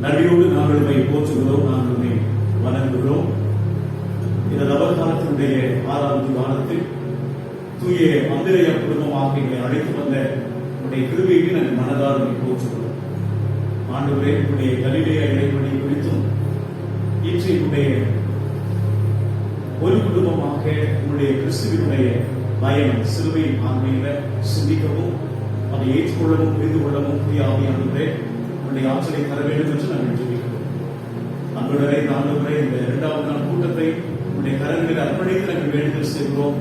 நன்றியோடு நாங்கள் உண்மை போற்றுகிறோம், நாங்கள் உண்மை வணங்குகிறோம். இந்த நவகாலத்தினுடைய 6வது வாரத்தில் தூய அந்திரைய குடும்பமாக எங்களை அழைத்து வந்த உடைய கிருபைக்கு நாங்கள் மனதார போற்றுகிறோம். ஆண்டவரே, உடைய கலிலேய இடைவெளி குறித்தும் இன்றைய ஒரு குடும்பமாக உங்களுடைய கிறிஸ்துவினுடைய பயணம் சிலுவையின் ஆண்மையில சிந்திக்கவும் அதை ஏற்றுக்கொள்ளவும் புரிந்து கொள்ளவும் புதிய ஆவியானவரே உங்களுடைய ஆற்றலை தர வேண்டும் என்று நாங்கள் ஜெபிக்கிறோம். அன்புடனே ஆண்டவரே, இந்த 2வது நாள் கூட்டத்தை உங்களுடைய கரங்களில் அர்ப்பணித்து நாங்கள் வேண்டுதல் செய்கிறோம்.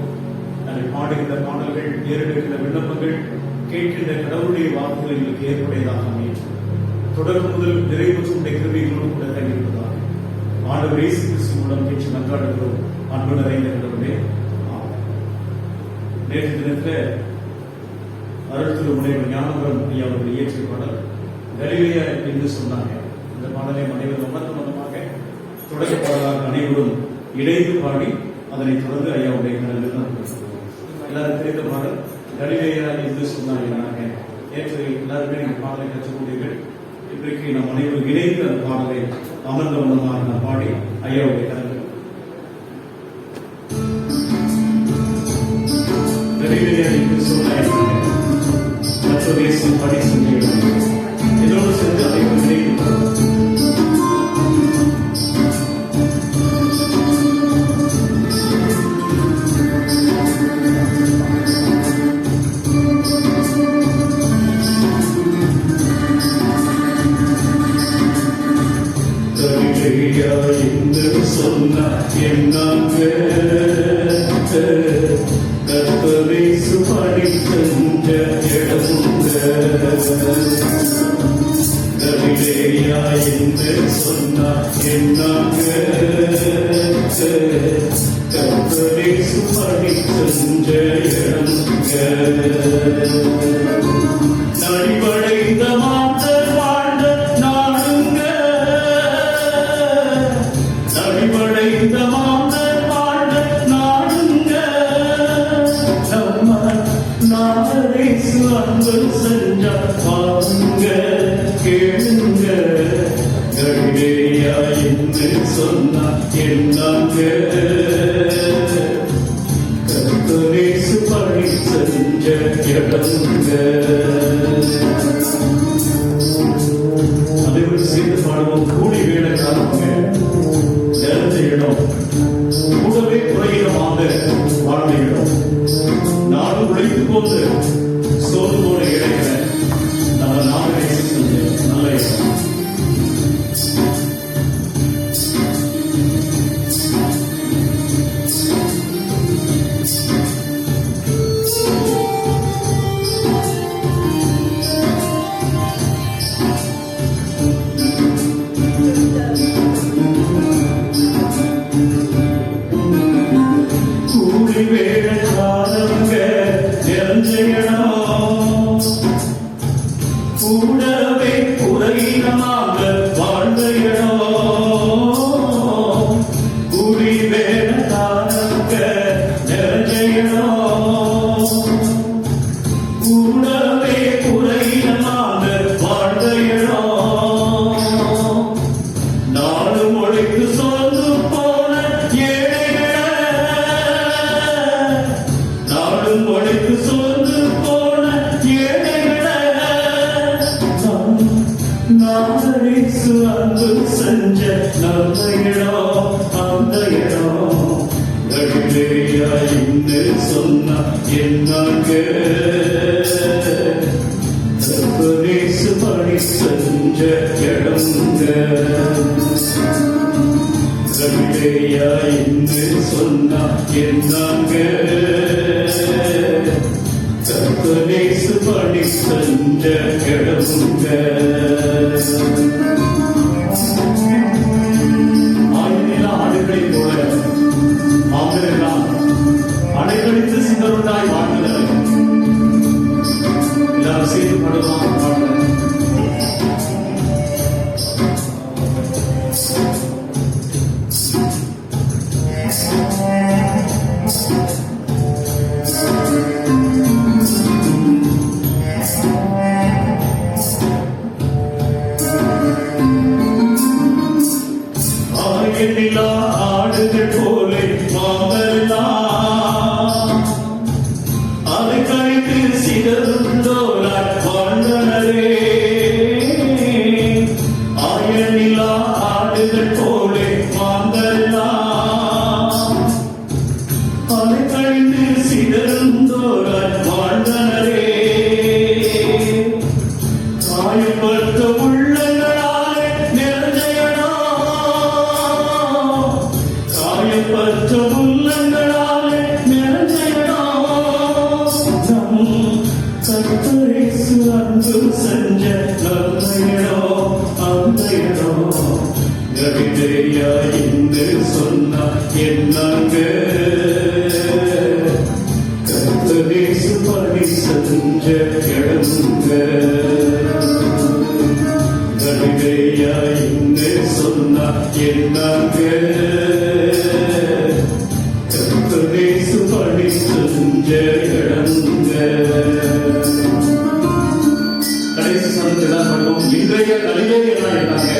நாங்கள் பாடுகின்ற பாடல்கள், ஏறெடுக்கின்ற விண்ணப்பங்கள், கேட்கின்ற கடவுளுடைய வாக்குகள் எங்களுக்கு ஏற்புடையதாக அமையும். தொடர்பு முதல் நிறைவுற்று உடைய கிருபைகளோடு கூட தங்கியிருப்பதாக ஆண்டவர் இயேசு கிறிஸ்து மூலம் கேட்டு நன்றாடுகிறோம். அன்பு நிறைந்த கடவுளே, நேற்று தினத்தில் அருள்திரு முனைவர் ஞானபுரம் ஐயா அவர்கள் இயற்றிய பாடல் கலிலேயா என்று சொன்னாங்க. இந்த பாடலை அனைவரும் மொத்தமாக தொடக்க பாடலாக அனைவரும் இணைந்து பாடி அதனை தொடர்ந்து ஐயாவுடைய கடலில் எல்லாரும் தெரிந்த பாடல் கலிலேயா என்று சொன்னாங்க. நேற்று எல்லாருமே இந்த பாடலை கற்றுக்கொண்டீர்கள். இன்றைக்கு நம் அனைவரும் இணைந்து அந்த பாடலை அமர்ந்த வண்ணமாக பாடி ஐயாவுடைய கடலில் கலிலேயா என்று சொன்னாங்க. மற்றொரு படி செஞ்சு என்னோடு சேர்ந்து அதை என்று சொன்ன என்னாங்க கர்த்தரை சுபாடி சென்ற இடமுங்க கலிலேயா என்று சொன்னார் என்னாங்க கர்த்தரை சுபாடி சென்ற இடமுங்க நடிபடைந்த மாந்தர் வாழ்ந்த நாடுங்க நடிபடைந்த மாந்தர் வாழ்ந்த நாடுங்க நம்ம நாரேசு அன்பு செஞ்சார் பாருங்க கேளுங்க கலிலேயா என்று சொன்னார் என்னாங்க கர்த்தரேசு பணி செஞ்ச இடமுங்க. அனைவரும் சேர்ந்து பாடுவோம். கூடி வேலை காலமாக நிறைஞ்ச இடம், கூடவே குறையிடமாக வாழ்ந்த இடம், நாடு உழைத்துக் கொண்டு சோர்வோடு இடையில நம்ம நாடு நல்ல இடம். கூடவே குறையினமாக வாழ்ந்த இடம், குடி வேணாக நிறைஞ்ச இடம், கூடவே குறையினமாக வாழ்ந்த இடம், நாடு மொழிக்கு சொந்து போன ஏழைகள, நாடு மொழிக்கு சொந்து போன ஏழைகள நாரேசு அன்பு செஞ்ச நல்ல இடம், அந்த இடம் கலிலேயா என்று சொன்ன என்னாங்க கர்த்தரேசு பணி செஞ்ச இடமுங்க கலிலேயா என்று சொன்ன என்னாங்க கர்த்தரேசு பணி செஞ்ச இடமுங்க. ஆடுகளை போல மாந்தரெல்லாம் அடைக்கழித்து சிந்தருண்டாய் வாழ்ந்தனர். எல்லாரும் சேர்ந்து பாடுவாங்க. கவிதையா என்று சொன்னா என்னங்க கர்த்தரேசு பணி செஞ்ச இடமுங்க கவிதையா என்று சொன்னா என்னங்க கர்த்தரேசு பணி செஞ்ச இடமுங்க. கடைசி சனத்தில் தான் பண்ணுவோம். இன்றைய கலிலேயா என்னாங்க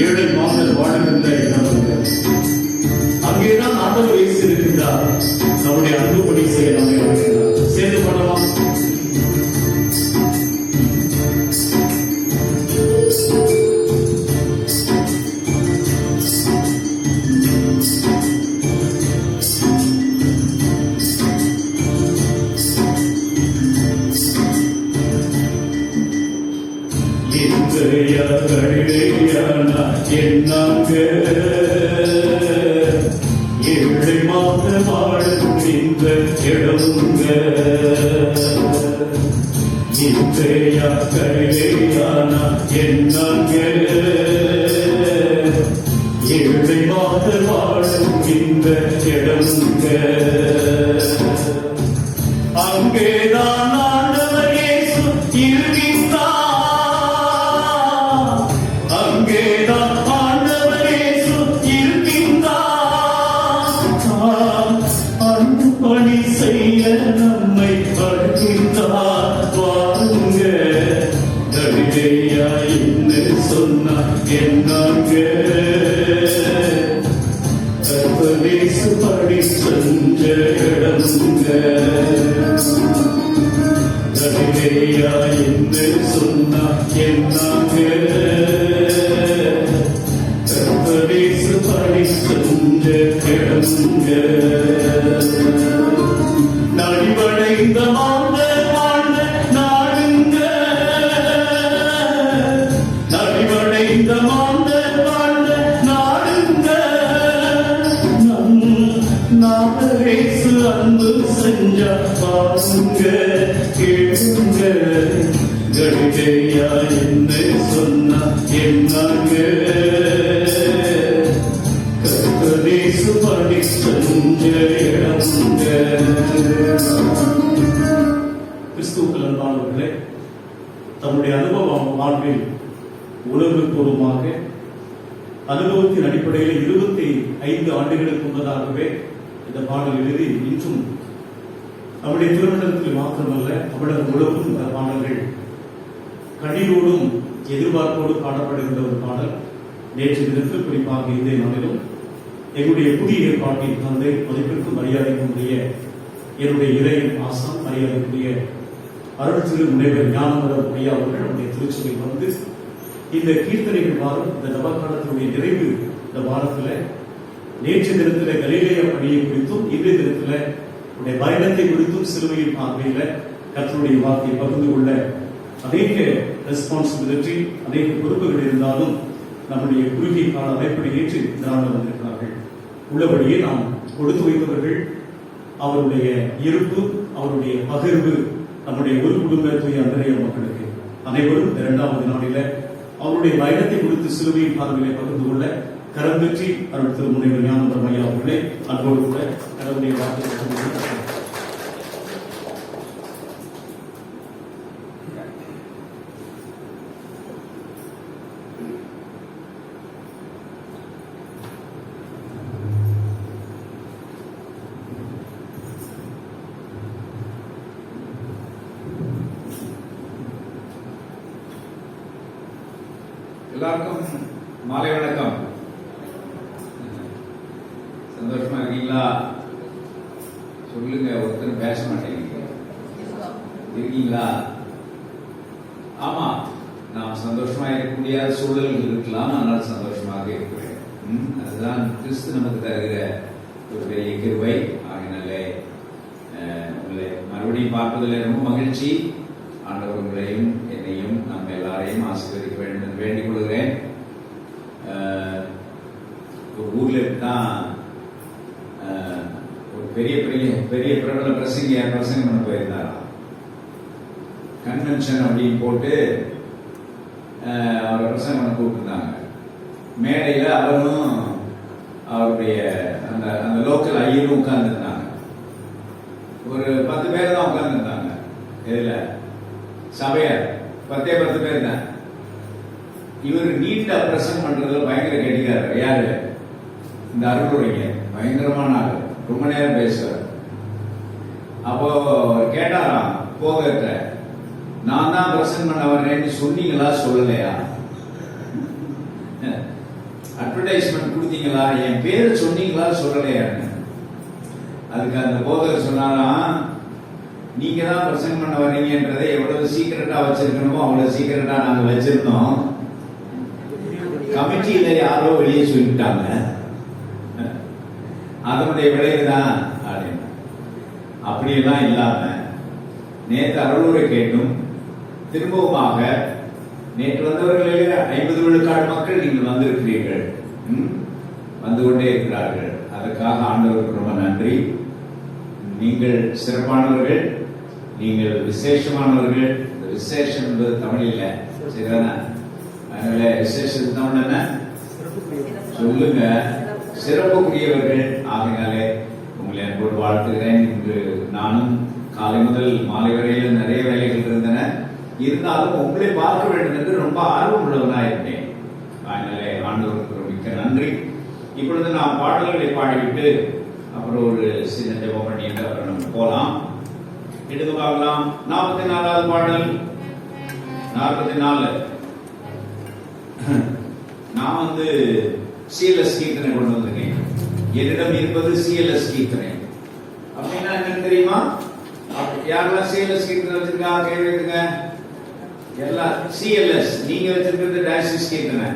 ஏழை மாதர் வாழ்கின்ற இடம். அங்கேதான் ஆண்டவர் இயேசு இருக்கின்றார். நம்முடைய அன்புபடி செய்ய நம்மை அழைக்கிறார். சேர்ந்து பண்ணலாம். என்னாங்க ஏழை மாத வாழ்கின்ற இடமுங்க இன்றையா கழிலையானா என்னாங்க ஏழை மாத வாழ்கின்ற இடமுங்க. அங்கேதான் ஆண்டவர் இயேசு இருக்கின்றார். அங்கேதான் ஆண்டவர் இயேசு இருக்கின்றார். அன்பு பணி செய்ய நம்மை அழைக்கின்றார். வாருங்க கவிதையா என்று சொன்னா என்னாங்க கர்த்தரேசு பணி செஞ்ச இடமுங்க கவிதையா என்று சொன்னா என்னாங்க கர்த்தரேசு பணி செஞ்ச இடமுங்க. நடிவடைந்த வாழ்ந்த வாழ்ந்த நாடுங்க நடிவடைந்த வாழ்ந்த வாழ்ந்த நாடுங்க நம் நாடரேசு அன்பு செஞ்ச பாருங்க கேளுங்க கவிதையா என்று சொன்னா என்னாங்க கர்த்தரேசு பணி செஞ்ச இடமுங்க. கிறிஸ்துவுக்குள் அன்பானவர்களே, தம்முடைய அனுபவம் வாழ்வில் உணர்வுபூர்வமாக அனுபவத்தின் அடிப்படையில் 25 ஆண்டுகளுக்கு முன்னதாகவே இந்த பாடல் எழுதி இன்றும் அவருடைய திருமணத்தில் மாத்திரமல்ல தமிழகம் முழுவதும் இந்த பாடல்கள் கண்ணீரோடும் எதிர்பார்ப்போடு பாடப்படுகின்ற ஒரு பாடல். நேற்று தினத்தில் குறிப்பாக இந்த நாளிலும் எங்களுடைய புதிய ஏற்பாட்டின் தந்தை மதிப்பிற்கு மரியாதைக்குரிய என்னுடைய இறையின் ஆசான் மரியாதைக்குரிய அருள் திரு முனைவர் ஞானமரம் ஐயா அவர்கள் நம்முடைய திருச்சபையில் வந்து இந்த கீர்த்தனைகள் வாரம் இந்த நவகாலத்தினுடைய நிறைவு இந்த வாரத்தில் நேற்று தினத்தில் கலிலேயா பணியை குறித்தும் இன்றைய தினத்தில் உடைய பயணத்தை குறித்தும் சிலுவையின் பார்வையில கர்த்தருடைய வார்த்தையை பகிர்ந்து கொள்ள அநேக ரெஸ்பான்சிபிலிட்டி அநேக பொறுப்புகள் இருந்தாலும் நம்முடைய குறுகிய கால அமைப்பை ஏற்று இந்த நாளில் வந்திருக்கிறார்கள். உள்ளபடியே நாம் கொடுத்து வைத்தவர்கள் அவருடைய இருப்பு அவருடைய பகிர்வு நம்முடைய ஒரு குடும்ப தூய அந்தரைய மக்களுக்கு அனைவரும் இந்த 2வது நாளில அவருடைய பயணத்தை குறித்து சிலுவையின் பார்வையிலே பகிர்ந்து கொள்ள கரம் பெற்றி அருள் திரு முனைவர் ஞானமரம் ஐயா அவர்களே அன்போடு கூட கடவுளுடைய வார்த்தை எல்லாருக்கும் மாலை வணக்கம். சந்தோஷமா இருக்கீங்களா? சொல்லுங்க. ஒருத்தர் பேச மாட்டேங்க. இருக்கீங்களா? ஆமா, நாம் சந்தோஷமா இருக்க முடியாத சூழல்கள் இருக்கலாம், ஆனால் சந்தோஷமாக இருக்கிறேன். அதுதான் கிறிஸ்து நமக்கு தருகிற ஒரு பெரிய கிருபை. ஆகினாலே உங்களை மறுபடியும் பார்ப்பதில் ரொம்ப மகிழ்ச்சி. ஆண்டவர் உங்களையும் என்னையும் நம்ம எல்லாரையும் ஆசீர்வதிக்க வேண்டும் என்று வேண்டிக் கொள்கிறேன். ஒரு ஊர்ல தான் ஒரு பெரிய பிரபல பிரசங்கியார் பிரசங்கம் பண்ண போயிருந்தாராம். கன்வென்ஷன் அப்படின்னு போட்டு அவரை பிரசங்கம் பண்ண கூப்பிட்டுருந்தாங்க. மேடையில அவரும் அவருடைய அந்த அந்த லோக்கல் ஐயரும் உட்கார்ந்துருந்தாங்க. ஒரு 10 பேர் தான் உட்கார்ந்துருந்தாங்க. இதுல சபையார் 10 பேர் தான். இவர் நீட்டா பிரசன்ட் பண்றதுல பயங்கர கெட்டிக்காரர். யாரு? இந்த அருளுரைஞர். பயங்கரமான ஆளு, ரொம்ப நேரம் பேசுவார். அப்போ கேட்டாராம் போகட்ட, நான் தான் பிரசன்ட் பண்ண வர்றேன்னு சொன்னீங்களா சொல்லலையா? அட்வர்டைஸ்மெண்ட் கொடுத்தீங்களா, என் பேரை சொன்னீங்களா சொல்லலையான்னு. அதுக்கு அந்த போதகர் சொன்னாராம், நீங்க தான் பிரசன்ட் பண்ண வர்றீங்கன்றதை எவ்வளவு சீக்கிரட்டா வச்சிருக்கணுமோ அவ்வளவு சீக்கிரட்டா நாங்க வச்சிருந்தோம். கமிட்டியில யாரோ வெளியே சொல்லிட்டாங்க, அதனுடைய விளைவுதான் அப்படின்னு. அப்படியெல்லாம் இல்லாம நேற்று அருளுரை கேட்டும் திரும்பவுமாக நேற்று வந்தவர்களே 50 விழுக்காடு மக்கள் நீங்கள் வந்திருக்கிறீர்கள், வந்து கொண்டே இருக்கிறார்கள். அதற்காக ஆண்டவருக்கு ரொம்ப நன்றி. நீங்கள் சிறப்பானவர்கள், நீங்கள் விசேஷமானவர்கள். இந்த விசேஷம் என்பது தமிழ் இல்ல, சரிதானே? அதனால விசேஷம் தமிழ் என்ன சொல்லுங்க? சிறப்புக்குரியவர்கள். ஆகையினாலே உங்களை அன்போடு வாழ்த்துகிறேன். இன்று நானும் காலை முதல் மாலை வரையில் நிறைய வேலைகள் இருந்தன. இருந்தாலும் உங்களை பார்க்க வேண்டும் என்று ரொம்ப ஆர்வம் உள்ளவனா இருந்தேன். அதனாலே ஆண்டவருக்கு மிக்க நன்றி. இப்பொழுது நாம் பாடல்களை பாடிவிட்டு அப்புறம் ஒரு சின்ன ஜெபம் பண்ணிட்டு அப்புறம் நம்ம போலாம். எடுத்து பார்க்கலாம். 44வது பாடல். 44 நான் வந்து சிஎல்எஸ் கீர்த்தனை கொண்டு வந்திருக்கேன். என்னிடம் இருப்பது சிஎல்எஸ் கீர்த்தனை. அப்படின்னா என்னன்னு தெரியுமா? யாரெல்லாம் சிஎல்எஸ் கீர்த்தனை வச்சிருக்காங்க கை வைத்துங்க. எல்லாம் சிஎல்எஸ். நீங்க வச்சிருக்கிறது டயசிஸ் கீர்த்தனை.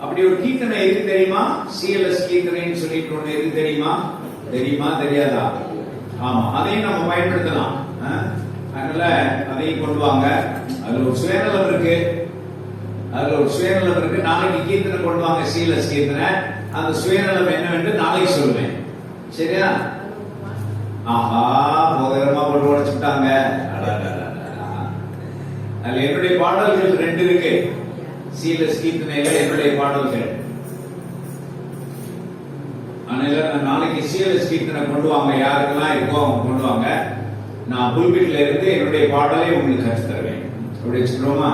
அப்படி ஒரு கீர்த்தனை எது தெரியுமா? சிஎல்எஸ் கீர்த்தனைன்னு சொல்லிட்டு ஒண்ணு எது தெரியுமா? தெரியுமா தெரியாதா? ஆமா, அதையும் நம்ம பயன்படுத்தலாம். அதனால அதையும் கொண்டு வாங்க. அதுல ஒரு சுயநலம் இருக்கு. நாளைக்கு கீர்த்தனை கொண்டு வாங்க, சிஎல்எஸ் கீர்த்தனை. அந்த சுயநலம் என்னவென்று நாளைக்கு சொல்லுவேன், சரியா? ஆஹா, போதகரமா போட்டு உடைச்சுட்டாங்க. அதுல என்னுடைய பாடல்கள் 2 இருக்கு. சிஎல்எஸ் கீர்த்தனையில என்னுடைய பாடல்கள். அதனால நாளைக்கு சிஎல்எஸ் கீர்த்தனை கொண்டு வாங்க, யாருக்கெல்லாம் இருக்கோ அவங்க கொண்டு வாங்க. நான் புல்பிட்ல இருந்து என்னுடைய பாடலை உங்களுக்கு கற்று தருவேன். அப்படி வச்சுக்கிறோமா?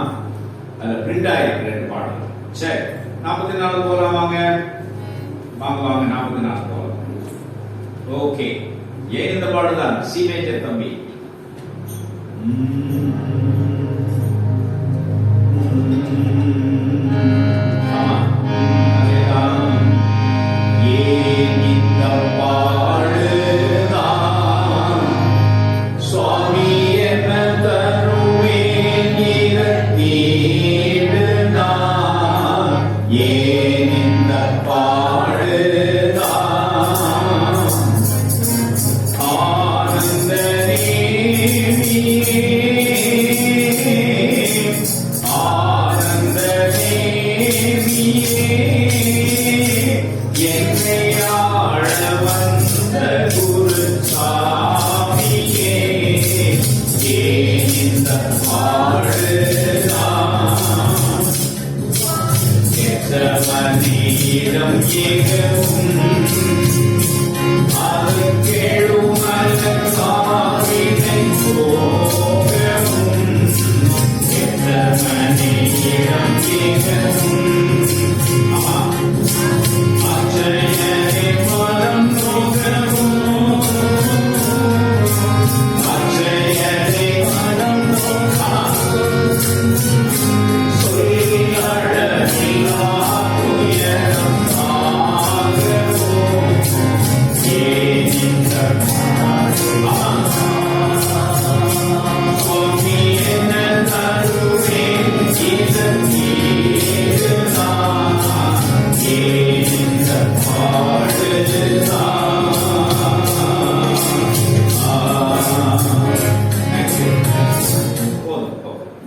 அதுல பிரிண்ட் ஆயிருக்கு 2 பாடல். சரி, 44 போலாம். வாங்க 44 போலாம். ஓகே, ஏன் இந்த பாடல் தான் சி மேஜர் தம்பி.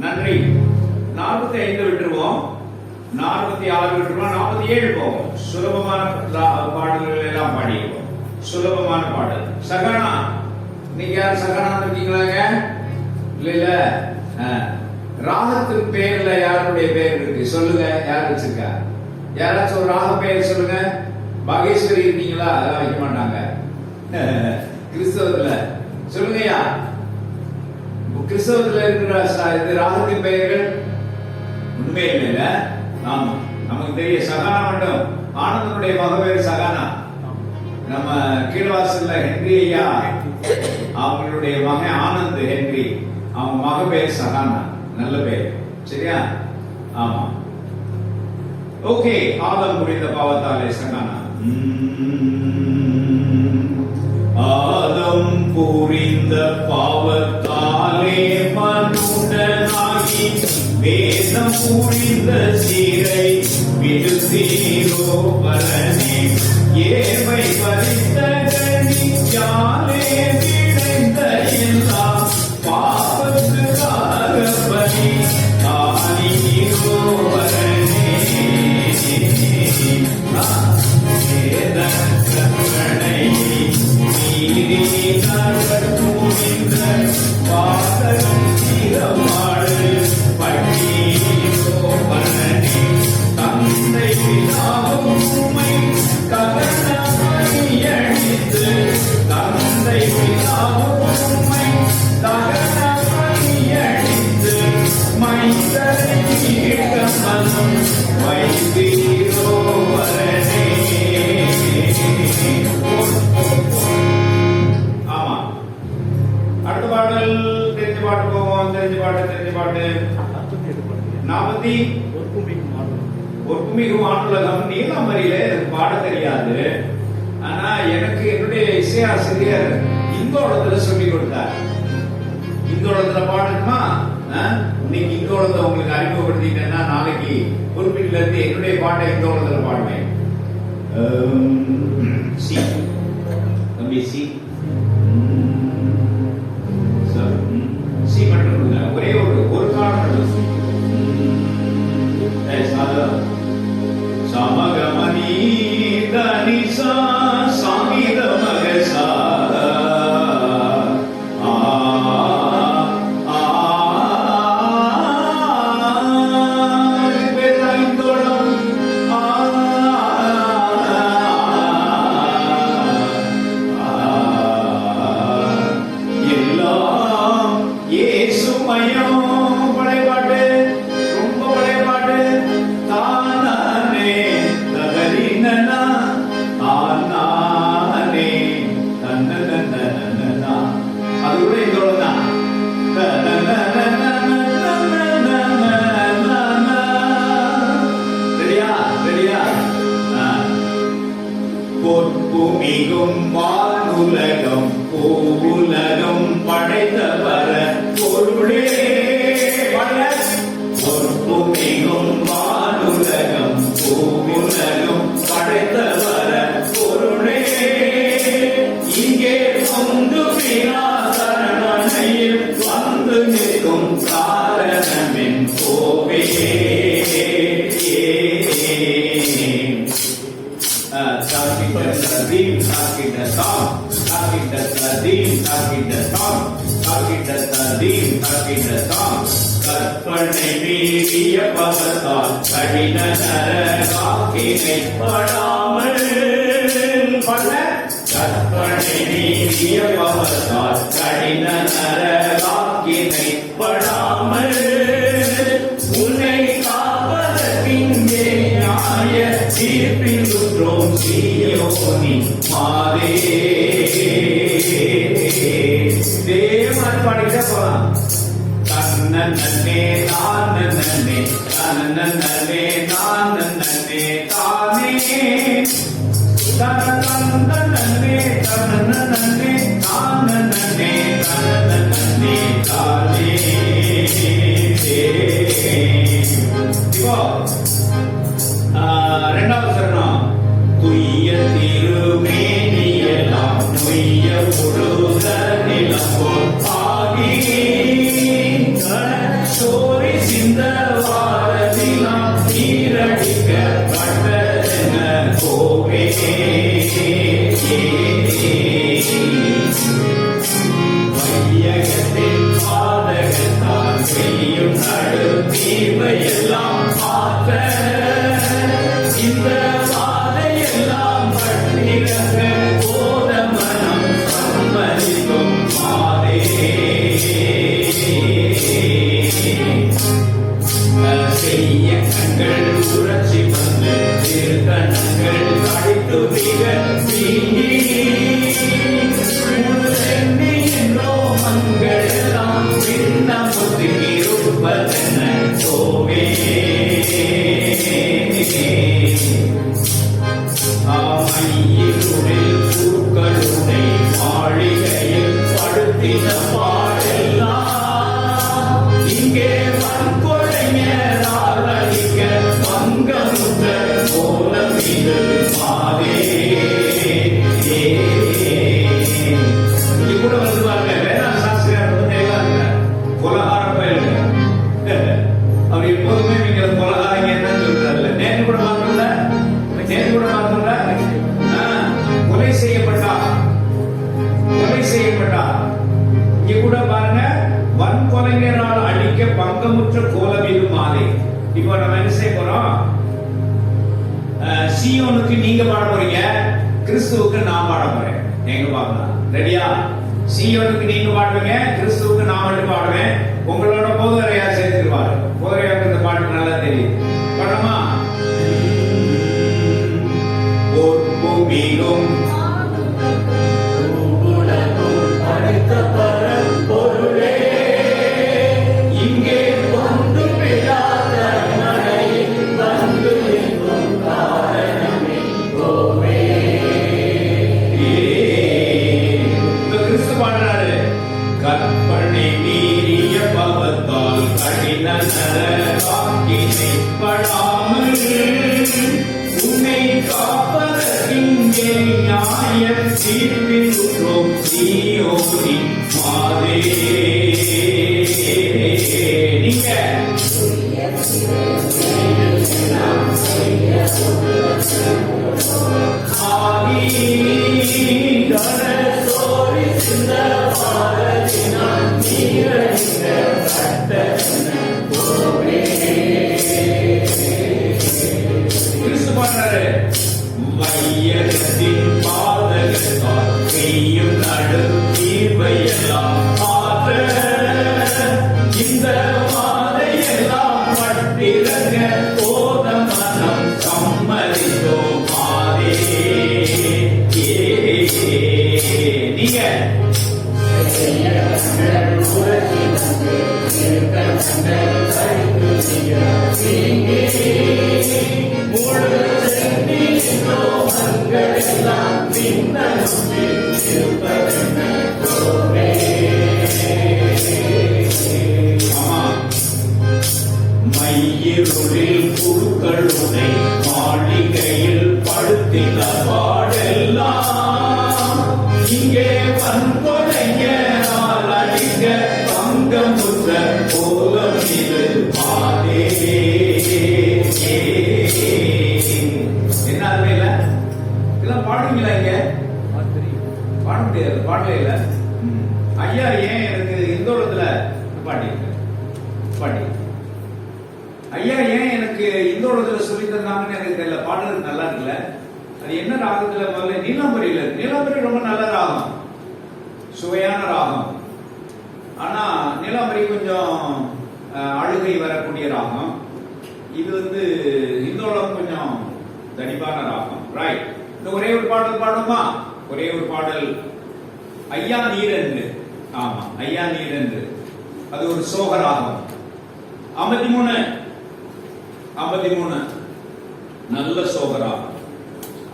நன்றி. 45 விட்டுருவோம், 46 விட்டுருவோம், 47 போவோம். சுலபமான பாடல்கள் எல்லாம் பாடிடுவோம். சுலபமான பாடல். சகானா, நீங்க யார் சகானா இருக்கீங்களாங்க? இல்ல ராகத்தின் பேர்ல யாருடைய பேர் இருக்கு சொல்லுங்க. யார் வச்சிருக்கா? யாராச்சும் ஒரு ராக பெயர் சொல்லுங்க. பாகேஸ்வரி இருக்கீங்களா? அதெல்லாம் வைக்க மாட்டாங்க கிறிஸ்தவத்துல. சொல்லுங்கய்யா, கிறிஸ்தவத்துல இருக்கிற இது ராகத்தின் பெயர்கள் உண்மை இல்லைல்ல? ஆமா, நமக்கு தெரிய சகானா மட்டும். ஆனந்தனுடைய மக பேர் சகானா. நம்ம கீழ்வாசல்ல ஹென்றி ஐயா அவங்களுடைய மகன் ஆனந்த் ஹென்றி, அவங்க மக பேர் சகானா. நல்ல பேர், சரியா? ஆமா, ஓகே. ஆதம் புரிந்த பாவத்தாலே சகானா. ஆதம் புரிந்த பாவத்தாலே மனுடனாகி வேதம் புரிந்த சீரை விடுத்தீரோ பரனே. ஏவை பறித்த கணியாலே விளைந்த எல்லாம் பாவத்துக்காக பலி ஆனீரோ பரனே. ஒப்புமிகு வானுலகம் நீலாமரியில எனக்கு பாட தெரியாது. ஆனா எனக்கு என்னுடைய இசையாசிரியர் இந்தோளத்துல சொல்லி கொடுத்தார். இந்தோளத்துல பாடணுமா? இன்னைக்கு இந்தோளத்தை உங்களுக்கு அறிமுகப்படுத்திட்டேன்னா நாளைக்கு குறிப்பிட்டுல இருந்து என்னுடைய பாட்டை இந்தோளத்துல பாடுவேன். சி தம்பி, சி சி மட்டும் இல்லை, ஒரே ஒரு காரணம். சமகமணி தனிசா சாமித மகசா எல்லாம் ஏசுமயம். பழையபாட்டு, ரொம்ப பழையபாட்டு. தானே தகரினனா ஆனானே தன்னனனனனா. அது கூட இதோட தான். ரெடியா? ரெடியா? பொற்புமிகும் வானுலகம் பூவுலகம் படைத்தவர பொருளே. பொற்புமிகும் வானுலகம் பூவுலகம் படைத்தவர பொருளே. இங்கே கொண்டு சரணனையில் வந்து நிற்கும் காரணமின் கோவே. கற்பனை மீறிய பகத்தால் கடின நரகாக்கினை படாமல். கற்பனை மீறிய பகத்தால் கடின நரகாக்கினை படாமல். உன்னை காப்பதற்கிங்கே நியாய தீர்ப்பில் உற்றோம் சீயோனி மாதே. தேவன் பாடிட்டே போலாம். தன்னே தானே தன்னே தானே தானே தன்னே தன்னே தானே தன்னே தானே. இப்போ ரெண்டாவது சரணம். துய்ய திருமேனியெல்லாம் நொய்ய முழுத நிலம்போல் ஆகி சோரி சிந்த வாரதிலாம் நீரடிக்க பட்டன கோவே. வையகத்தின் பாதகத்தால் செய்யும் நடு தீமையெல்லாம் பார்த்த இப்போ நம்ம என்ன செய்ய போறோம்? சீயோனுக்கு நீங்க பாட போறீங்க, கிறிஸ்துவுக்கு நான் பாட போறேன். எங்க பாக்கலாம்? ரெடியா? சீயோனுக்கு நீங்க பாடுவீங்க, கிறிஸ்துவுக்கு நான் மட்டும் பாடுவேன். உங்களோட போதரையா சேர்த்துருவாரு. போதரையாவுக்கு இந்த பாட்டு நல்லா தெரியும். பாடமா? பூமியும் ஐயா ஏன் எனக்கு இந்தோளத்துல ஐயா ஏன் எனக்கு இந்தோளத்துல சொல்லி தந்தாங்கன்னு எனக்கு தெரியல. பாடுறது நல்லா இருக்குல்ல. அது என்ன ராகத்துல? முதல்ல நீலாம்பரியில இருக்கு. நீலாம்பரி ரொம்ப நல்ல ராகம், சுவையான ராகம். ஆனா நீலாம்பரி கொஞ்சம் அழுகை வரக்கூடிய ராகம். இது இந்தோளம் கொஞ்சம் தடிப்பான ராகம். ரைட். இந்த ஒரே ஒரு பாடல் பாடுமா? ஒரே ஒரு பாடல். ஐயா நீரென்று. ஆமா, ஐயா நீரென்று. அது ஒரு சோகராகம். 53 நல்ல சோகராகம்.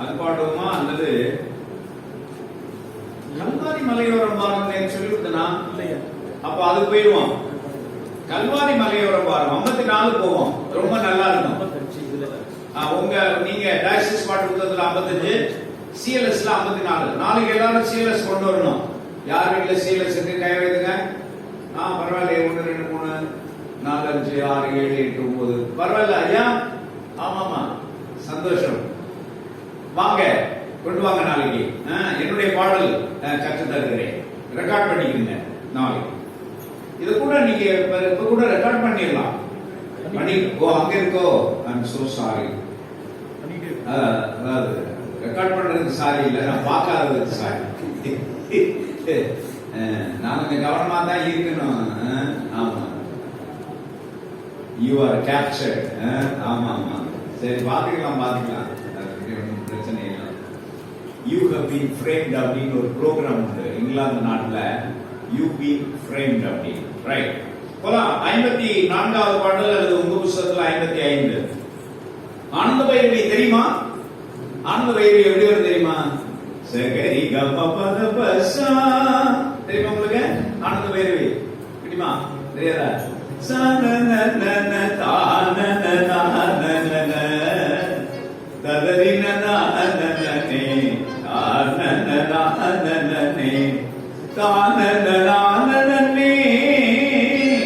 அது பாடுவோமா? அல்லது கல்வாரி மலையோரம் பாருங்க சொல்லி கொடுத்தனா? அப்ப அது போயிடுவோம். கல்வாரி மலையோரம் பாருங்க 54 போவோம். ரொம்ப நல்லா இருக்கும். நீங்க டாக்ஸிஸ் பாட்டு கொடுத்ததுல 55, சிஎல்எஸ்ல 54. நாளைக்கு எல்லாரும் சிஎல்எஸ் கொண்டு வரணும். யார் வீட்டுல சிஎல்எஸ் இருக்கு? கை வைத்துங்க. பரவாயில்ல. 1 2 3 4 5 6 7 8 9 பரவாயில்ல ஐயா. ஆமாமா, சந்தோஷம். வாங்க, கொண்டு வாங்க. நாளைக்கு என்னுடைய பாடல் கற்று தருகிறேன். ரெக்கார்ட் பண்ணிக்கிறீங்க நாளைக்கு. இது கூட நீங்க இப்ப கூட ரெக்கார்ட் பண்ணிடலாம். அங்க இருக்கோ. I'm so sorry. அதாவது ரெக்கார்ட் பண்றதுக்கு சாரி இல்ல, நான் பார்க்காததுக்கு சாரி. நான் கொஞ்சம் கவனமா தான் இருக்கணும். ஆமா, யூ ஆர் கேப்சர்ட். ஆமா ஆமா, சரி பாத்துக்கலாம். பிரச்சனை இல்லை. யூ ஹவ் பீன் ஃப்ரேம்ட் அப்படின்னு ஒரு ப்ரோக்ராம் உண்டு இங்கிலாந்து நாட்டுல. யூ பீன் ஃப்ரேம்ட் அப்படின்னு. ரைட், போலாம். 54வது பாடல் அல்லது உங்க புத்தகத்துல 55. ஆனந்த பைரவி தெரியுமா? ஆனந்த பைரவி எப்படி வரும் தெரியுமா? சகரி கபபத பசா. தெரியுமா உங்களுக்கு ஆனந்த பைரவி? தெரியுமா? தெரியாதா? சனனனன தானனனனன ததரினனனனனே தானனனனனே தானனனனனே.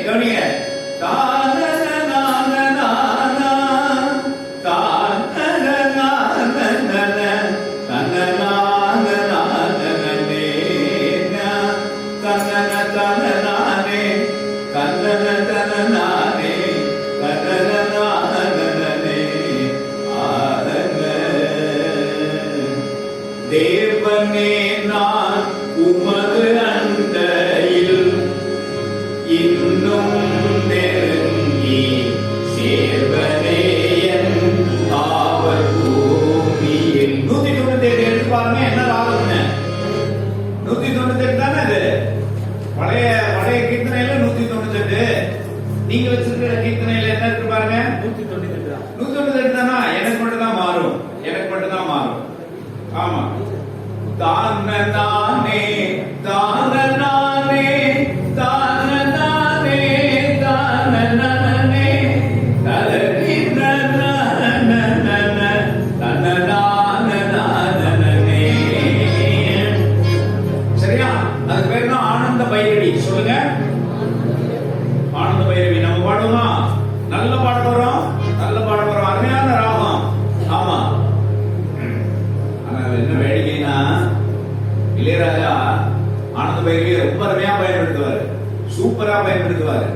கவனிங்க. தானனனனனன தானனனனனன தனனனனனனே தனனனனனே தனனனனனனே தனனனனனனே ஆனன. தேவனே நான் உமது அண்டையில் இன்னும் நெருங்கி சேர்வனே என் ஆவர் பூமியில். 198 எடுத்து பாருங்க. என்ன ராகம்னு? 198 தானே அது. பழைய கீர்த்தனையில 198. நீங்க வச்சிருக்கிற கீர்த்தனையில என்ன இருக்கு பாருங்க? 198 தானா? எனக்கு மட்டும் தான் மாறும். எனக்கு மட்டும் தான் மாறும். ஆமா. தானனானே தானனானே தானனானே தானனானே தலரினனனனன தனனானனனனே. சரியா? அது பேர் தான் ஆனந்த பைரவி. சொல்லுங்க. ஆனந்த பைரவி நம்ம பாடுவோமா? நல்ல பாட போறோம். நல்ல பாட போறோம். அருமையான ராகம். ஆமா. என்ன வேடிக்கைனா, இளையராஜா ஆனந்த பைரவியை ரொம்ப அருமையா பயன்படுத்துவாரு, சூப்பரா பயன்படுத்துவாரு.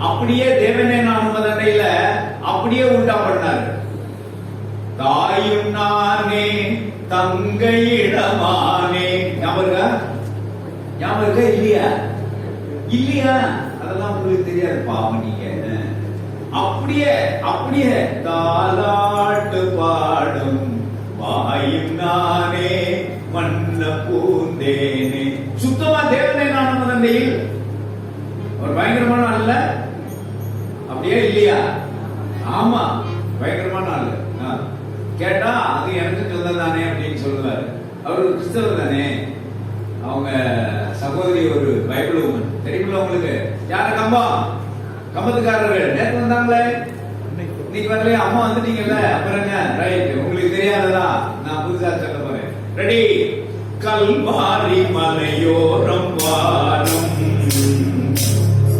அப்படியே தேவனே நான் உமதண்டையில அப்படியே உண்டா பண்ணாரு. தாயும் நானே தங்கையிடமானே. ஞாபகம் இருக்கா இல்லையா? இல்லையா? அதெல்லாம் உங்களுக்கு தெரியாது பாவம். நீங்க அப்படியே அப்படியே தாலாட்டு பாடும் வாயும் நானே மன்ன பூந்தேனே. சுத்தமா தேவனே நான் உமதண்டையில் ஒரு பயங்கரமான ஆள் இல்ல? அப்படியே இல்லையா? ஆமா, பயங்கரமான ஆள். கேட்டா அது எனக்கு சொந்ததானே அப்படின்னு சொல்லுவாரு. அவர் ஒரு கிறிஸ்தவர் தானே. அவங்க சகோதரி ஒரு பைபிள் உமன். தெரியுமில்ல உங்களுக்கு? யாரு? கம்பத்துக்காரர்கள் நேற்று வந்தாங்களே, இன்னைக்கு வரலையே. அம்மா வந்துட்டீங்கல்ல, அப்புறம் என்ன? ரைட், உங்களுக்கு தெரியாததா? நான் புதுசா சொல்ல போறேன். ரெடி? கல்வாரி மலையோரம் வாரும்,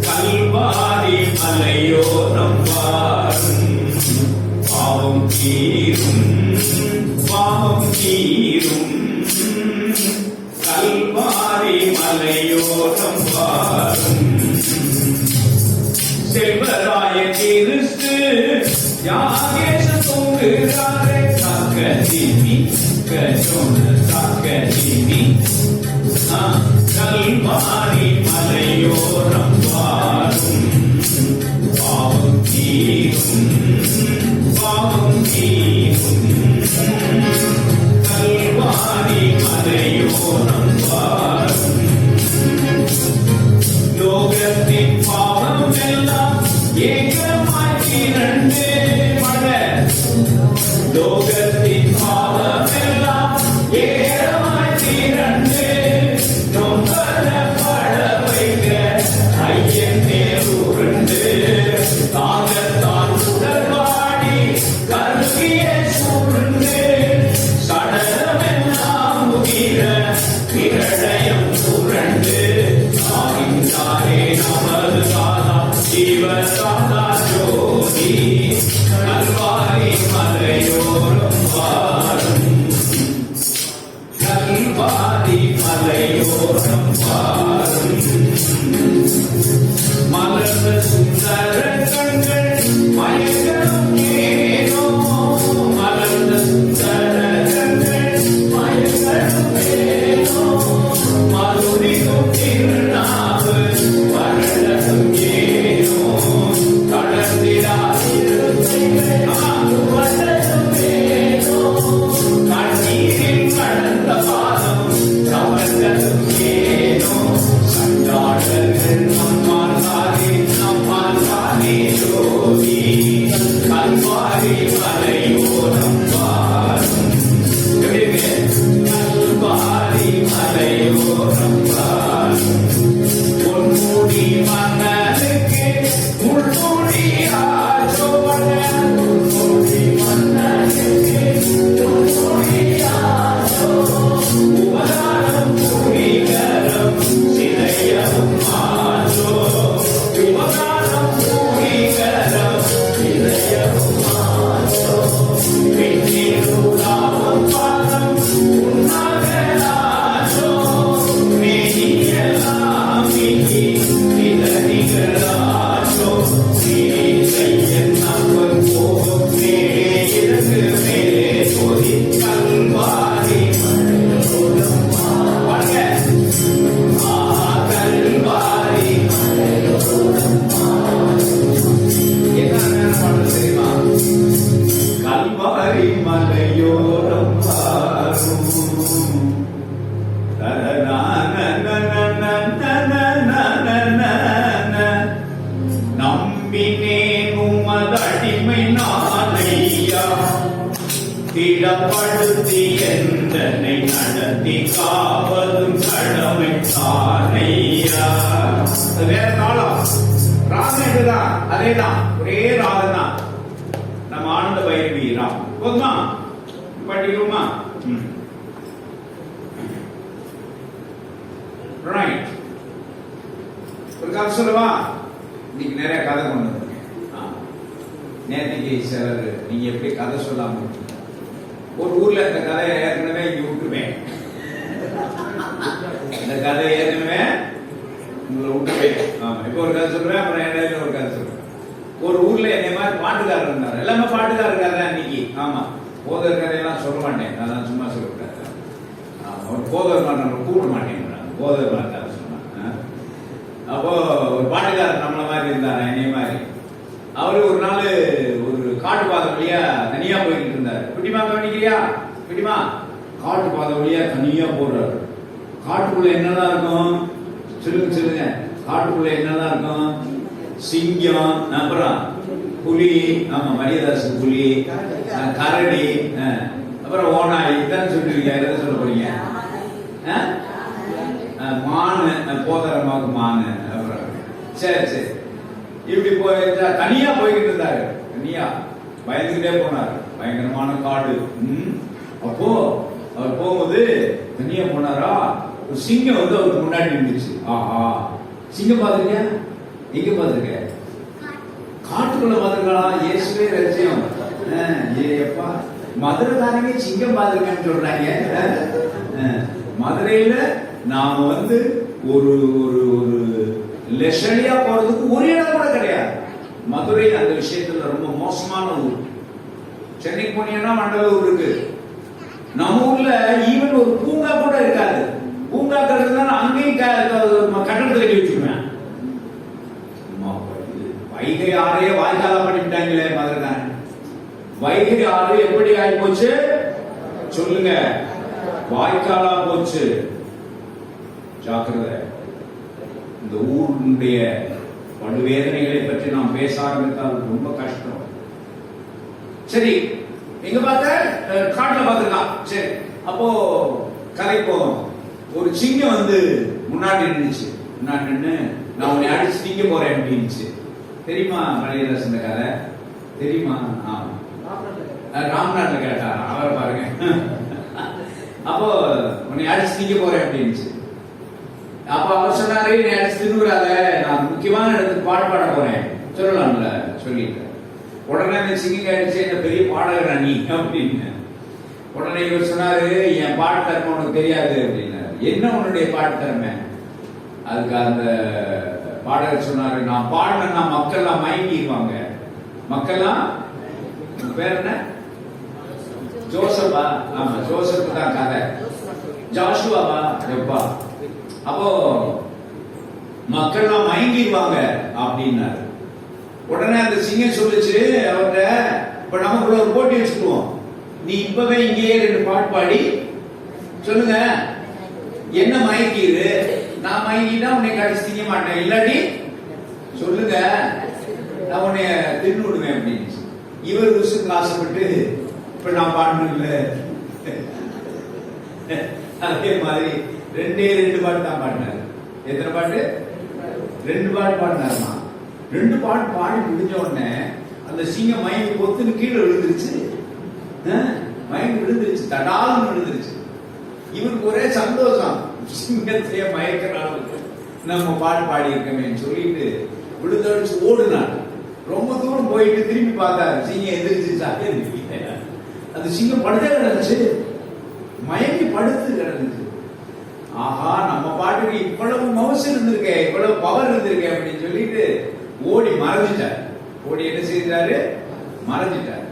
கல்வாரி மலையோரம் வாரும், பாவம் தீரும் பாவம் தீரும், கல்வாரி மலையோரம் வாரும். செல்வராய கிறிஸ்து யாகேஷ தூங்குகிறாரே, சாக்கதினி கஜோன சாக்கதினி. கல்வாரி மலையோரம் வாரும், பாவம் தீரும் பாவம் தீரும், கல்வாரி மலையோரம் வாரும். லோகத்தின் பாவம் எல்லாம் ஏகமாய் திரண்டு மட, லோகத்தின் பாவம் எல்லாம் ஏகமாய் திரண்டு நொம்பலப்பட வைக்க ஐயன் நேருண்டு. தாகத்தான் உடல்வாடி கருகிய சூழ்ந்து சடலமெல்லாம் முகிர பிரளயம் சுரண்டு ஆகின்றாரே நமது சாதா ஜீவ சாதா ஜோதி. கல்வாரி மலையோரம் வாரும், கல்வாரி மலையோரம் வாரும் நம்பினேன் உமதடிமை நானையா திடப்படுத்தி எந்தனை நடத்தி காவதும் கடமை தானையா. வேற காலம் ராகம் இதுதான், அதேதான், ஒரே ராகம் தான். நம்ம ஆனந்த பைரவி ராகம் போதுமா? படிக்கிறோமா? ரைட். ஒரு கதை சொல்லவா? இன்னைக்கு நிறைய கதை கொண்டு வந்திருக்கேன். நேற்றுக்கு சிலர் நீங்க எப்படி கதை சொல்லாம ஒரு ஊர்ல இந்த கதையை ஏற்கனவே இங்க விட்டுருவேன். இந்த கதை ஏற்கனவே உங்களை விட்டுருவேன். ஆமா, இப்போ ஒரு கதை சொல்றேன், அப்புறம் இடையில ஒரு கதை சொல்றேன். ஒரு ஊர்ல என்னை மாதிரி பாட்டுக்காரர் இருந்தார். எல்லாமே பாட்டுக்காரர் கதை இன்னைக்கு. ஆமா, போதர் கதையெல்லாம் சொல்ல மாட்டேன், அதான் சும்மா சொல்லக்கூடாது. ஒரு போதர் மாதிரி நம்ம கூப்பிட மாட்டேங்கிறாங்க, போதர் மாதிரி கதை சொன்னாங்க. அப்போ ஒரு பாட்டுக்காரர் நம்மள மாதிரி இருந்தார், என்னைய மாதிரி. அவரு ஒரு நாள் ஒரு காட்டு பாதை வழியா தனியா போயிட்டு இருந்தாரு. குட்டிமா கவனிக்கிறியா? குட்டிமா காட்டு பாதை வழியா தனியா போறாரு. காட்டுக்குள்ள என்னதான் இருக்கும் சொல்லுங்க, சொல்லுங்க. காட்டுக்குள்ள என்னதான் இருக்கும்? சிங்கம், அப்புறம் புலி, ஆமா மரியதாசன் புலி, கரடி, அப்புறம் ஓனாய், இதான் சொல்லிருக்கீங்க. எதை சொல்ல போறீங்க? மானு, போதரமாக்கு மானு. அப்புறம் சரி சரி, இப்படி தனியா போய்கிட்டு இருந்தாரு. தனியா பயந்துகிட்டே போனாரு. பயங்கரமான காடு. அப்போ அவர் போகும்போது தனியா போனாரா, ஒரு சிங்கம் வந்து அவருக்கு முன்னாடி இருந்துச்சு. ஆஹா, சிங்கம் பாத்துருக்கியா? எங்க பாத்துருக்க? காட்டுக்குள்ள பாத்துருக்கலாம். இயேசுவே ரட்சியம். ஏப்பா, மதுரைக்காரங்க சிங்கம் பாத்துருக்கேன்னு சொல்றாங்க. மதுரையில நாம வந்து ஒரு ஒரு ஒரு லெஷலியா போறதுக்கு ஒரு இடம் கூட கிடையாது. மதுரை அந்த விஷயத்துல ரொம்ப மோசமான ஊர். சென்னைக்கு போனீங்கன்னா மண்டலூர் இருக்கு. நம்ம ஊர்ல ஈவன் ஒரு பூங்கா கூட இருக்காது. பூங்காக்கள் இருந்தா அங்கேயும் கட்டடத்துல கட்டி வச்சுக்குவேன். வைகை ஆறையே வாய்க்காலா பண்ணிவிட்டாங்களே மதுரை. வைகை ஆறு எப்படி ஆகி போச்சு சொல்லுங்க? வாய்க்காலா போச்சு. ஜாக்கிரதை. இந்த ஊருடைய படுவேதனைகளை பற்றி நாம் பேச ஆரம்பித்தால் ரொம்ப கஷ்டம். சரி, எங்க பார்த்த? காட்டுல பார்த்துக்கலாம். சரி, அப்போ கதை போகும். ஒரு சிங்கம் வந்து முன்னாடி நின்றுச்சு. முன்னாடி நின்று நான் உன்னை அடிச்சு திங்க போறேன் அப்படின்னுச்சு. தெரியுமா மலையரசன் கதை? தெரியுமா? ராம்நாட்ல கேட்டார் அவரை பாருங்க. அப்போ உன்னை அடிச்சு திங்க போறேன் அப்படின்னுச்சு. அப்ப அவர் சொன்னாரு, நீ அடிச்சு தின்னுறாத, நான் முக்கியமான இடத்துக்கு பாட்டு பாட போறேன் சொல்லலாம்ல சொல்லிட்டு. உடனே அந்த சிங்கிங் அடிச்சு என்ன பெரிய பாடகரா நீ அப்படின்னு. உடனே இவர் சொன்னாரு, என் பாட்டு திறமை உனக்கு தெரியாது அப்படின்னாரு. என்ன உன்னுடைய பாட்டு திறமை? அதுக்கு அந்த பாடகர் சொன்னாரு, நான் பாடினா மக்கள்லாம் மயங்கிடுவாங்க. மக்கள்லாம் பேர் என்ன? ஜோசப்பா? ஆமா, ஜோசப் தான் கதை. ஜாஷுவாவா? எப்பா? அப்போ மக்கள்லாம் மயங்கிடுவாங்க அப்படின்னாரு. உடனே அந்த சிங்கம் சொல்லுச்சு அவர்கிட்ட, இப்ப நமக்குள்ள ஒரு போட்டி வச்சுக்குவோம். நீ இப்பவே இங்கேயே 2 பாட்டு பாடி சொல்லுங்க, என்ன மயக்கிது? நான் மயங்கிட்டா உன்னை கடிச்சு திங்க மாட்டேன், இல்லாட்டி சொல்லுங்க நான் உன்னை தின்னு விடுவேன் அப்படின்னு. இவர் ருசுக்கு ஆசைப்பட்டு இப்ப நான் பாடணும் இல்ல, அதே மாதிரி 2 பாட்டு தான் பாடினாரு. எத்தனை பாட்டு? 2 பாட்டு பாடினாருமா. 2 பாட்டு பாடி முடிஞ்ச உடனே அந்த சிங்கம் மயங்கி பொத்துன்னு கீழே விழுந்துருச்சு. மயங்கி விழுந்துருச்சு, தடாலும் விழுந்துருச்சு. இவருக்கு ஒரே சந்தோஷம், சிங்கத்தையே மயக்கிற அளவுக்கு நம்ம பாட்டு பாடி இருக்கமே சொல்லிட்டு விழுந்தடிச்சு ஓடுனார். ரொம்ப தூரம் போயிட்டு திரும்பி பார்த்தாரு, சிங்கம் எதிர்த்து. அந்த சிங்கம் படுத்தே கிடந்துச்சு, மயங்கி படுத்து கிடந்துச்சு. ஆஹா, நம்ம பாட்டுக்கு இவ்வளவு மவுசு இருந்திருக்கே, இவ்வளவு பவர் இருந்திருக்கே அப்படின்னு சொல்லிட்டு ஓடி மறைஞ்சிட்டார். ஓடி என்ன செய்தாரு? மறைஞ்சிட்டார்.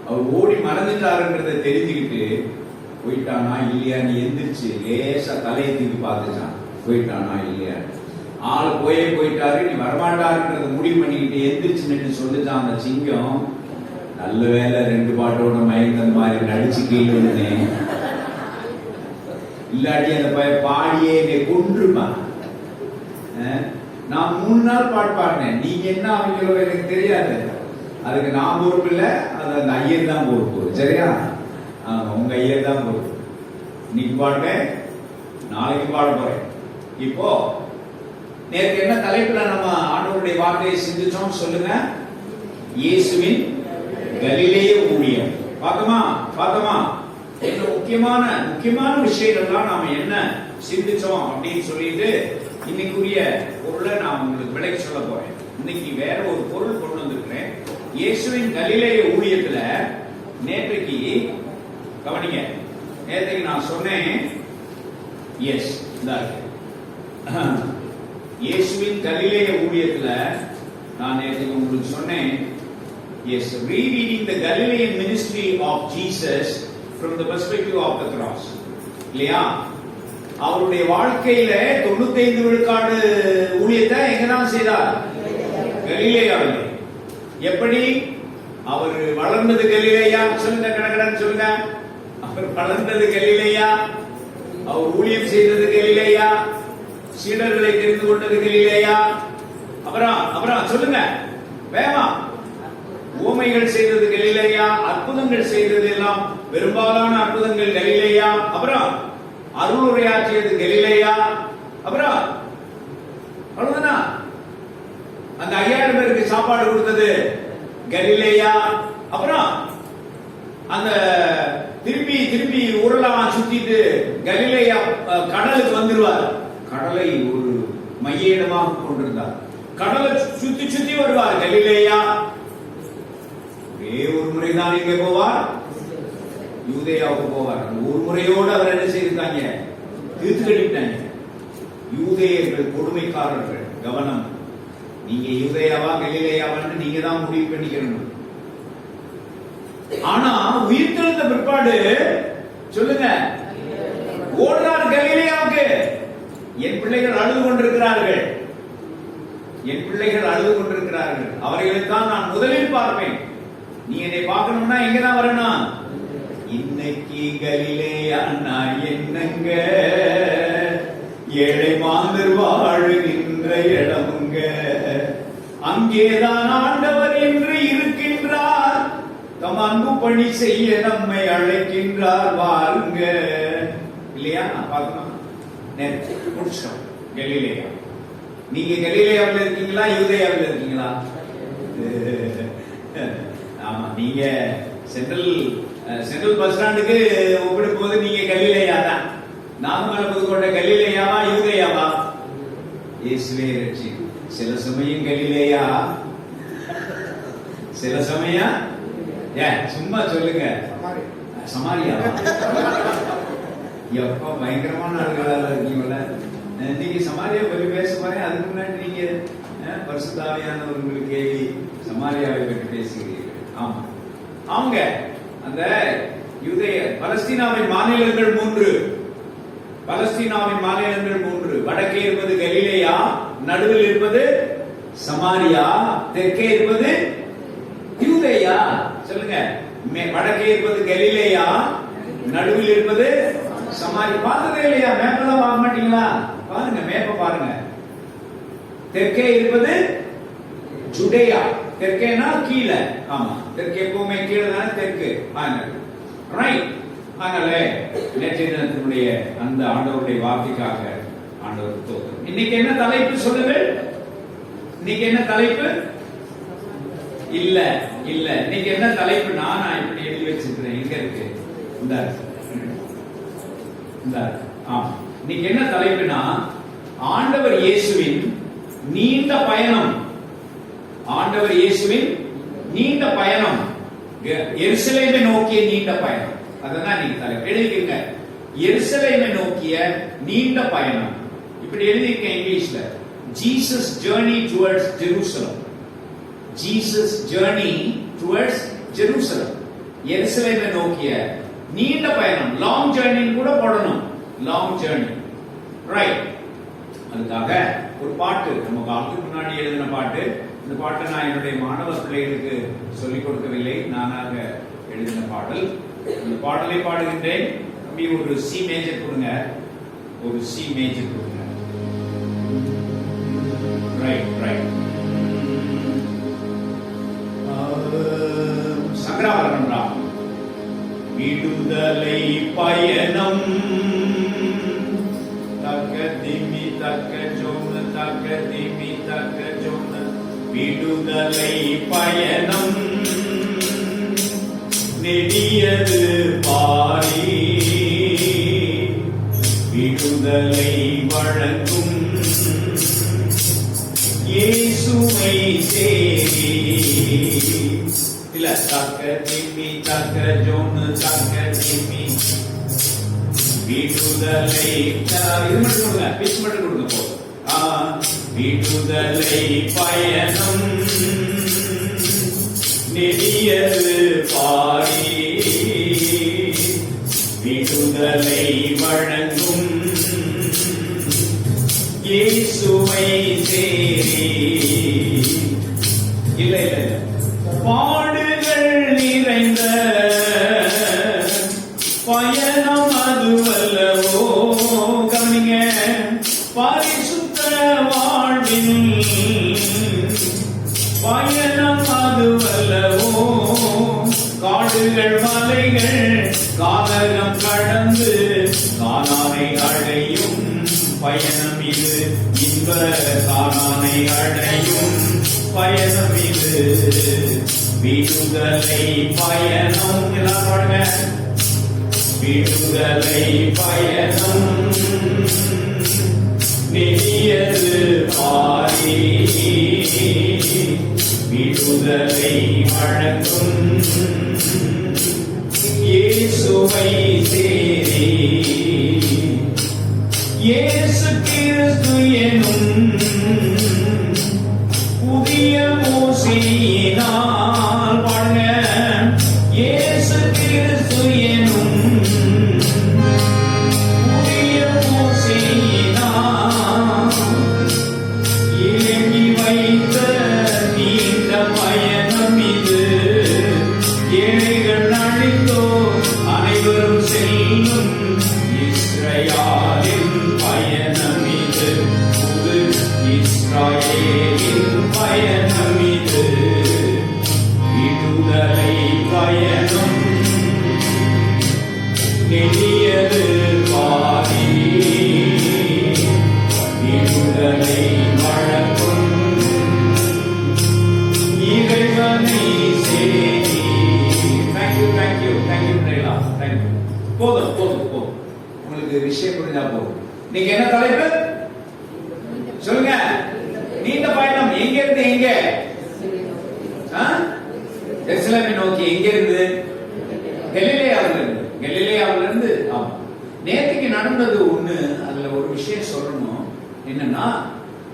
அவர் ஓடி மறைஞ்சிட்டாருன்றத தெரிஞ்சுக்கிட்டு போயிட்டானா இல்லையா நீ எந்திரிச்சு லேசா தலையை தூக்கி பார்த்துச்சான். போயிட்டானா இல்லையா? ஆள் போயிட்டாரு, நீ வரமாட்டாருன்றத முடிவு பண்ணிக்கிட்டு எந்திரிச்சு நின்று சொல்லுச்சான் அந்த சிங்கம், நல்ல வேலை 2 பாட்டோட மயந்த மாதிரி நடிச்சு கீழே விழுந்தேன். இல்லாட்டி அந்த பையன் பாடியே என்னை கொன்றுப்பான். நான் 3 நாள் பாட்டு பாடினேன். நீங்க என்ன அமைக்கிறோ எனக்கு தெரியாது. அதுக்கு நான் பொறுப்பு இல்லை, அது அந்த ஐயர் தான் பொறுப்பு. சரியா? உங்க ஐயர் தான் பொறுப்பு. இன்னைக்கு பாடுறேன், நாளைக்கு பாட போறேன். இப்போ நேற்று என்ன தலைப்புல நம்ம ஆண்டவருடைய வார்த்தையை சிந்திச்சோம் சொல்லுங்க? இயேசுவின் கலிலேய ஊழியம். பார்த்தோமா? என்ன முக்கியமான விஷயங்கள்லாம் நாம என்ன சிந்திச்சோம் அப்படின்னு சொல்லிட்டு இன்னைக்குரிய பொருளை நான் உங்களுக்கு விளக்கி சொல்ல போறேன். இன்னைக்கு வேற ஒரு பொருள் கொண்டு வந்திருக்கிறேன். இயேசுவின் கலிலேய ஊழியத்துல நேற்றைக்கு கவனிங்க, நேற்றைக்கு நான் சொன்னேன், எஸ் இயேசுவின் கலிலேய ஊழியத்துல நான் நேற்றைக்கு உங்களுக்கு சொன்னேன், S rereading the Galilean ministry of Jesus from the perspective of the cross. இல்லையா? அவருடைய வாழ்க்கையில 95 விழுக்காடு ஊழியத்தை எங்கதான் செய்தார்? கலிலேயாவில். எப்படி? அவர் வளர்ந்தது கலிலேயா? சொல்லுங்க, கடகடன் சொல்லுங்க. அவர் வளர்ந்தது கலிலேயா, அவர் ஊழியம் செய்தது கலிலேயா, சீடர்களை தெரிந்து கொண்டது கலிலேயா, அப்புறம் சொல்லுங்க வேமா, உவமைகள் செய்தது கலிலேயா, அற்புதங்கள் செய்தது எல்லாம் பெரும்பாலான அற்புதங்கள் கலிலேயா, அப்புறம் அருளுரையாற்றியது கலிலேயா, அப்புறம் அவ்வளவுதானா? அந்த 5000 பேருக்கு சாப்பாடு கொடுத்தது கலிலேயா, அப்புறம் அந்த திருப்பி ஊரெல்லாம் சுத்திட்டு கலிலேயா கடலுக்கு வந்துருவார். கடலை ஒரு மைய இடமாக கொண்டிருந்தார். கடலை சுத்தி வருவார் கலிலேயா. ஒரே ஒரு முறைதான் எங்க போவார்? யூதேயாவுக்கு போவார். ஒரு முறையோடு அவர் என்ன செய்திருக்காங்க? தீர்த்து கட்டிட்டாங்க. யூதேயர்கள் கொடுமைக்காரர்கள். கவனம், நீங்க யூதேயாவா கலிலேயாவான்னு நீங்க தான் முடிவு பண்ணிக்கணும். ஆனா உயிர்த்தெழுந்த பிற்பாடு சொல்லுங்க, ஓடுறார் கலிலேயாவுக்கு. என் பிள்ளைகள் அழுது கொண்டிருக்கிறார்கள், அவர்களைத்தான் நான் முதலில் பார்ப்பேன். நீ என்னை பார்க்கணும்னா எங்கதான் வரணும்? இன்னைக்கு கலிலேயா நான் என்னங்க, ஏழை மாந்தர் வாழுகின்ற இடமுங்க, அங்கேதான் ஆண்டவர் என்று இருக்கின்றார், தம் அன்பு பணி செய்ய நம்மை அழைக்கின்றார், வாருங்க. இல்லையா? நான் பார்க்கணும். முடிச்சோம். கலிலேயா. நீங்க கலிலேயாவில் இருக்கீங்களா, யூதேயாவில் இருக்கீங்களா? ஆமா, நீங்க சென்ட்ரல் பஸ் ஸ்டாண்டுக்கு ஒப்பிடும் போது நீங்க கலிலேயா தான். நாமக்கல் புதுக்கோட்டை கலிலேயாவா யூதேயாவா? இயேசுவே ரட்சி. சில சமயம் கலிலேயா, சில சமயம் சும்மா சொல்லுங்க சமாரியாவா? எப்ப பயங்கரமான ஆளுகளாக இருக்கீங்களா? இன்னைக்கு சமாரியா பற்றி பேச போறேன். அதுக்கு முன்னாடி நீங்க பரிசுத்தாவியானவர்களுக்கு கேள்வி சமாரியாவை பற்றி பேசுகிறீர்கள். ஆமா, அவங்க அந்த யூதேய பலஸ்தீனாவின் மாநிலங்கள் 3. வடக்கே இருப்பது கலிலேயா, நடுவில் இருப்பது சமாரியா, தெற்கே இருப்பது யூதேயா. சொல்லுங்க, வடக்கே இருப்பது கலிலேயா, நடுவில் இருப்பது சமாரி. பார்த்ததே இல்லையா? மேப்பெல்லாம் பார்க்க மாட்டீங்களா? பாருங்க, மேப்ப பாருங்க. தெற்கே இருப்பது ஜுடேயா. தெற்கேனா கீழே. ஆமா, தெற்கு எப்பவுமே கீழே தானே தெற்கு. ரைட். அதனால நேற்றைய தினத்தினுடைய அந்த ஆண்டவருடைய வார்த்தைக்காக ஆண்டவர் தோற்றம். இன்னைக்கு என்ன தலைப்பு சொல்லுங்கள்? இன்னைக்கு என்ன தலைப்பு? இல்ல இன்னைக்கு என்ன தலைப்பு? நான் இப்படி எழுதி வச்சிருக்கிறேன். எங்க இருக்கு? இன்னைக்கு என்ன தலைப்புனா, ஆண்டவர் இயேசுவின் நீண்ட பயணம். ஆண்டவர் இயேசுவின் நீண்ட பயணம், எருசலேமை நோக்கிய நீண்ட பயணம். அதான் நீங்க தலைப்பு எழுதிருக்க. எருசலேமை நோக்கிய நீண்ட பயணம். இப்படி எழுதிருக்க இங்கிலீஷ்ல, Jesus journey towards Jerusalem. Jesus journey towards Jerusalem. எருசலேமை நோக்கிய நீண்ட பயணம். லாங் ஜர்னின்னு கூட போடணும். Long journey. ரைட். அதுக்காக ஒரு பாட்டு, நம்ம காலத்துக்கு முன்னாடி எழுதின பாட்டு, இந்த பாட்டை நான் என்னுடைய மாணவ பிள்ளைகளுக்கு சொல்லிக் கொடுக்கவில்லை, நானாக எழுதின பாடல். இந்த பாடலை பாடுகின்றேன். தம்பி ஒரு சி மேஜர் கொடுங்க, ஒரு சி மேஜர் கொடுங்க. Right right. சங்கராபரணம் ராகம். விடுதலை பயணம் தக்க திமி தக்க ஜோன தக்க திமி தக்க ஜோன. விடுதலை பயணம் நெடியது பாரி, விடுதலை வழங்கும் இயேசுவை தேடி. இல்ல தக்க திமி தக்க ஜோன தக்க திமி. விடுதலை இது மட்டும் கொடுங்க, பிச் மட்டும் கொடுங்க போதும். விடுதலை பயணம் நெடியது பாரி, விடுதலை வழங்கும் இயேசுவை தேடி. இல்ல இல்ல இல்ல. பாடுகள் நிறைந்த பயணம் அதுவல்லவோ. கவனிங்க. பரிசுத்த வாழ்வின் பயணம் அதுவல்லவோ. காடுகள் மலைகள் கானகம் கடந்து கானானை அடையும் பயணம் இது. இன்ப கானானை அடையும் பயணம் இது. விடுதலை பயணம். எல்லாம் பாடுங்க. விடுதலை பயணம் நெடியது பாரி, விடுதலை வழங்கும் இயேசுவை தேடி. இயேசு கிறிஸ்து எனும் புதிய மூசையினால் பாடுங்க. இயேசு கிறிஸ்து எனும் புதிய மூசையினால் ஏகி வைத்த நீண்ட பயணம் இது. ஏழைகள் அழித்தோ அனைவரும் செல்லும் இஸ்ரவேலின் பயணம் இது. புது இஸ்ரவேலின் பயணம் இது. விடுதலை பயணம் நெடியது பாரி, விடுதலை வழங்கும் இறைவனை சேரி. தேங்க்யூ தேங்க்யூ தேங்க்யூ பிரைலா, தேங்க்யூ. போதும் போதும் போதும், உங்களுக்கு விஷயம் புரிஞ்சா போதும். நீங்க என்ன தலைப்பு சொல்லுங்க? நீண்ட பயணம். எங்க இருந்து எங்க? எருசலேமை நோக்கி. எங்க இருந்து? கலிலேயாவில இருந்து. கலிலேயாவில இருந்து. ஆமா, நேற்றுக்கு நடந்தது ஒண்ணு. அதுல ஒரு விஷயம் சொல்லணும். என்னன்னா,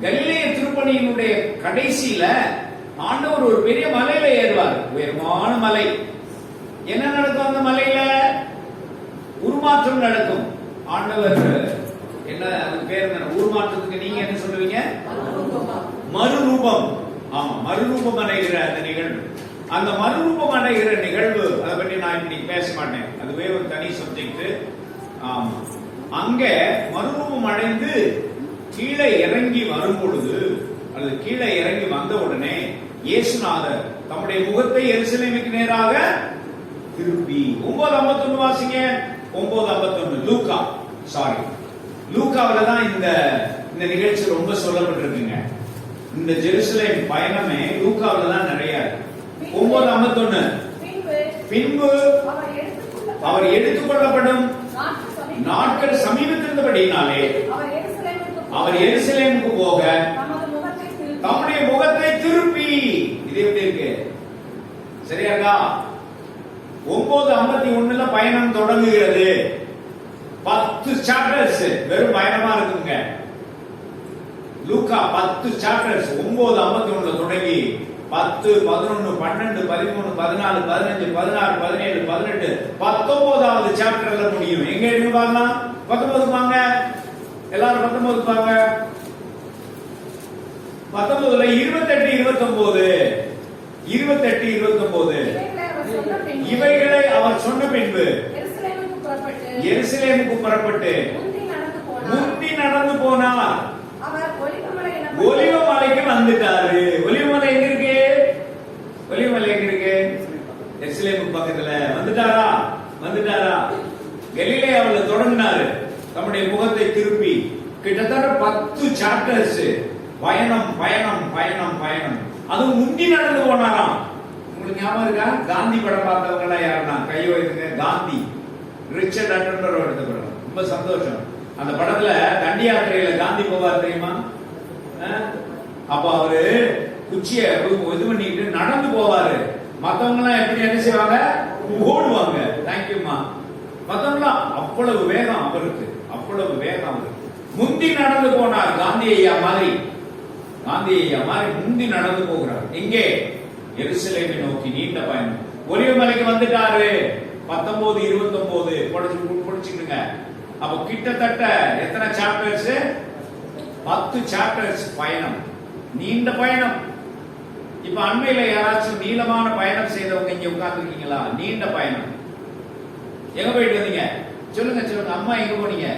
கலிலேய திருப்பணியினுடைய கடைசியில ஆண்டவர் ஒரு பெரிய மலையில ஏறுவார். உயரமான மலை. என்ன நடக்கும் அந்த மலையில? உருமாற்றம் நடக்கும். ஆண்டவர் என்ன, அதுக்கு பேர் என்ன? உருமாற்றத்துக்கு நீங்க என்ன சொல்லுவீங்க? மறுரூபம். ஆமா, மறுரூபம் அடைகிற அந்த நிகழ்வு. அந்த மறுரூபம் அடைகிற நிகழ்வு, அதை பற்றி நான் இன்னைக்கு பேச மாட்டேன், அதுவே ஒரு தனி சப்ஜெக்ட். ஆமா, அங்க மறுரூபம் அடைந்து கீழே இறங்கி வரும் பொழுது, அல்லது கீழே இறங்கி வந்த உடனே இயேசுநாதர் தம்முடைய முகத்தை எருசலேமுக்கு நேராக திருப்பி 9:51 வாசிங்க. 9:51 லூக்கா, சாரி, லூக்காவில தான் இந்த நிகழ்ச்சி ரொம்ப சொல்லப்பட்டிருக்குங்க. இந்த ஜெருசலேம் பயணமே லூக்காவில தான் நிறைய. 9:51 பின்பு அவர் எடுத்துக்கொள்ளப்படும் நாட்கள் சமீபத்திருந்தபடியினாலே அவர் எருசலேமுக்கு போக தம்முடைய முகத்தை திருப்பி. இது எப்படி இருக்கு? சரியாக்கா? 9:51 பயணம் தொடங்குகிறது. 10 சாப்டர்ஸ் வெறும் பயணமா இருக்குங்க. லூக்கா 10 சாப்டர்ஸ் 9:51 தொடங்கி 10, 11, 12, 13, 14, 15, 16, 17, 18, 19வது சாப்டர்ல முடியும். எங்க இருக்கு பாக்கலாம்? 19 வாங்க எல்லாரும், 19 வாங்க. 19 28 29 இவைகளை அவர் சொன்ன பின்பு எருசலேமுக்கு புறப்பட்டு முந்தி நடந்து போனார். ஒலிவ மலைக்கு வந்துட்டாரு. ஒலிவ மலை எங்க இருக்கு? ஒலிவ மலை எங்க இருக்கு? எருசலேமுக்கு பக்கத்துல. வந்துட்டாரா? கலிலேயாவுல தொடங்கினாரு. தம்முடைய முகத்தை திருப்பி கிட்டத்தட்ட 10 சாப்டர்ஸ் பயணம். அதுவும் முந்தி நடந்து போனாராம். உங்களுக்கு ஞாபகம் இருக்கா? காந்தி படம் பார்த்தவங்க எல்லாம் யாருன்னா கை வைத்துங்க. காந்தி ரிச்சர்ட் அட்டன்பரோட எடுத்த படம். ரொம்ப சந்தோஷம். அந்த படத்துல தண்டி யாத்திரையில காந்தி போவார் தெரியுமா? அப்ப அவரு குச்சிய இது பண்ணிட்டு நடந்து போவாரு. மத்தவங்க எல்லாம் எப்படி என்ன செய்வாங்க? ஓடுவாங்க. தேங்க்யூமா. மத்தவங்க எல்லாம் அவ்வளவு வேகம் அவருக்கு. முந்தி நடந்து போனார். காந்தி ஐயா மாதிரி முந்தி நடந்து போகிறார். எங்கே? எருசலேமை நோக்கி நீண்ட பயணம். ஒலிவ மலைக்கு வந்துட்டாரு. 19 29 படிச்சுக்கங்க. அப்ப கிட்டத்தட்ட எத்தனை சாப்டர்ஸ்? 10 சாப்டர்ஸ் பயணம். நீண்ட பயணம். இப்ப அண்மையில யாராச்சும் நீளமான பயணம் செய்தவங்க இங்க உட்கார்ந்து இருக்கீங்களா? நீண்ட பயணம். எங்க போயிட்டு வந்தீங்க? சொல்லுங்க. அம்மா எங்க போனீங்க?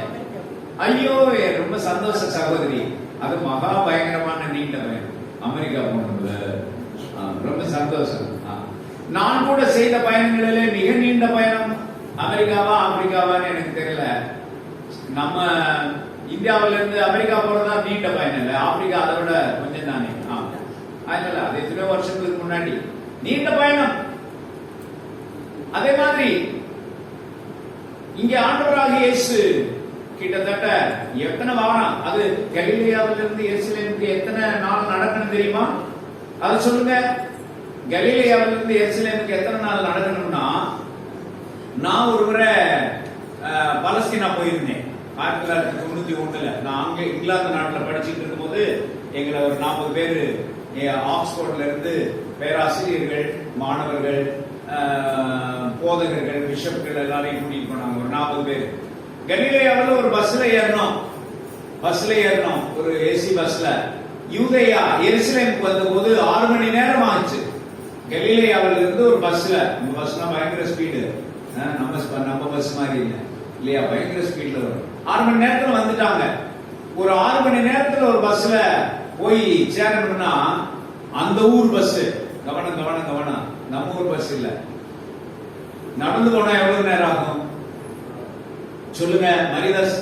ஐயோ, ரொம்ப சந்தோஷ சகோதரி. அது மகா பயங்கரமான நீண்ட பயணம். அமெரிக்கா போனதுல ரொம்ப சந்தோஷம். நான் கூட செய்த பயணங்களிலே மிக நீண்ட பயணம் அமெரிக்காவா ஆப்பிரிக்காவான்னு எனக்கு தெரியல. நம்ம இந்தியாவில இருந்து அமெரிக்கா போறதா நீண்ட பயணம் இல்ல. ஆப்பிரிக்கா அதை விட கொஞ்சம் தானே. அதனால அது எத்தனை வருஷங்களுக்கு முன்னாடி நீண்ட பயணம். அதே மாதிரி இங்க ஆண்டவராகிய இயேசு கிட்டத்தட்ட எத்தனை வாரம்? அது கலிலேயாவிலிருந்து எருசலேமுக்கு எத்தனை நாள் நடக்கணும் தெரியுமா? அது சொல்லுங்க. கலிலேயாவிலிருந்து எருசலேமுக்கு எத்தனை நாள் நடக்கணும்னா, நான் ஒரு முறை பலஸ்தீனா போயிருந்தேன் 1991. நான் அங்க இங்கிலாந்து நாட்டில் படிச்சுட்டு இருக்கும் போது எங்களை ஒரு 40 பேர் ஆக்ஸ்போர்ட்ல இருந்து பேராசிரியர்கள், மாணவர்கள், போதகர்கள், பிஷப்கள் எல்லாரையும் கூட்டிட்டு போனாங்க. ஒரு 40 பேர் கலிலேயாவில் ஒரு பஸ்ல ஏறணும். ஒரு ஏசி பஸ்ல. யூதேயா எருசலேமுக்கு வந்த போது 6 மணி நேரம் ஆச்சு. கலிலேயாவில் இருந்து ஒரு பஸ்ல பயங்கர ஸ்பீடு. நம்ம பஸ் மாதிரி இல்லையா? பயங்கர ஸ்பீட்ல வரும். 6 மணி நேரத்துல வந்துட்டாங்க. ஒரு 6 மணி நேரத்துல ஒரு பஸ்ல போய் சேரணும்னா அந்த ஊர் பஸ். கவனம். நம்ம ஊர் பஸ் இல்ல. நடந்து போனா எவ்வளவு நேரம் ஆகும் சொல்லுங்க மரிதாஸ்?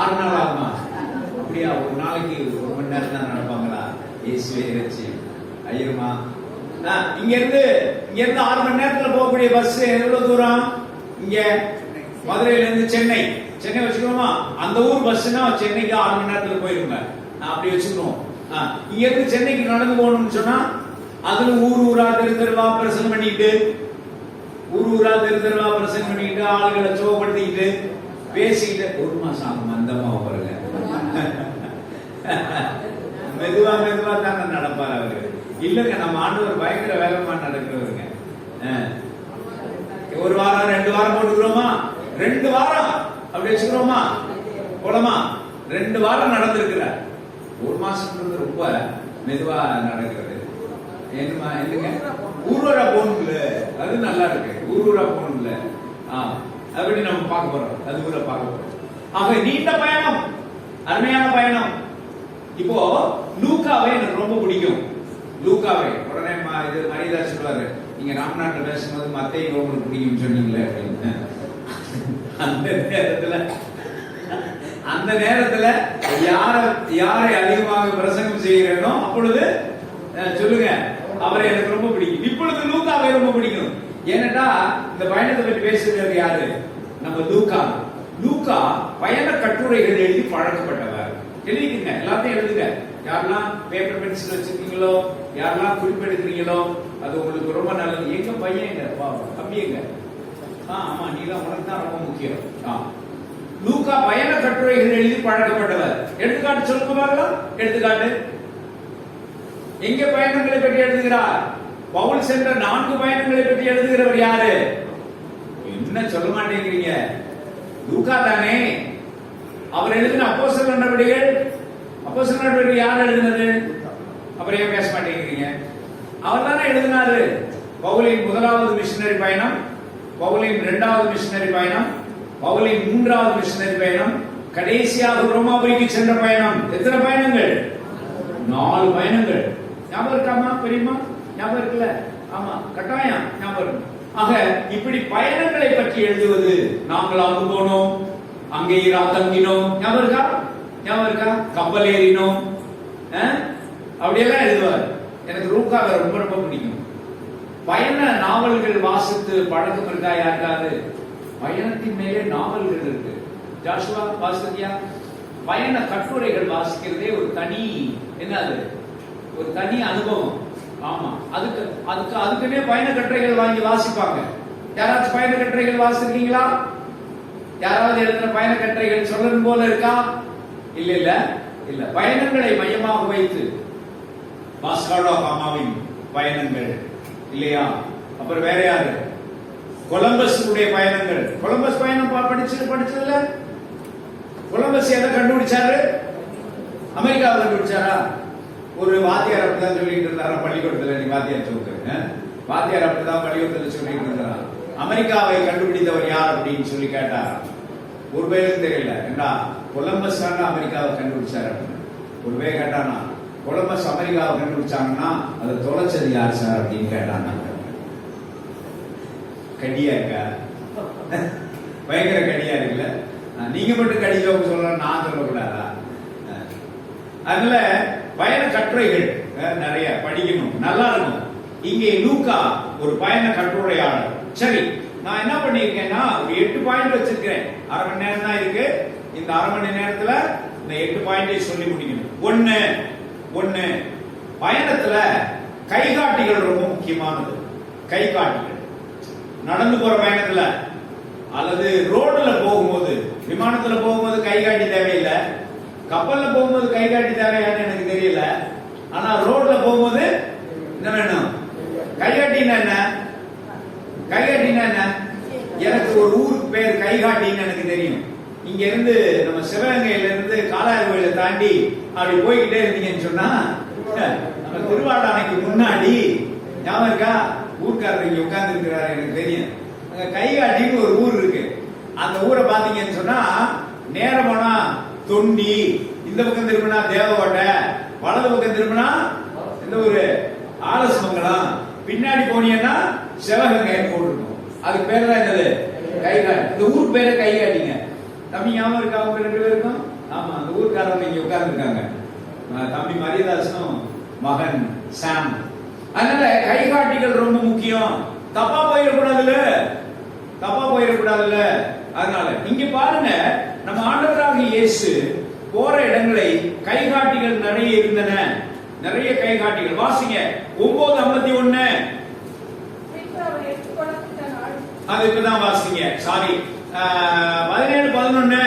6 நாள் ஆகுமா? அப்படியா? ஒரு நாளைக்கு 1 மணி நேரம் தான் நடப்பாங்களா? இயேசுவே இறைச்சி ஐயருமா. இங்க இருந்து 6 மணி நேரத்துல போகக்கூடிய பஸ் எவ்வளவு தூரம்? இங்க மதுரையில இருந்து சென்னை வச்சுக்கணுமா? அந்த ஊர் பஸ்னா சென்னைக்கு 6 மணி நேரத்துல போயிருங்க. அப்படி வச்சுக்கணும். இங்க இருந்து சென்னைக்கு நடந்து போகணும்னு சொன்னா அதுல ஊரா தெருவா பிரசங்கம் பண்ணிட்டு ஆளுகளை சோகப்படுத்திக்கிட்டு பேசிக்கிட்டு 1 மாசம் ஆகும். அந்தமா பாருங்க. மெதுவா தாங்க நடப்பாரு அவரு. இல்லங்க, நம்ம ஆண்டவர் பயங்கர வேகமா நடக்கிறவருங்க. 1 வாரம் 2 வாரம் போட்டுக்கிறோமா? 2 வாரம் அப்படி வச்சுக்கிறோமா? போலமா? 2 வாரம் நடந்திருக்கிறார். 1 மாசம்ன்றது ரொம்ப மெதுவா நடக்கிறது. என்னங்க ஊரூரா போகணும்ல, அது நல்லா இருக்கு. ஊரூரா போகணும்ல, அப்படி நம்ம பார்க்க போறோம். அது ஊரை பார்க்க போறோம். ஆக நீண்ட பயணம், அருமையான பயணம். இப்போ லூக்காவை எனக்கு ரொம்ப பிடிக்கும். லூக்காவை உடனே இது மரியாதை சொல்லுவாரு, நீங்க ராம்நாட்டில் பேசும்போது மத்தேயு உங்களுக்கு பிடிக்கும்னு சொன்னீங்களே அப்படின்னு. அந்த நேரத்துல யாரை அதிகமாக பிரசங்கம் செய்கிறேனோ அப்பொழுது சொல்லுங்க அவரை எனக்கு ரொம்ப பிடிக்கும். இப்பொழுது லூக்காவை ரொம்ப பிடிக்கும். ஏனட்டா இந்த பயணத்தை பற்றி பேசுகிறது யாரு? நம்ம லூக்கா பயண கட்டுரைகள் எழுதி பழக்கப்பட்டவர். எழுதிக்கங்க, எல்லாத்தையும் எழுதுங்க. யாரெல்லாம் பேப்பர் பென்சில் வச்சிருக்கீங்களோ, யாரெல்லாம் குறிப்பெடுக்கிறீங்களோ, அது உங்களுக்கு ரொம்ப நல்லது. எங்க பையன் தம்பிங்க? ஆமா, நீதான், உனக்கு தான் ரொம்ப முக்கியம். லூக்கா பயண கட்டுரைகள் எழுதி பழக்கப்பட்டவர். எடுத்துக்காட்டு சொல்லுங்க பார்க்கலாம். எடுத்துக்காட்டு எங்க பயணங்களை பற்றி எழுதுகிறார்? பவுல் சென்ற 4 பயணங்களை பற்றி எழுதுகிறவர் யாரு? என்ன சொல்ல மாட்டேங்கிறீங்க? லூக்கா தானே. அவர் எழுதின அப்போஸ்தலர் நடவடிக்கைகள் அப்போஸ்தலர் நடவடிக்கை யார் எழுதினது? அப்புறம் ஏன் பேச மாட்டேங்கிறீங்க? அவர் தானே எழுதினாரு. பவுலின் முதலாவது மிஷனரி பயணம், பவுலின் இரண்டாவது மிஷனரி பயணம், பவுலின் மூன்றாவது மிஷனரி பயணம், கடைசியாக ரோமாபுரிக்கு சென்ற பயணம். எத்தனை பயணங்கள்? 4 பயணங்கள். ஞாபகம் இருக்காமா? பெரியமா ஞாபகம் இருக்குல்ல? ஆமா, கட்டாயம் ஞாபகம் இருக்கு. ஆக இப்படி பயணங்களை பற்றி எழுதுவது, நாங்கள் அங்கு போனோம், அங்கே தங்கினோம், ஞாபகம் இருக்கா? ஞாபகம் இருக்கா? கப்பல் ஏறினோம், அப்படியெல்லாம் எழுதுவார். எனக்கு லூக்காவை ரொம்ப ரொம்ப பிடிக்கும். பயண நாவல்கள் வாசித்து பழக்கம் இருக்கா யாருக்காவது? பயணத்தின் மேலே நாவல்கள் இருக்கு. ஜாஷுவா வாசித்தியா? பயண கட்டுரைகள் வாசிக்கிறதே ஒரு தனி என்னது, ஒரு தனி அனுபவம். ஆமா, அதுக்குன்னே பயண கட்டுரைகள் வாங்கி வாசிப்பாங்க. யாராச்சும் பயண கட்டுரைகள் வாசிருக்கீங்களா? யாராவது எழுதின பயண கட்டுரைகள் சொல்லணும் போல இருக்கா? இல்ல இல்ல இல்ல. பயணங்களை மையமாக வைத்து வாஸ்கோ காமாவின் பயணங்கள் இல்லையா? அப்புறம் வேற யாரு? கொலம்பஸ் உடைய பயணங்கள். கொலம்பஸ் பயணம் படிச்சதுல கொலம்பஸ் எதை கண்டுபிடிச்சாரு? அமெரிக்காவை கண்டுபிடிச்சாரா? ஒரு வாத்தியார் அப்படிதான் சொல்லிட்டு இருந்தாரா பள்ளிக்கூடத்துல? நீ வாத்தியார் சொல்லுங்க, வாத்தியார் அப்படிதான் பள்ளிக்கூடத்துல சொல்லிட்டு இருந்தாரா? அமெரிக்காவை கண்டுபிடித்தவர் யார் அப்படின்னு சொல்லி கேட்டாரா? ஒரு பேருக்கு தெரியல. ஏண்டா கொலம்பஸ் தாங்க அமெரிக்காவை கண்டுபிடிச்சாரு அப்படின்னு ஒரு பேர் கேட்டானா? கொலம்பஸ் அமெரிக்காவை கண்டுபிடிச்சாங்கன்னா அதை தொலைச்சது யார் சார் அப்படின்னு கேட்டாங்க. கடியா இருக்கா? பயங்கர கடியா இருக்குல்ல? நீங்க மட்டும் கடிச்சவங்க சொல்ல, நான் சொல்லக்கூடாதா? அதனால பயண கட்டுரைகள் நிறைய படிக்கணும், நல்லா இருக்கும். இங்கே லூக்கா ஒரு பயண கட்டுரையாளர். சரி, நான் என்ன பண்ணிருக்கேன்னா ஒரு 8 பாயிண்ட் வச்சிருக்கேன். அரை மணி நேரம் தான் இருக்கு. இந்த அரை மணி நேரத்துல இந்த 8 பாயிண்டை சொல்லி முடிக்கணும். ஒண்ணு, பயணத்துல கைகாட்டிகள் ரொம்ப முக்கியமானது. கைகாட்டிகள் நடந்து போற பயணத்துல அல்லது ரோட்ல போகும்போது, விமானத்துல போகும்போது கைகாட்டி தேவையில்லை, கப்பல்ல போகும்போது கைகாட்டி தேவையான்னு எனக்கு தெரியல. ஆனா ரோட்ல போகும்போது என்ன வேணும்? கைகாட்டினா என்ன? கைகாட்டினா என்ன? எனக்கு ஒரு ஊருக்கு பேர் கைகாட்டின்னு எனக்கு தெரியும். இங்க இருந்து நம்ம சிவகங்கையில இருந்து காலாயிரம் கோயிலை தாண்டி அப்படி போய்கிட்டே இருந்தீங்கன்னு சொன்னா, நம்ம திருவாடானைக்கு முன்னாடி ஞாபகம் இருக்கா? ஊர்க்காரர் இங்க உட்கார்ந்து இருக்கிறாரு, எனக்கு தெரியும். அங்க கைகாட்டின்னு ஒரு ஊர் இருக்கு. அந்த ஊரை பாத்தீங்கன்னு சொன்னா, நேரம் போனா தொண்டி, இந்த பக்கம் திரும்பினா தேவகோட்டை, வலது பக்கம் திரும்பினா இந்த ஊரு ஆலசமங்கலம், பின்னாடி போனீங்கன்னா சிவகங்கை போட்டுருக்கும். அதுக்கு பேர் தான் என்னது? கைகாட்டி. இந்த ஊர் பேரை கைகாட்டிங்க. தம்பி ஞாபகம் இருக்கா அவங்க 2 பேருக்கும்? ஆமா, அந்த ஊர்க்காரங்க இங்க உட்கார்ந்து இருக்காங்க. தம்பி மரியதாசனும் மகன் சாம். அதனால கைகாட்டிகள் ரொம்ப முக்கியம். தப்பா போயிடக்கூடாதுல்ல. அதனால இங்க பாருங்க, நம்ம ஆண்டவராகிய இயேசு போற இடங்களை கைகாட்டிகள் நிறைய இருந்தன. நிறைய கைகாட்டிகள். வாசிங்க 9:51. அது இப்பதான் வாசிங்க. சாரி, 17:11.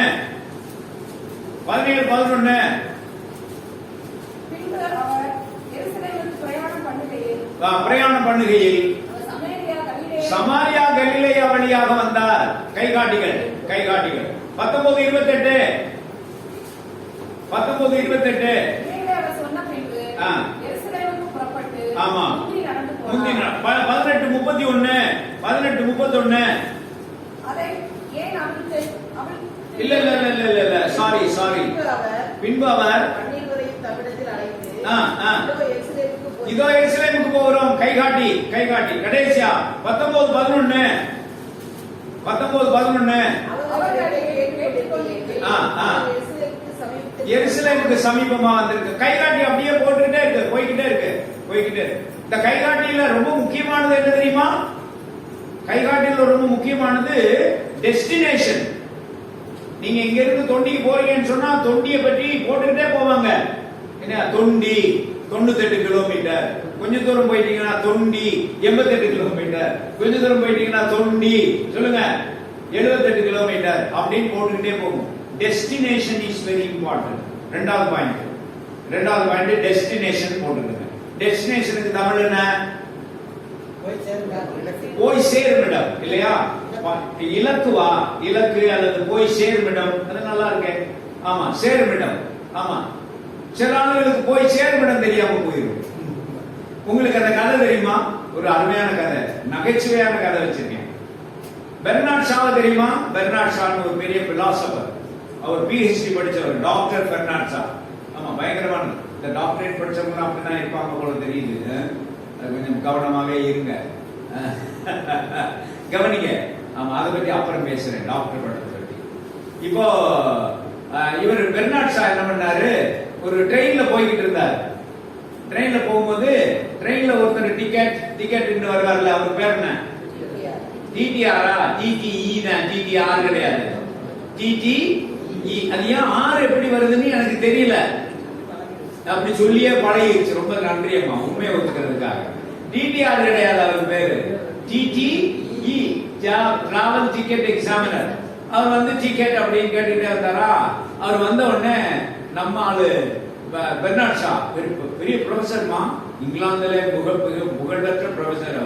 பிரயாணம் பண்ணுகையில் சமாரியா கலிலேயா வழியாக வந்தார். கைகாட்டிகள். 19:28. ஆமா, 18:31. இல்ல சாரி. பின்பு அவர் இதோ எருசலேமுக்கு போகிறோம். கைகாட்டி. கடைசியா 19:11. எருசலேமுக்கு சமீபமா வந்திருக்கு. கைகாட்டி அப்படியே போயிட்டே இருக்கு. இந்த கைகாட்டியில ரொம்ப முக்கியமானது என்ன தெரியுமா? கைகாட்டியில ரொம்ப முக்கியமானது டெஸ்டினேஷன். நீங்க இங்க இருந்து தொண்டிக்கு போறீங்கன்னு சொன்னா தொண்டியை பற்றி போட்டுக்கிட்டே போவாங்க. என்ன தொண்டி 98 கிலோமீட்டர், கொஞ்சம் தூரம் போயிட்டீங்கன்னா தொண்டி 88 கிலோமீட்டர், கொஞ்சம் தூரம் போயிட்டீங்கன்னா தொண்டி சொல்லுங்க 78 கிலோமீட்டர் அப்படின்னு போட்டுக்கிட்டே போகும். Destination is very important. ரெண்டாவது பாயிண்ட் டெஸ்டினேஷன் போட்டுருங்க. டெஸ்டினேஷனுக்கு தமிழ் என்ன? போய் சேரும் இடம் இல்லையா? இலக்கு அல்லது போய் சேரும் இடம். அது நல்லா இருக்கு. ஆமா, சேரும் இடம். ஆமா, சில ஆளுகளுக்கு போய் சேருமிடம் தெரியாம போயிடும். உங்களுக்கு அந்த கதை தெரியுமா? ஒரு அருமையான கதை, நகைச்சுவையான கதை வச்சிருக்கேன். பெர்னார்ட் ஷாவை தெரியுமா? பெர்னார்ட் ஷான்னு ஒரு பெரிய பிலாசபர், அவர் PhD படிச்சவர், டாக்டர் பெர்னார்ட் ஷா. ஆமா, பயங்கரமான இந்த டாக்டரேட் படிச்சவங்க அப்படிதான் இருப்பாங்க போல தெரியுது. அது கொஞ்சம் கவனமாவே இருங்க, கவனிங்க. ஆமா, அதை பத்தி அப்புறம் பேசுறேன், டாக்டர் படத்தை பத்தி. இப்போ இவர் பெர்னார்ட் ஷா என்ன பண்ணாரு, ஒரு ட்ரெயின்ல போய்கிட்டு இருந்தார். ட்ரெயின்ல போகும்போது ட்ரெயின்ல ஒருத்தர் டிக்கெட் வருவார்ல, அவர் பேர் என்ன? டிடிஆரா? டிடிஇ தான், டிடிஆர் கிடையாது, டிடிஇ. அது ஏன் ஆர் எப்படி வருதுன்னு எனக்கு தெரியல, அப்படி சொல்லியே பழகிடுச்சு. ரொம்ப நன்றி அம்மா, உண்மையை ஒத்துக்கிறதுக்காக. டிடிஆர் கிடையாது, அவர் பேரு டிடிஇ, டிராவல் டிக்கெட் எக்ஸாமினர். அவர் வந்து டிக்கெட் அப்படின்னு கேட்டுட்டே இருந்தாரா. அவர் வந்த உடனே நம்ம ஆளு பெர்னார்ட் ஷா பெரிய ப்ரொஃபசர்மா, இங்கிலாந்துல புகழ்பெற்ற ப்ரொஃபசர்.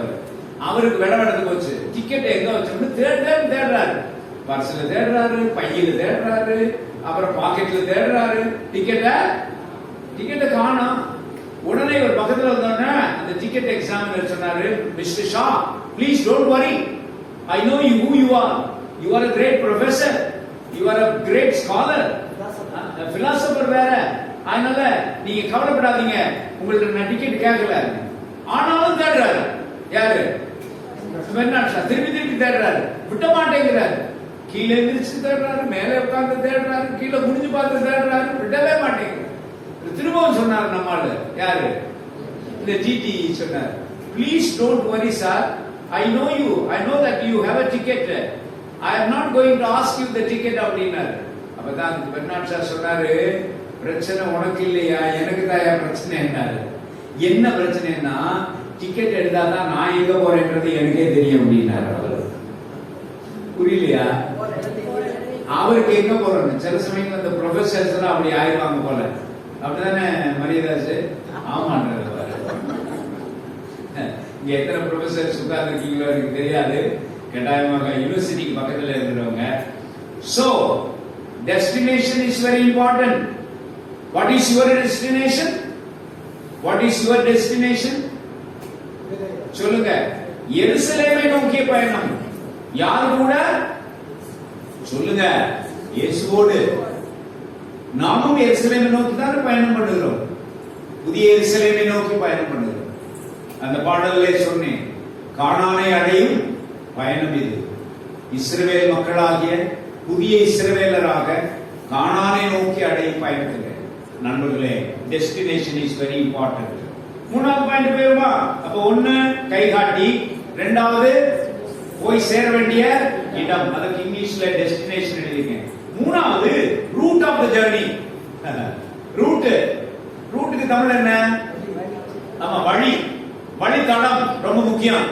அவருக்கு விடவெடுத்து போச்சு. டிக்கெட் எங்க வச்சோம்னு தேடுறாரு, பர்ஸ்ல தேடுறாரு, பையில தேடுறாரு, அப்புறம் பாக்கெட்ல தேடுறாரு. டிக்கெட்டை காணோம். உடனே ஒரு பக்கத்துல வந்தோடனே அந்த டிக்கெட் எக்ஸாமினர் சொன்னாரு, mister Shah, please don't worry, I know you who you are, you are a great professor, you are a great scholar, philosopher வேற, அதனால நீங்க கவலைப்படாதீங்க, உங்களுக்கு நான் டிக்கெட் கேட்கல. ஆனாலும் தேடுறாரு. யாரு? Bernard Shaw. திருப்பி தேடுறாரு, விட்ட மாட்டேங்கிறாரு. கீழே எந்திரிச்சு தேடுறாரு, மேலே உட்கார்ந்து தேடுறாரு, கீழே குனிஞ்சு பார்த்து தேடுறாரு, விடவே மாட்டேங்கிறாரு. திரும்பவும் சொன்னாரு நம்மால, யாரு? இந்த டிடி சொன்னார், please don't worry sir, I know you, I know that you have a ticket, I am not going to ask you the ticket அப்படினாரு. அப்பதான் பெர்னார்ட் ஷா சொன்னாரு, பிரச்சனை உனக்கு இல்லையா, எனக்கு தான் பிரச்சனை என்னாரு. என்ன பிரச்சனைன்னா, டிக்கெட் எடுத்தாதான் நான் எங்க போறேன்றது எனக்கே தெரியும் அப்படின்னாரு. அவர் புரியலையா? அவருக்கு எங்க போறோம்னு. சில சமயம் அந்த ப்ரொஃபசர்ஸ் எல்லாம் அப்படி ஆயிடுவாங்க போல, அப்படிதானே மரியதாஸ்? ஆமான்றது. இங்க எத்தனை ப்ரொஃபசர்ஸ் உட்கார்ந்து இருக்கீங்களோ எனக்கு தெரியாது, கட்டாயமாக யூனிவர்சிட்டிக்கு பக்கத்துல இருக்கிறவங்க. So destination is very important. What is your destination? What is your destination? சொல்லுங்க. எருசலேமை நோக்கிய பயணம். யார் கூட? சொல்லுங்க. இயேசுவோடு. நாமும் எருசலேமை நோக்கி தான் பயணம் பண்ணுகிறோம். புதிய எருசலேமை நோக்கி பயணம் பண்ணுகிறோம். அந்த பாடலிலே சொன்னேன், கானானை அடையும் பயணம் இது. இஸ்ரவேல் மக்களாகிய புதிய இஸ்ரவேலராக கானானை நோக்கி அடையும் பயணத்தில் நண்பர்களே, டெஸ்டினேஷன் இஸ் வெரி இம்பார்ட்டன்ட். மூணாவது பாயிண்ட் போயிருமா? அப்ப ஒண்ணு கைகாட்டி, ரெண்டாவது போய் சேர வேண்டிய இடம், அதுக்கு இங்கிலீஷ்ல டெஸ்டினேஷன் எழுதிருக்கேன். மூணாவது ரூட் ஆஃப் தி ஜர்னி. ரூட்டுக்கு தமிழ் என்ன? ஆமா, வழி, வழித்தடம் ரொம்ப முக்கியம்.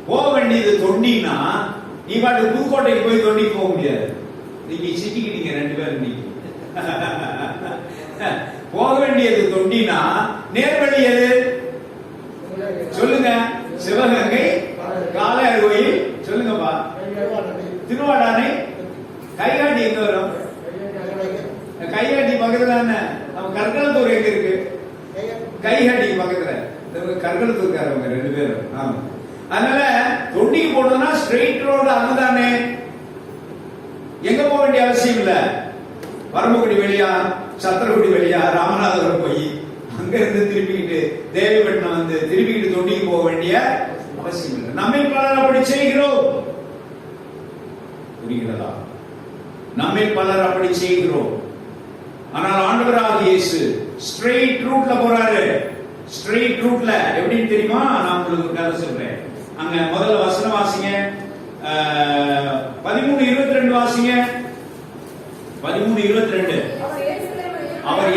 போக வேண்டியது தொண்டினா, நீ பாட்டு புதுக்கோட்டைக்கு போய் தொண்டிக்கு போக முடியாது. நீங்க சிட்டிக்கிட்டீங்க ரெண்டு பேரும். நீங்க போக வேண்டியது தொண்டினா, நேர்வழி எது? சொல்லுங்க. சிவகங்கை, காளையார் கோயில், சொல்லுங்கப்பா. திருவாடானை. கைகாட்டி எங்க வரும்? கைகாட்டி பக்கத்துல நம்ம கற்களத்தூர் எங்க இருக்கு? கைகாட்டி பக்கத்துல கற்களத்தூர்காரவங்க ரெண்டு பேரும். ஆமா, அதனால தொண்டிக்கு போனோம்னா ஸ்ட்ரெயிட் ரோடு அதுதானே, எங்க போக வேண்டிய அவசியம் இல்ல. வரம்புக்குடி வழியா, சத்திரகுடி வழியா, ராமநாதபுரம் போய் அங்க இருந்து திருப்பிக்கிட்டு தேவிப்பட்டினம் வந்து திருப்பிக்கிட்டு தொண்டிக்கு போக வேண்டிய அவசியம் இல்லை. நம்மை பலர் அப்படி செய்கிறோம். புரிகிறதா? நம்மை பலர் அப்படி செய்கிறோம். ஆனால் ஆண்டவராகிய இயேசு ஸ்ட்ரெயிட் ரூட்ல போறாரு. ஸ்ட்ரெயிட் ரூட்ல எப்படின்னு தெரியுமா? நான் உங்களுக்கு கதை சொல்றேன். அங்க முதல்ல வசனம் வாசிங்க, 13:22 வாசிங்க. 13:22. அவர்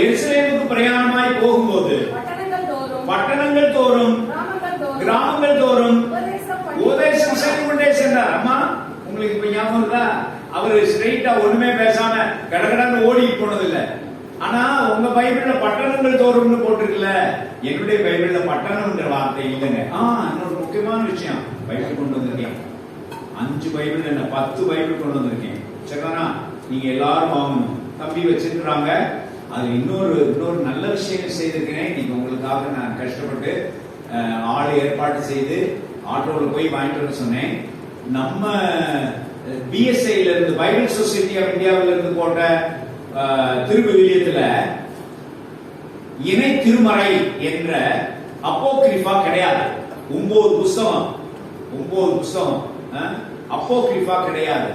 எருசலேமுக்கு பிரயாணமாய் போகும்போது பட்டணங்கள் தோறும் கிராமங்கள் தோறும் உபதேசம் செய்து கொண்டே சென்றார். அம்மா, உங்களுக்கு இப்ப ஞாபகம் இருக்கா? அவர் ஸ்ட்ரெயிட்டா ஒண்ணுமே பேசாம கடகடன்னு ஓடி போனதில்லை. ஆனா உங்க பைபிள்ல பட்டணங்கள் தோறும்னு போட்டிருக்குல்ல, என்னுடைய பைபிள்ல பட்டணம்ன்ற வார்த்தை இல்லைங்க. இன்னொரு முக்கியமான விஷயம், பைபிள் கொண்டு வந்திருக்கேன். 5 பைபிள் என்ன 10 பைபிள் கொண்டு வந்திருக்கேன். சரிதானா? நீங்க எல்லாரும் வாங்கணும். தம்பி வச்சிருக்கிறாங்க. அது இன்னொரு நல்ல விஷயம் செய்திருக்கிறேன். இன்னைக்கு உங்களுக்காக நான் கஷ்டப்பட்டு ஆளை ஏற்பாடு செய்து ஆட்டோவில் போய் வாங்கிட்டு வர சொன்னேன். நம்ம பிஎஸ்ஐல இருந்து பைபிள் சொசைட்டி ஆஃப் இந்தியாவில இருந்து போட்ட திருவிவிலியத்துல இணை திருமறை என்ற அப்போகிரிஃபா கிடையாது. 9 புஸ்தகம் அப்போகிரிஃபா கிடையாது.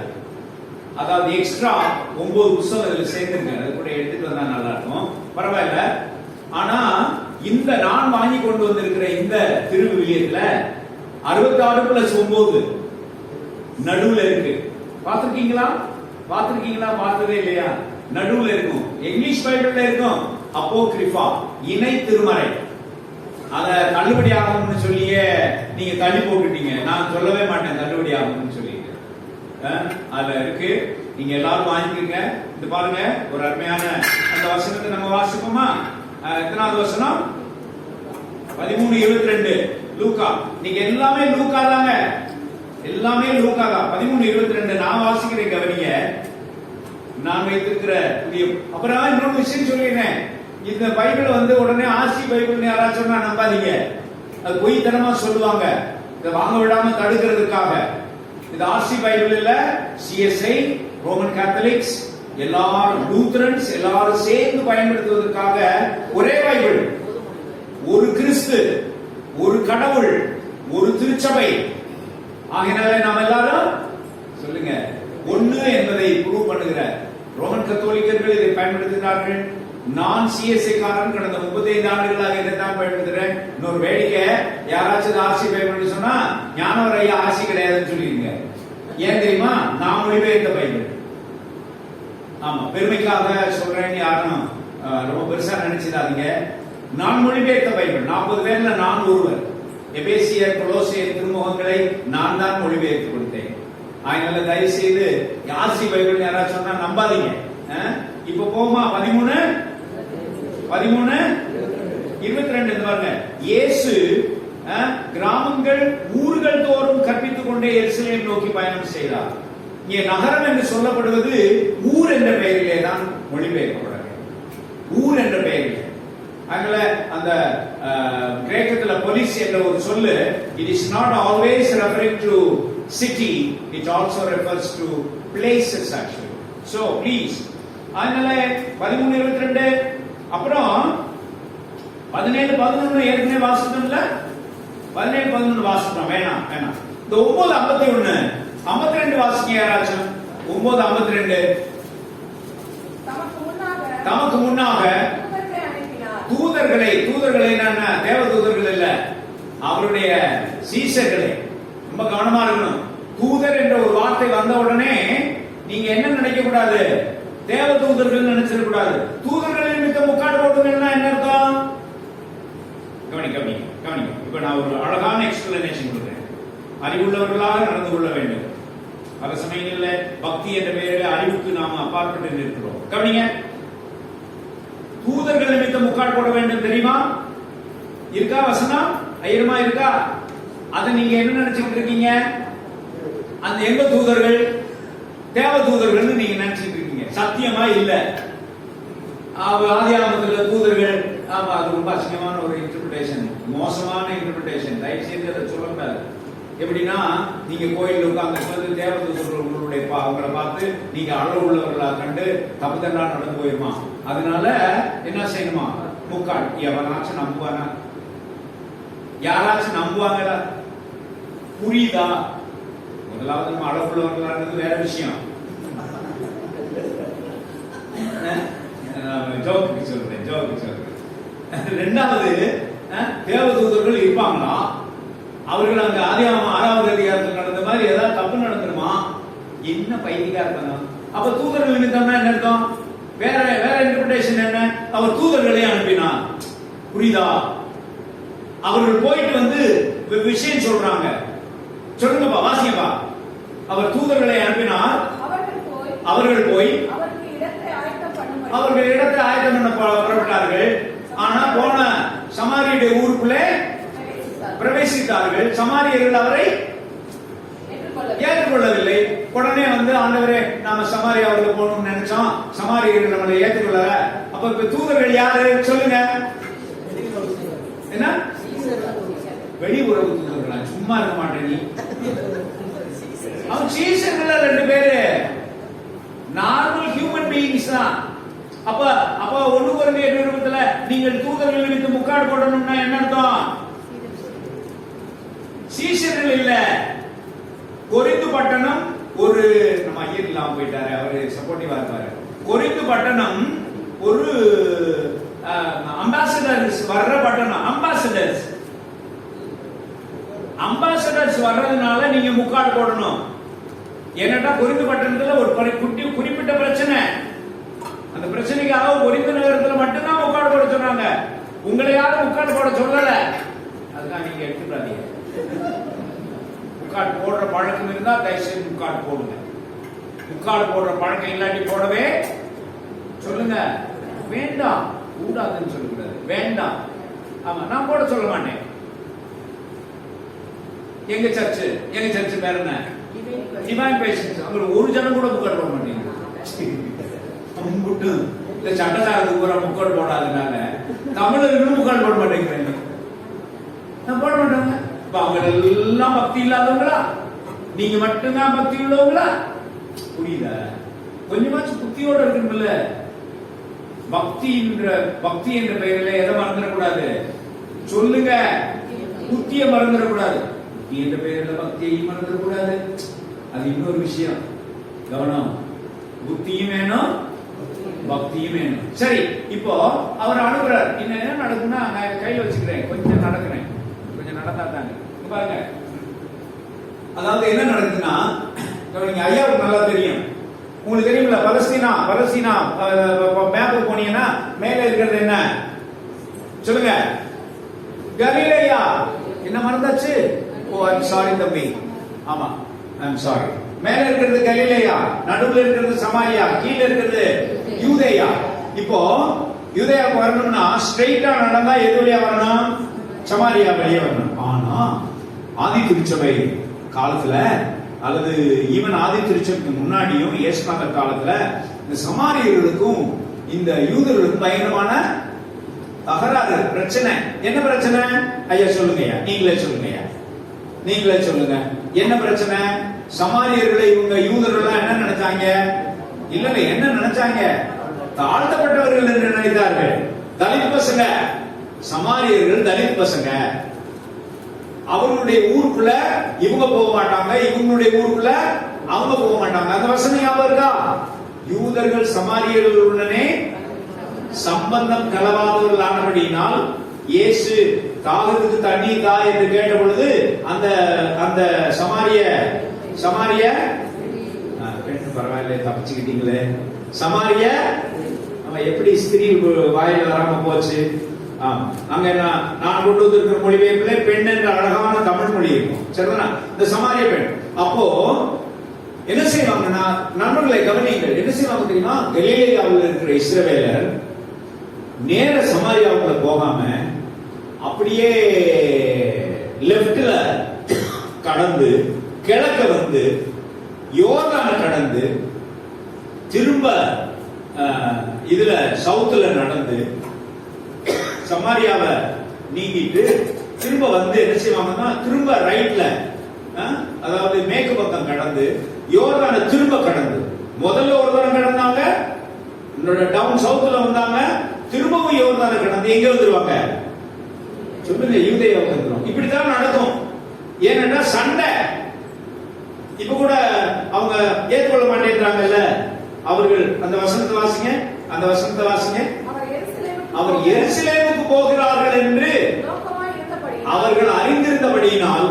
அதாவது எக்ஸ்ட்ரா 9 புஸ்தகம் இதுல சேர்த்துங்க. அது கூட எடுத்துட்டு வந்தா நல்லா இருக்கும். பரவாயில்ல. ஆனா இந்த நான் வாங்கி கொண்டு வந்திருக்கிற இந்த திருவிவிலியத்துல 66+9 நடுவுல இருக்கு. பாத்திருக்கீங்களா? பார்த்ததே இல்லையா? நடுவுல இருக்கும். இங்கிலீஷ் பைபிள்ல இருக்கும் அப்போகிரிஃபா, இணை திருமறை. அத தள்ளுபடி ஆகும்னு சொல்லியே நீங்க தள்ளி போட்டுட்டீங்க. நான் சொல்லவே மாட்டேன் தள்ளுபடி ஆகும்னு சொல்லிட்டு. அதுல இருக்கு. நீங்க எல்லாரும் வாங்கிக்கங்க. இது பாருங்க, ஒரு அருமையான அந்த வசனத்தை நம்ம வாசிப்போமா? எத்தனாவது வசனம்? 13:22 லூக்கா. நீங்க எல்லாமே லூக்கா தாங்க, எல்லாமே லூக்கா தான். 13:22 நான் வாசிக்கிறேன், கவனிங்க. நான் வைத்திருக்கிற அப்புறம் இன்னொரு விஷயம் சொல்லிடுறேன். இந்த பைபிள் உடனே ஆர்சி பைபிள் யாராச்சும் சொன்னா நம்பாதீங்க. அது பொய்த்தனமா சொல்லுவாங்க. இதை வாங்க விடாம தடுக்கிறதுக்காக. இது ஆர்சி பைபிள் இல்ல, சிஎஸ்ஐ, ரோமன் கேத்தலிக்ஸ், எல்லாரும் லூத்தரன்ஸ் எல்லாரும் சேர்ந்து பயன்படுத்துவதற்காக ஒரே பைபிள், ஒரு கிறிஸ்து, ஒரு கடவுள், ஒரு திருச்சபை. ஆகையினால நாம் எல்லாரும் சொல்லுங்க ஒண்ணு என்பதை ப்ரூவ் பண்ணுகிற ரோமன் கத்தோலிக்கர்கள் இதை பயன்படுத்துகிறார்கள். நான் சிஎஸ்ஐ காரன் கடந்த 35 ஆண்டுகளாக இதைத்தான் பயன்படுத்துறேன். இன்னொரு வேடிக்கை, யாராச்சும் ஆர்சி பயன்படுத்தி சொன்னா ஞானவர் ஐயா ஆர்சி கிடையாதுன்னு சொல்லிருங்க. ஏன் தெரியுமா? நான் மொழிபெயர்த்த பைபிள். ஆமா, பெருமைக்காக சொல்றேன்னு யாரும் ரொம்ப பெருசா நினைச்சிடாதீங்க. நான் மொழிபெயர்த்த பைபிள். 40 பேர்ல நான் ஒருவர். எபேசியர், கொலோசியர் திருமுகங்களை நான் தான் மொழிபெயர்த்து கொடுத்தேன். அதனால தயவு செய்து ஆர்சி பைபிள் யாராச்சும் சொன்னா நம்பாதீங்க. இப்ப போமா 13:22 பாருங்க. இயேசு கிராமங்கள் ஊர்கள் தோறும் கற்பித்துக் கொண்டே எருசலேம் நோக்கி பயணம் செய்தார். இங்கே நகரம் என்று சொல்லப்படுவது ஊர் என்ற பெயரிலே தான் மொழிபெயர்க்கப்படுகிறது. ஊர் என்ற பெயரிலே. அதனால அந்த கிரேக்கத்துல போலீஸ் என்ற ஒரு சொல்லு, it is not always referring to city, it also refers to places actually. So please, அதனால 13:22 அப்புறம் 17:11 ஏற்கனவே வாசிட்டோம்ல. 17:11 வாசிட்டோம். வேணாம். இந்த 9:51 52 வாசிங்க யாராச்சும். 9:52 தமக்கு முன்னாக தூதர்களை என்ன? தேவ தூதர்கள் இல்ல, அவருடைய சீஷர்களை. ரொம்ப கவனமா இருக்கணும். தூதர் என்ற ஒரு வார்த்தை வந்த உடனே நீங்க என்ன நினைக்க கூடாது? தேவ தூதர்கள் நினைச்சிட கூடாது. தூதர்களின் நிமித்தம் முக்காடு போடுங்கன்னா என்ன அர்த்தம்? கவனிங்க. இப்ப நான் ஒரு அழகான எக்ஸ்பிளனேஷன் கொடுக்கிறேன். அறிவுள்ளவர்களாக நடந்து கொள்ள வேண்டும். பல சமயங்களில் பக்தி என்ற பெயரில் அறிவுக்கு நாம அப்பாற்பட்டு இருக்கிறோம். கவனிங்க. தூதர்கள் நிமித்தம் முக்காடு போட வேண்டும் தெரியுமா? இருக்கா வசனம்? ஐயமா இருக்கா? அதை நீங்க என்ன நினைச்சுட்டு இருக்கீங்க? அந்த எங்க தூதர்கள்? தேவ தூதர்கள் நீங்க நினைச்சிட்டு இருக்கீங்க. சத்தியமா இல்ல. ஆதியாகமத்துல தூதர்கள், ஆமா, அது ரொம்ப அசிங்கமான ஒரு இன்டர்பிரேஷன், மோசமான இன்டர்பிரேஷன். தயவு செய்து அதை சொல்லக்கூடாது. எப்படின்னா, நீங்க கோயில் உட்கார்ந்து தேவ தூதர்கள் அவங்களை பார்த்து நீங்க அளவு உள்ளவர்களா கண்டு தப்புதண்டா நடந்து போயிருமா? அதனால என்ன செய்யணுமா? முக்கால். எவனாச்சும் நம்புவானா? யாராச்சும் நம்புவாங்களா? புரியுதா? முதலாவது நம்ம அளவுள்ளவர்களான்றது வேற விஷயம். ஜோக்கு சொல்றேன். ரெண்டாவது, தேவதூதர்கள் இருப்பாங்களா? அவர்கள் அங்க ஆதியாகமம் 6வது அதிகாரத்தில் நடந்த மாதிரி ஏதாவது தப்பு நடந்துருமா? என்ன பைத்தியக்காரத்தனம். அப்ப தூதர்கள் நிமித்தம்னா என்ன அர்த்தம்? வேற இன்டர்பிரேஷன் என்ன? அவர் தூதர்களை அனுப்பினார். புரியுதா? அவர்கள் போயிட்டு விஷயம் சொல்றாங்க. சொல்லுங்கப்பா, வாசிங்கப்பா. அவர் தூதர்களை அனுப்பினார். அவர்கள் போய் அவர்கள் இடத்தை ஆயத்தம் பண்ண புறப்பட்டார்கள். ஆனா போன சமாரியுடைய ஊருக்குள்ளே பிரவேசித்தார்கள். சமாரியர்கள் அவரை ஏற்றுக்கொள்ளவில்லை. உடனே ஆண்டவரே நாம சமாரியாவுக்கு போகணும்னு நினைச்சோம், சமாரியர்கள் நம்மளை ஏற்றுக்கொள்ளல. அப்ப இப்ப தூதர்கள் யாரு சொல்லுங்க? என்ன? வெளி உறவு தூதர்களா? சும்மா இருக்க மாட்டேன் நீ. அவன் சீசர்கள் 2 பேரு நார்மல் ஹியூமன் பீயிங்ஸ் தான். அப்ப 1 Corinthians 8:20 நீங்கள் தூதர்கள் நிமித்தம் முக்காடு போடணும்னா என்ன அர்த்தம்? சீஷர்கள் இல்ல. கொரிந்து பட்டணம் ஒரு நம்ம ஐயர் இல்லாம போயிட்டாரு, அவரு சப்போர்ட்டிவா இருப்பாரு. கொரிந்து பட்டணம் ஒரு அம்பாசடர்ஸ் வர்ற பட்டணம். அம்பாசடர்ஸ் வர்றதுனால நீங்க முக்காடு போடணும். என்னடா கொரிந்து பட்டணத்துல ஒரு குறிப்பிட்ட பிரச்சனை, அந்த பிரச்சனைக்காக கொரிந்து நகரத்துல மட்டும்தான் முக்காடு போட சொன்னாங்க. உங்களை யாரும் முக்காடு போட சொல்லல. அதுதான் நீங்க எடுத்துக்காதீங்க. முக்காடு போடுற பழக்கம் இருந்தா தயவுசெய்து முக்காடு போடுங்க. முக்காடு போடுற பழக்கம் இல்லாட்டி போடவே சொல்லுங்க. வேண்டாம், கூடாதுன்னு சொல்லக்கூடாது, வேண்டாம். ஆமா, நான் போட சொல்ல மாட்டேன். எங்க சர்ச்சு பேர் என்ன? Divine patience. அவங்க ஒரு ஜனம் கூட முக்காடு போட மாட்டேங்க. இந்த சட்டசாரத்துக்கு பூரா முக்காடு போடாதனால தமிழர்களும் முக்காடு போட மாட்டேங்கிறாங்க. நான் போட மாட்டாங்க. இப்ப அவங்க எல்லாம் பக்தி இல்லாதவங்களா? நீங்க மட்டும்தான் பக்தி உள்ளவங்களா? புரியுதா? கொஞ்சமாச்சும் புத்தியோட இருக்கணும்ல. பக்தி என்ற பெயரில் எதை மறந்துடக்கூடாது சொல்லுங்க. புத்திய மறந்துடக்கூடாது. புத்தி என்ற பெயரில் பக்தியை மறந்துடக்கூடாது. அது இன்னொரு விஷயம். கவனம். புத்தியும் வேணும், பக்தியும் வேணும். சரி, இப்போ அவர் அனுப்புறார். இன்னும் என்ன நடக்கும்னா, நான் கையில் வச்சுக்கிறேன், கொஞ்சம் நடக்கிறேன், கொஞ்சம் நடந்தா தாங்க. பாருங்க, அதாவது என்ன நடக்குதுன்னா, நீங்க ஐயாவுக்கு நல்லா தெரியும். உங்களுக்கு தெரியுமில்ல, பலஸ்தீனா மேப்புக்கு போனீங்கன்னா மேல இருக்கிறது என்ன சொல்லுங்க? கலிலேயா. என்ன மறந்தாச்சு? ஓ, ஐம் சாரி தம்பி. ஆமா, ஐம் சாரி. மேல இருக்கிறது கலிலேயா, நடுவுல இருக்கிறது சமாரியா, கீழ இருக்கிறது யூதேயா. இப்போ யூதேயாவுக்கு வரணும்னா ஸ்ட்ரெயிட்டா நடந்தா எது வழியா வரணும்? சமாரியா வழியா வரணும். ஆனா ஆதி திருச்சபை காலத்துல, அல்லது ஈவன் ஆதி திருச்சபைக்கு முன்னாடியும் இயேசுநாதர் காலத்துல இந்த சமாரியர்களுக்கும் இந்த யூதர்களுக்கும் பயங்கரமான தகராறு, பிரச்சனை. என்ன பிரச்சனை? ஐயா சொல்லுங்கய்யா, நீங்களே சொல்லுங்க. என்ன பிரச்சனை? சமாரியர்களை இவங்க யூதர்கள் என்ன நினைச்சாங்க? இல்ல, என்ன நினைச்சாங்க? தாழ்த்தப்பட்டவர்கள் என்று நினைத்தார்கள். தலித் பசங்க. சமாரியர்கள் தலித் பசங்க. அவர்களுடைய ஊருக்குள்ள இவங்க போக மாட்டாங்க, இவங்களுடைய ஊருக்குள்ள அவங்க போக மாட்டாங்க. அந்த வசனம் ஞாபகம் இருக்கா? யூதர்கள் சமாரியர்களுடனே சம்பந்தம் கலவாதவர்கள் ஆனபடியினால் இயேசு தாகத்துக்கு தண்ணீர் தா என்று கேட்ட பொழுது அந்த சமாரிய பரவாயில்ல, தப்பிச்சுக்கிட்டீங்களே. சமாரிய அவன் எப்படி ஸ்திரீ வாயில வராம போச்சு? அங்க நான் கொண்டு வந்திருக்கிற மொழிபெயர்ப்புல பெண் என்ற அழகான தமிழ் மொழி இருக்கும். சரிதானா? இந்த சமாரிய பெண். அப்போ என்ன செய்வாங்கன்னா, நண்பர்களை கவனிங்கள், என்ன செய்வாங்க தெரியுமா? கலிலேயாவில் இருக்கிற இஸ்ரவேலர் நேர சமாரியாவுக்குள்ள போகாம அப்படியே லெப்ட்ல கடந்து கிழக்க வந்து யோர்தானை கடந்து திரும்ப இதுல சவுத்துல நடந்து சமாரியாவை நீங்கிட்டு திரும்ப வந்து என்ன செய்வாங்கன்னா, திரும்ப ரைட்ல, அதாவது மேற்கு பக்கம் கடந்து யோர்தானை திரும்ப கடந்து, முதல்ல யோர்தானை கடந்தாங்க, டவுன் சவுத்துல வந்தாங்க, திரும்பவும் யோர்தானை கடந்து எங்க வந்துருவாங்க சொல்லுங்க? யூதேயாவுக்கு வந்துருவாங்க. இப்படித்தான் நடக்கும். ஏன்னா சண்டை. இப்ப கூட அவங்க ஏற்றுக்கொள்ள மாட்டேங்கிறாங்கல்ல. அவர்கள் அந்த வசனத்தை வாசிங்க. அவர் எருசலேமுக்கு போகிறார்கள் என்று அவர்கள் அறிந்திருந்தபடியினால்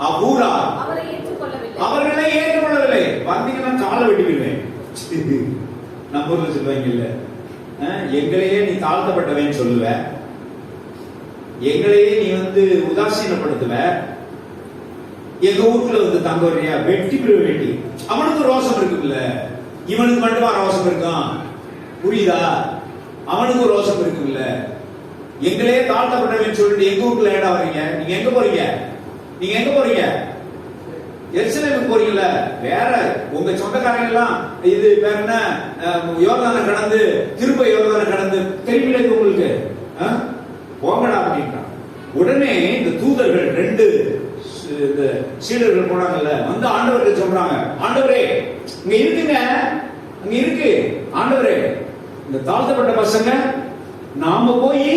அவ்வூரா அவர்களை ஏற்றுக்கொள்ளவில்லை. வந்தீங்கன்னா காலை வெட்டிவிடுவேன். நம்ம ஊர்ல சொல்லுவாங்க இல்ல, எங்களையே நீ தாழ்த்தப்பட்டவன் சொல்லுவ, எங்களையே நீ வந்து உதாசீனப்படுத்துவ, எங்க ஊருக்குள்ள வந்து தங்க வரையா வெட்டி. அவனுக்கு ரோசம் இருக்குல்ல, இவனுக்கு மட்டுமா ரோசம் இருக்கான்? புரியுதா? அவனுக்கு ரோசம் இருக்குல்ல. எங்களே தாழ்த்தப்பட்டவன் சொல்லிட்டு எங்க ஊருக்குள்ள ஏடா வரீங்க? நீங்க எங்க போறீங்க? எருசலேமுக்கு போறீங்கல்ல, வேற உங்க சொந்தக்காரங்க எல்லாம் இது வேற என்ன யோர்தானை கடந்து திரும்ப யோர்தானை கடந்து தெரியுமில்ல உங்களுக்கு, போங்கடா அப்படின்றான். உடனே இந்த தூதர்கள் 2 இந்த சீடர்கள் போனாங்கல்ல, வந்து ஆண்டவர்கிட்ட சொல்றாங்க, ஆண்டவரே இங்க இருக்குங்க, அங்க இருக்கு ஆண்டவரே, இந்த தாழ்த்தப்பட்ட பசங்க நாம போய்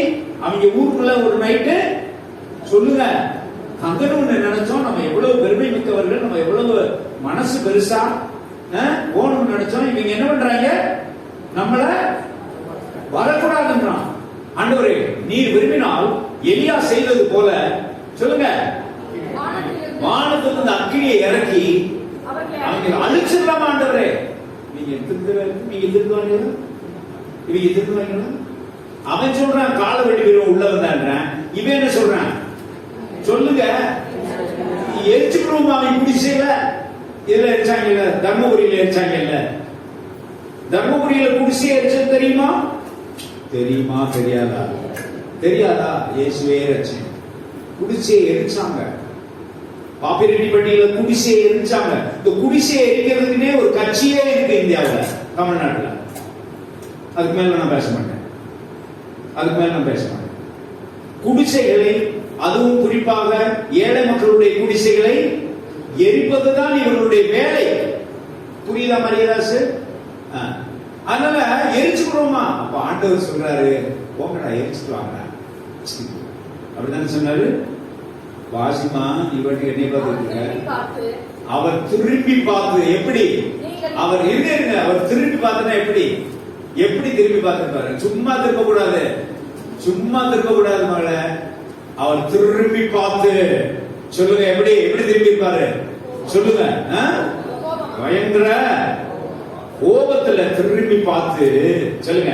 அவங்க ஊருக்குள்ள ஒரு நைட்டு சொல்லுங்க தங்கணும்னு நினைச்சோம். நம்ம எவ்வளவு பெருமை மிக்கவர்கள், நம்ம எவ்வளவு மனசு பெருசா போகணும்னு நினைச்சோம். இவங்க என்ன பண்றாங்க, நம்மள வரக்கூடாதுன்றான். ஆண்டவரே நீர் விரும்பினால் எலியா செய்தது போல சொல்லுங்க, வானத்திலிருந்து அக்கினியை இறக்கி அவங்க அழிச்சிடலாம் ஆண்டவரே. நீங்க திருந்துவாங்க, இவங்க திருந்துவாங்க. அவன் சொல்றான் கால வெட்டி வீரம் உள்ள வந்தான். இவன் என்ன சொல்றான் சொல்லுங்க, எரிச்சுக்கிறோம். அவன் குடிசையில இதுல எரிச்சாங்கல்ல, தர்மபுரியில எரிச்சாங்கல்ல, தர்மபுரியில குடிசையை எரிச்சது தெரியுமா? தெரியுமா தெரியாதா? தெரியாதா? இயேசுவே எரிச்சேன். குடிசையை எரிச்சாங்க. பாப்பிரெட்டிப்பட்டியில குடிசையை எரிச்சாங்க. இந்த குடிசையை எரிக்கிறதுக்குனே ஒரு கட்சியே இருக்கு இந்தியாவில், தமிழ்நாட்டில். அதுக்கு மேல நான் பேச மாட்டேன், அதுக்கு மேல நான் பேச மாட்டேன். குடிசைகளை, அதுவும் குறிப்பாக ஏழை மக்களுடைய குடிசைகளை எரிப்பதுதான் இவர்களுடைய வேலை. புரியுதா மரியதாசு? அதனால எரிச்சுக்கிறோமா? அப்ப ஆண்டவர் சொல்றாரு, போங்கடா எரிச்சுட்டு வாங்க அப்படிதானே சொன்னாரு. வாசிமா இவருக்கு என்னை பார்த்து அவர் திரும்பி பார்த்து எப்படி அவர் இருங்க, அவர் திரும்பி பார்த்துனா எப்படி எப்படி திரும்பி பார்த்துப்பாரு. சும்மா திரும்ப கூடாது, சும்மா திரும்ப கூடாது மகள. அவர் திரும்பி பார்த்து சொல்லுங்க, எப்படி எப்படி திரும்பி இருப்பாரு சொல்லுங்க. பயங்கர கோபத்துல திரும்பி பார்த்து சொல்லுங்க,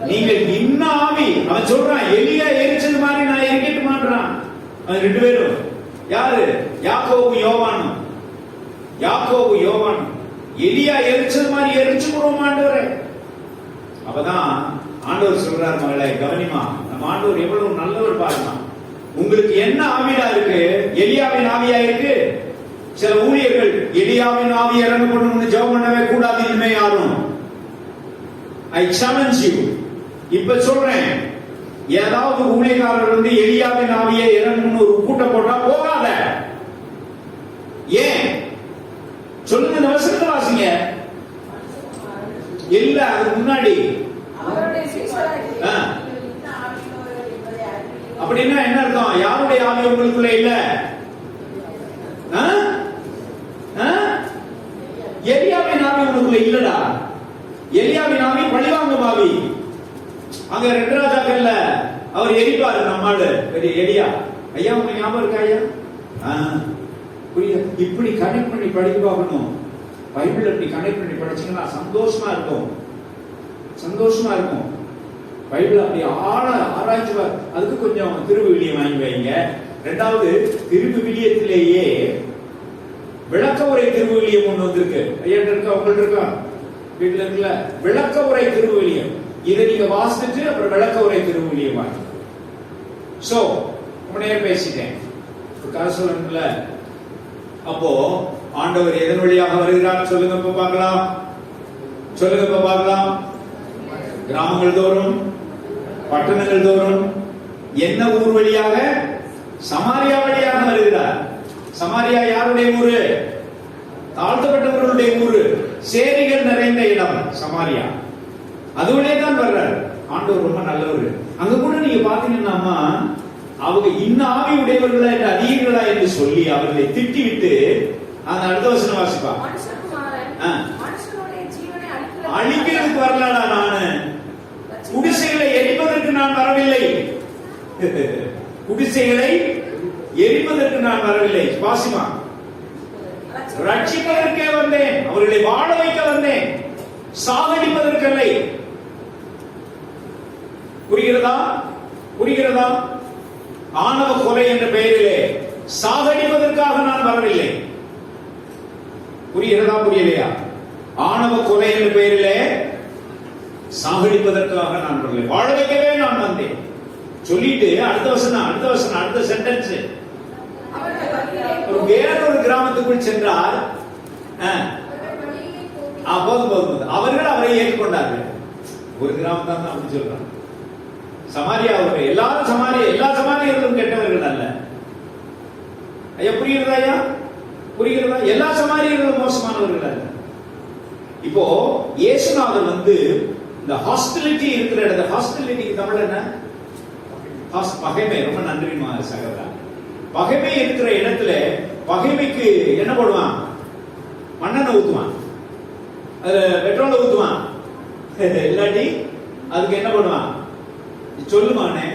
நீங்கள் இன்ன ஆவி. அவன் சொல்றான் எலியா எரிச்சது மாதிரி நான் எரிக்கிட்டு மாட்டான். அது 2 பேரும் யாரு? யாக்கோபு யோவானும். யாக்கோபு யோவானும் எலியா எரிச்சது மாதிரி எரிச்சுக்கிறோம் ஆண்டவரே. அப்பதான் ஆண்டவர் சொல்றார், மகளே கவனிமா, நம்ம ஆண்டவர் எவ்வளவு நல்லவர் பாருமா. உங்களுக்கு என்ன ஆவியா இருக்கு? எலியாவின் ஆவியா இருக்கு. சில ஊழியர்கள் எலியாவின் ஆவி இறங்கப்படணும்னு ஜெபம் பண்ணவே கூடாது இனிமே யாரும். ஐ சேலஞ்ச் யூ. இப்ப சொல்றேன், ஏதாவது ஊழியக்காரர் வந்து எலியாவின் ஆவியை இறங்கணும்னு ஒரு கூட்டம் போட்டா போகாத. ஏன் சொல்லுங்க, இந்த வசனத்தை வாசிங்க. இல்ல அதுக்கு முன்னாடி அப்படின்னா என்ன அர்த்தம்? யாருடைய ஆவி உங்களுக்குள்ள இல்ல? எலியாவின் ஆவி உங்களுக்குள்ள இல்லடா. எலியாவின் ஆவி பழிவாங்கும் ஆவி. அங்க 2 ராஜாக்கள்ல அவர் எரிப்பாரு நம்மாடு பெரிய எலியா. ஐயா உங்களுக்கு ஞாபகம் இருக்கா ஐயா? புரியுது. இப்படி கனெக்ட் பண்ணி படிக்க பார்க்கணும். பைபிள் அப்படி கனெக்ட் பண்ணி படிச்சீங்கன்னா சந்தோஷமா இருக்கும், சந்தோஷமா இருக்கும். பைபிள் அப்படி ஆராய்ச்சி. அதுக்கு கொஞ்சம் திருவிவிலியம் வாங்கி வைங்க. 2வது திருவிவிலியத்திலேயே விளக்க உரை திருவிவிலியம் ஒண்ணு வந்திருக்கு. ஐயா இருக்கா? உங்கள்ட்ட இருக்கா? வீட்டுல இருக்குல்ல விளக்க உரை திருவிவிலியம். இதை நீங்க வாசிச்சுட்டு அப்புறம் விளக்க உரை திருவிவிலியம் வாங்கி. சோ ரொம்ப நேரம் பேசிட்டேன், கதை சொல்லணும்ல. அப்போ ஆண்டவர் எதன் வழியாக வருகிறார் சொல்லுங்க இப்ப பார்க்கலாம். சொல்லுங்க இப்ப பார்க்கலாம். கிராமங்கள் தோறும், பட்டணங்கள் தோறும், என்ன ஊர் வழியாக? சமாரியா வழியாக வருகிறார். சமாரியா யாருடைய ஊரு? தாழ்த்தப்பட்டவர்களுடைய ஊரு, சேரிகள் நிறைந்த இடம் சமாரியா. அது வழியே தான் வர்றார். ஆண்டவர் ரொம்ப நல்லவர். அங்க கூட நீங்க பாத்தீங்கன்னா அவங்க இன்ன ஆவி உடையவர்களா என்று அதிகங்களா என்று சொல்லி அவர்களை திட்டிவிட்டு அந்த அடுத்த வசனம் வாசிப்பா. அழிக்கிறதுக்கு வரலடா நானு, குடிசைகளை எரிப்பதற்கு நான் வரவில்லை. குடிசைகளை எரிப்பதற்கு நான் வரவில்லை. வாசிமா. ரட்சிப்பதற்கே வந்தேன், அவர்களை வாழ வைக்க வந்தேன், சாகடிப்பதற்கல்லை. புரிகிறதா? புரிகிறதா? ஆணவ கொலை என்ற பெயரிலே சாகடிப்பதற்காக நான் வரவில்லை. புரிகிறதா? புரியலையா? ஆணவ கொலை என்ற பெயரிலே சாகடிப்பதற்காக நான் வரவில்லை, வாழ வைக்கவே நான் வந்தேன் சொல்லிட்டு அடுத்த வசனம், அடுத்த சென்டென்ஸ். ஒரு வேறொரு கிராமத்துக்குள் சென்றார். போதும் அவர்கள் அவரை ஏற்றுக்கொண்டார்கள். ஒரு கிராமம் தான் அப்படி சொல்றாங்க. சமாரியா அவர்கள் எல்லாரும் எல்லா சமாரியர்களும் கெட்டவர்கள் அல்ல. ஐயா புரியுறதா? ஐயா புரிகிறதா? எல்லா சமாரியர்களும் மோசமானவர்கள் அல்ல. இப்போ இயேசுநாதர் இந்த ஹாஸ்டிலிட்டி இருக்கிற இடத்துல, ஹாஸ்டிலிட்டி தமிழ் என்ன? பகைமை. ரொம்ப நன்றி சகோதரா. பகைமை இருக்கிற இடத்துல பகைமைக்கு என்ன போடுவான்? மண்ணெண்ணெய் ஊத்துவான், அதுல பெட்ரோல் ஊத்துவான். இல்லாட்டி அதுக்கு என்ன பண்ணுவான்? சொல்லுவானே,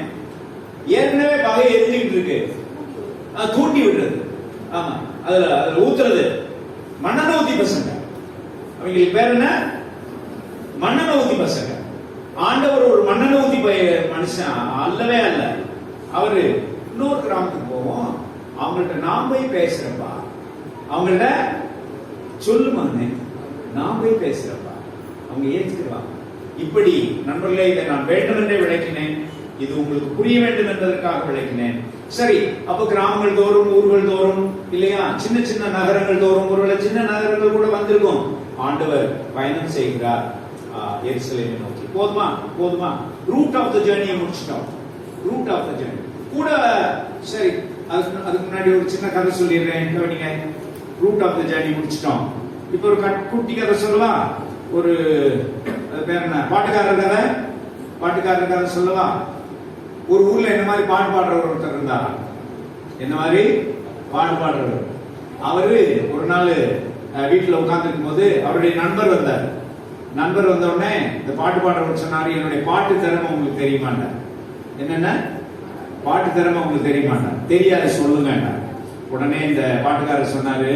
ஏற்கனவே பகை எரிஞ்சுக்கிட்டு இருக்கு, தூண்டி விடுறது. ஆமா, அதுல ஊத்துறது மண்ணெண்ணெய் ஊத்தி பசங்க. அவங்களுக்கு பேர் என்ன? மண்ணெண்ணெய் ஊத்தி பசங்க. ஆண்டவர் ஒரு மண்ணெண்ணெய் ஊத்தி மனுஷன் அல்லவே அல்ல. அவரு இன்னொரு கிராமத்துக்கு போவோம், அவங்கள்ட்ட நான் போய் பேசுறப்பா, அவங்கள்ட்ட சொல்லுமானே, நான் போய் பேசுறப்பா, அவங்க ஏற்றுக்குவாங்க. இப்படி நண்பர்களே, இதை நான் வேண்டும் என்றே விளக்கினேன். இது உங்களுக்கு புரிய வேண்டும் என்பதற்காக விளக்கினேன். சரி, அப்ப கிராமங்கள் தோறும், ஊர்கள் தோறும், இல்லையா, சின்ன சின்ன நகரங்கள் தோறும், ஒருவேளை சின்ன நகரங்கள் கூட வந்திருக்கும். ஆண்டவர் பயணம் செய்கிறார் எருசலேமை நோக்கி. போதுமா? போதுமா? ரூட் ஆஃப் த ஜர்னியை முடிச்சிட்டோம். ரூட் ஆஃப் த ஜர்னி கூட. சரி, அதுக்கு முன்னாடி ஒரு சின்ன கதை சொல்லிடுறேன். கவனிங்க. ரூட் ஆஃப் த ஜர்னி முடிச்சிட்டோம். இப்ப ஒரு குட்டி கதை சொல்லவா? ஒரு பேர் என்ன? பாட்டுக்காரர் கதை. பாட்டுக்காரர் கதை சொல்லவா? ஒரு ஊர்ல என்ன மாதிரி பாட்டு பாடுறவர் ஒருத்தர் இருந்தார். என்ன மாதிரி பாட்டு பாடுறவர். அவரு ஒரு நாள் வீட்டுல உட்கார்ந்து இருக்கும் போது அவருடைய நண்பர் வந்தார். நண்பர் வந்த உடனே இந்த பாட்டு பாடுறவர் சொன்னாரு, என்னுடைய பாட்டு திறமை உங்களுக்கு தெரியுமாண்ட. என்னென்ன பாட்டு திறமை உங்களுக்கு தெரியுமாண்ட? தெரியாது, சொல்லுங்க. உடனே இந்த பாட்டுக்காரர் சொன்னாரு,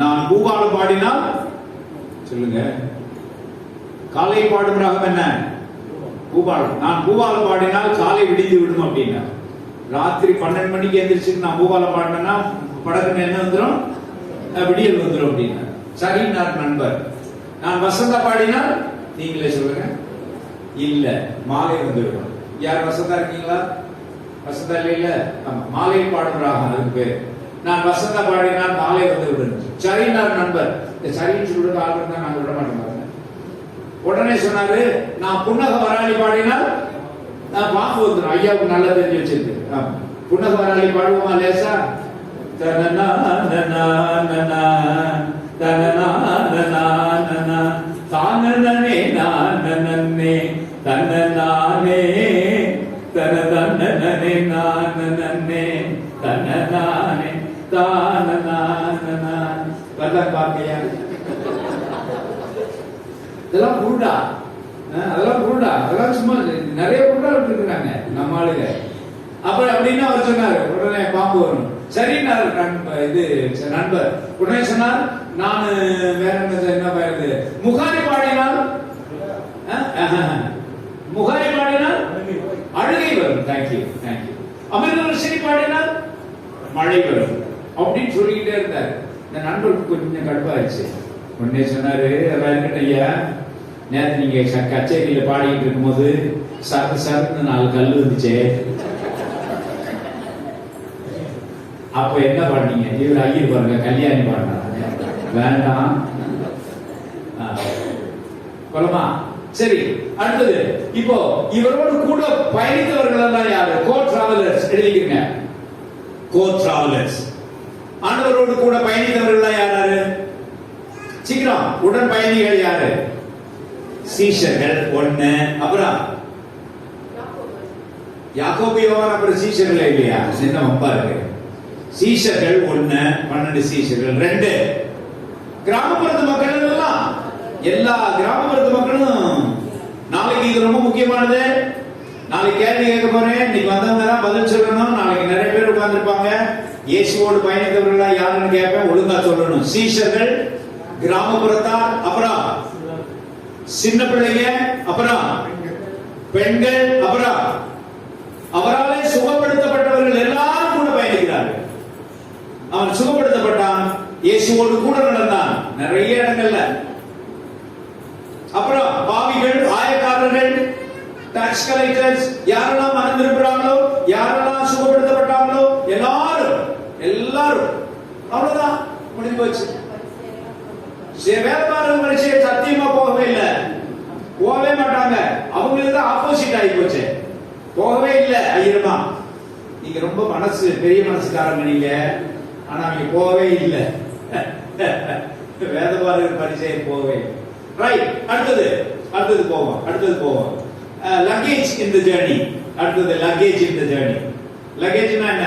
நான் பூபாலம் பாடினால் சொல்லுங்க. காலை பாடும் ராகம் என்ன? பூபாலம். நான் பூபாலம் பாடினால் காலை விடிந்து விடும் அப்படின்னா. ராத்திரி 12 மணிக்கு எந்திரிச்சு நான் பூபாலம் பாடினா படகுன்னு என்ன வந்துடும்? விடியல் வந்துடும் அப்படின்னா. சரின்னார் நண்பர். நான் வசந்தா பாடினால் நீங்களே சொல்லுங்க. இல்ல, மாலை வந்துடும். யார் வசந்தா இருக்கீங்களா? வசந்தா இல்ல. மாலை பாடும் ராகம் அதுக்கு பேர். நான் வசந்தா பாடினால் மாலை வந்து விடும். சரின்னார் நண்பர். சரின்னு சொல்லிட்டு ஆள் இருந்தா நாங்க விட மாட்டோம். உடனே சொன்னாரு, நான் புன்னக வராளி பாடினால் நான் பாம்பு வந்துடும். ஐயாவுக்கு நல்லா தெரிஞ்சு வச்சிருக்கு. புன்னக வராளி பாடுவோமா லேசா? தனனா நனா நனா தனனா நனா நனா தானனே நானனே தனனானே தனதனனே நானனே தனனானே தானனானனா. வரலாம் பாக்கையா? இதெல்லாம் புருடா. அதெல்லாம் புருடா. அதெல்லாம் சும்மா நிறைய புருடா இருக்கிறாங்க நம்ம ஆளுங்க. அப்புறம் அப்படின்னு அவர் சொன்னாரு. உடனே பாம்பு வரும். சரின்னாரு இது நண்பர். உடனே சொன்னார், நான் வேற என்ன பாருது, முகாரி பாடினால் முகாரி பாடினால் அழுகை வரும். Thank you thank you. அமிர்தவர்ஷினி பாடினால் மழை வரும் அப்படின்னு சொல்லிக்கிட்டே இருந்தார். இந்த நண்பருக்கு கொஞ்சம் கடுப்பாயிடுச்சு. உடனே சொன்னாரு, அதெல்லாம் இருக்கட்டும் ஐயா, நேற்று நீங்க கச்சேரியில பாடிக்கிட்டு இருக்கும்போது சரக்கு சரக்குன்னு 4 கல் வந்துச்சே, அப்ப என்ன பாடுனீங்க? இவர் ஐயர் பாருங்க, கல்யாணி பாடினாங்க. வேண்டாம் கொலமா. சரி, அடுத்தது. இப்போ இவரோடு கூட பயணித்தவர்கள் எல்லாம் யாரு? கோ டிராவலர்ஸ். எழுதிக்கங்க, கோ டிராவலர்ஸ். ஆண்டவரோடு கூட பயணித்தவர்கள் யாரு? சீக்கிரம், உடன் பயணிகள் யாரு? சீஷர்கள் 1. அப்புறம் யாக்கோபு யோவான். அப்புறம் சீஷர்கள் இல்லையா? சின்ன வம்பா இருக்கு. சீஷர்கள் 1, 12 சீஷர்கள் 2. கிராமப்புறத்து மக்கள் எல்லாம், எல்லா கிராமப்புறத்து மக்களும் நாளைக்கு இது ரொம்ப முக்கியமானது. நாளைக்கு கேள்வி கேட்க போறேன். இன்னைக்கு வந்தவங்க தான் பதில் சொல்லணும். நாளைக்கு நிறைய பேர் உட்கார்ந்துருப்பாங்க. இயேசுவோடு பயணித்தவர்கள் யாருன்னு கேட்பேன், ஒழுங்கா சொல்லணும். சீஷர்கள், கிராமப்புறத்தார், அப்புறம் சின்ன பிள்ளைங்க, அப்புறம் பெண்கள், அப்புறம் அவராலே சுகப்படுத்தப்பட்டவர்கள் எல்லாரும் கூட பயணிக்கிறார்கள். அவன் சுகப்படுத்தப்பட்டான், இயேசுவோடு கூட நடந்தான் நிறைய இடங்கள்ல. அப்புறம் பாவிகள், ஆயக்காரர்கள், டாக்ஸ் கலெக்டர்ஸ், யாரெல்லாம் மறந்திருக்கிறாங்களோ, யாரெல்லாம் சுகப்படுத்தப்பட்டாங்களோ எல்லாரும் அவ்வளவுதான், முடிஞ்சு போச்சு. வேதபாரகம் பரீட்சை சத்தியமா போகவே இல்லை, போகவே மாட்டாங்க. அவங்களுக்கு தான் ஆப்போசிட் ஆகி போச்சு, போகவே இல்லை. ஐயமா நீங்க ரொம்ப மனசு பெரிய மனசுக்காரங்க நீங்க, ஆனா நீங்க போகவே இல்லை. வேதபாரக பரீட்சை போகவே. ரைட், அடுத்தது போவோம். லக்கேஜ் இன் தி ஜர்னி. அடுத்தது லக்கேஜ் இன் தி ஜர்னி. லக்கேஜ்னா என்ன?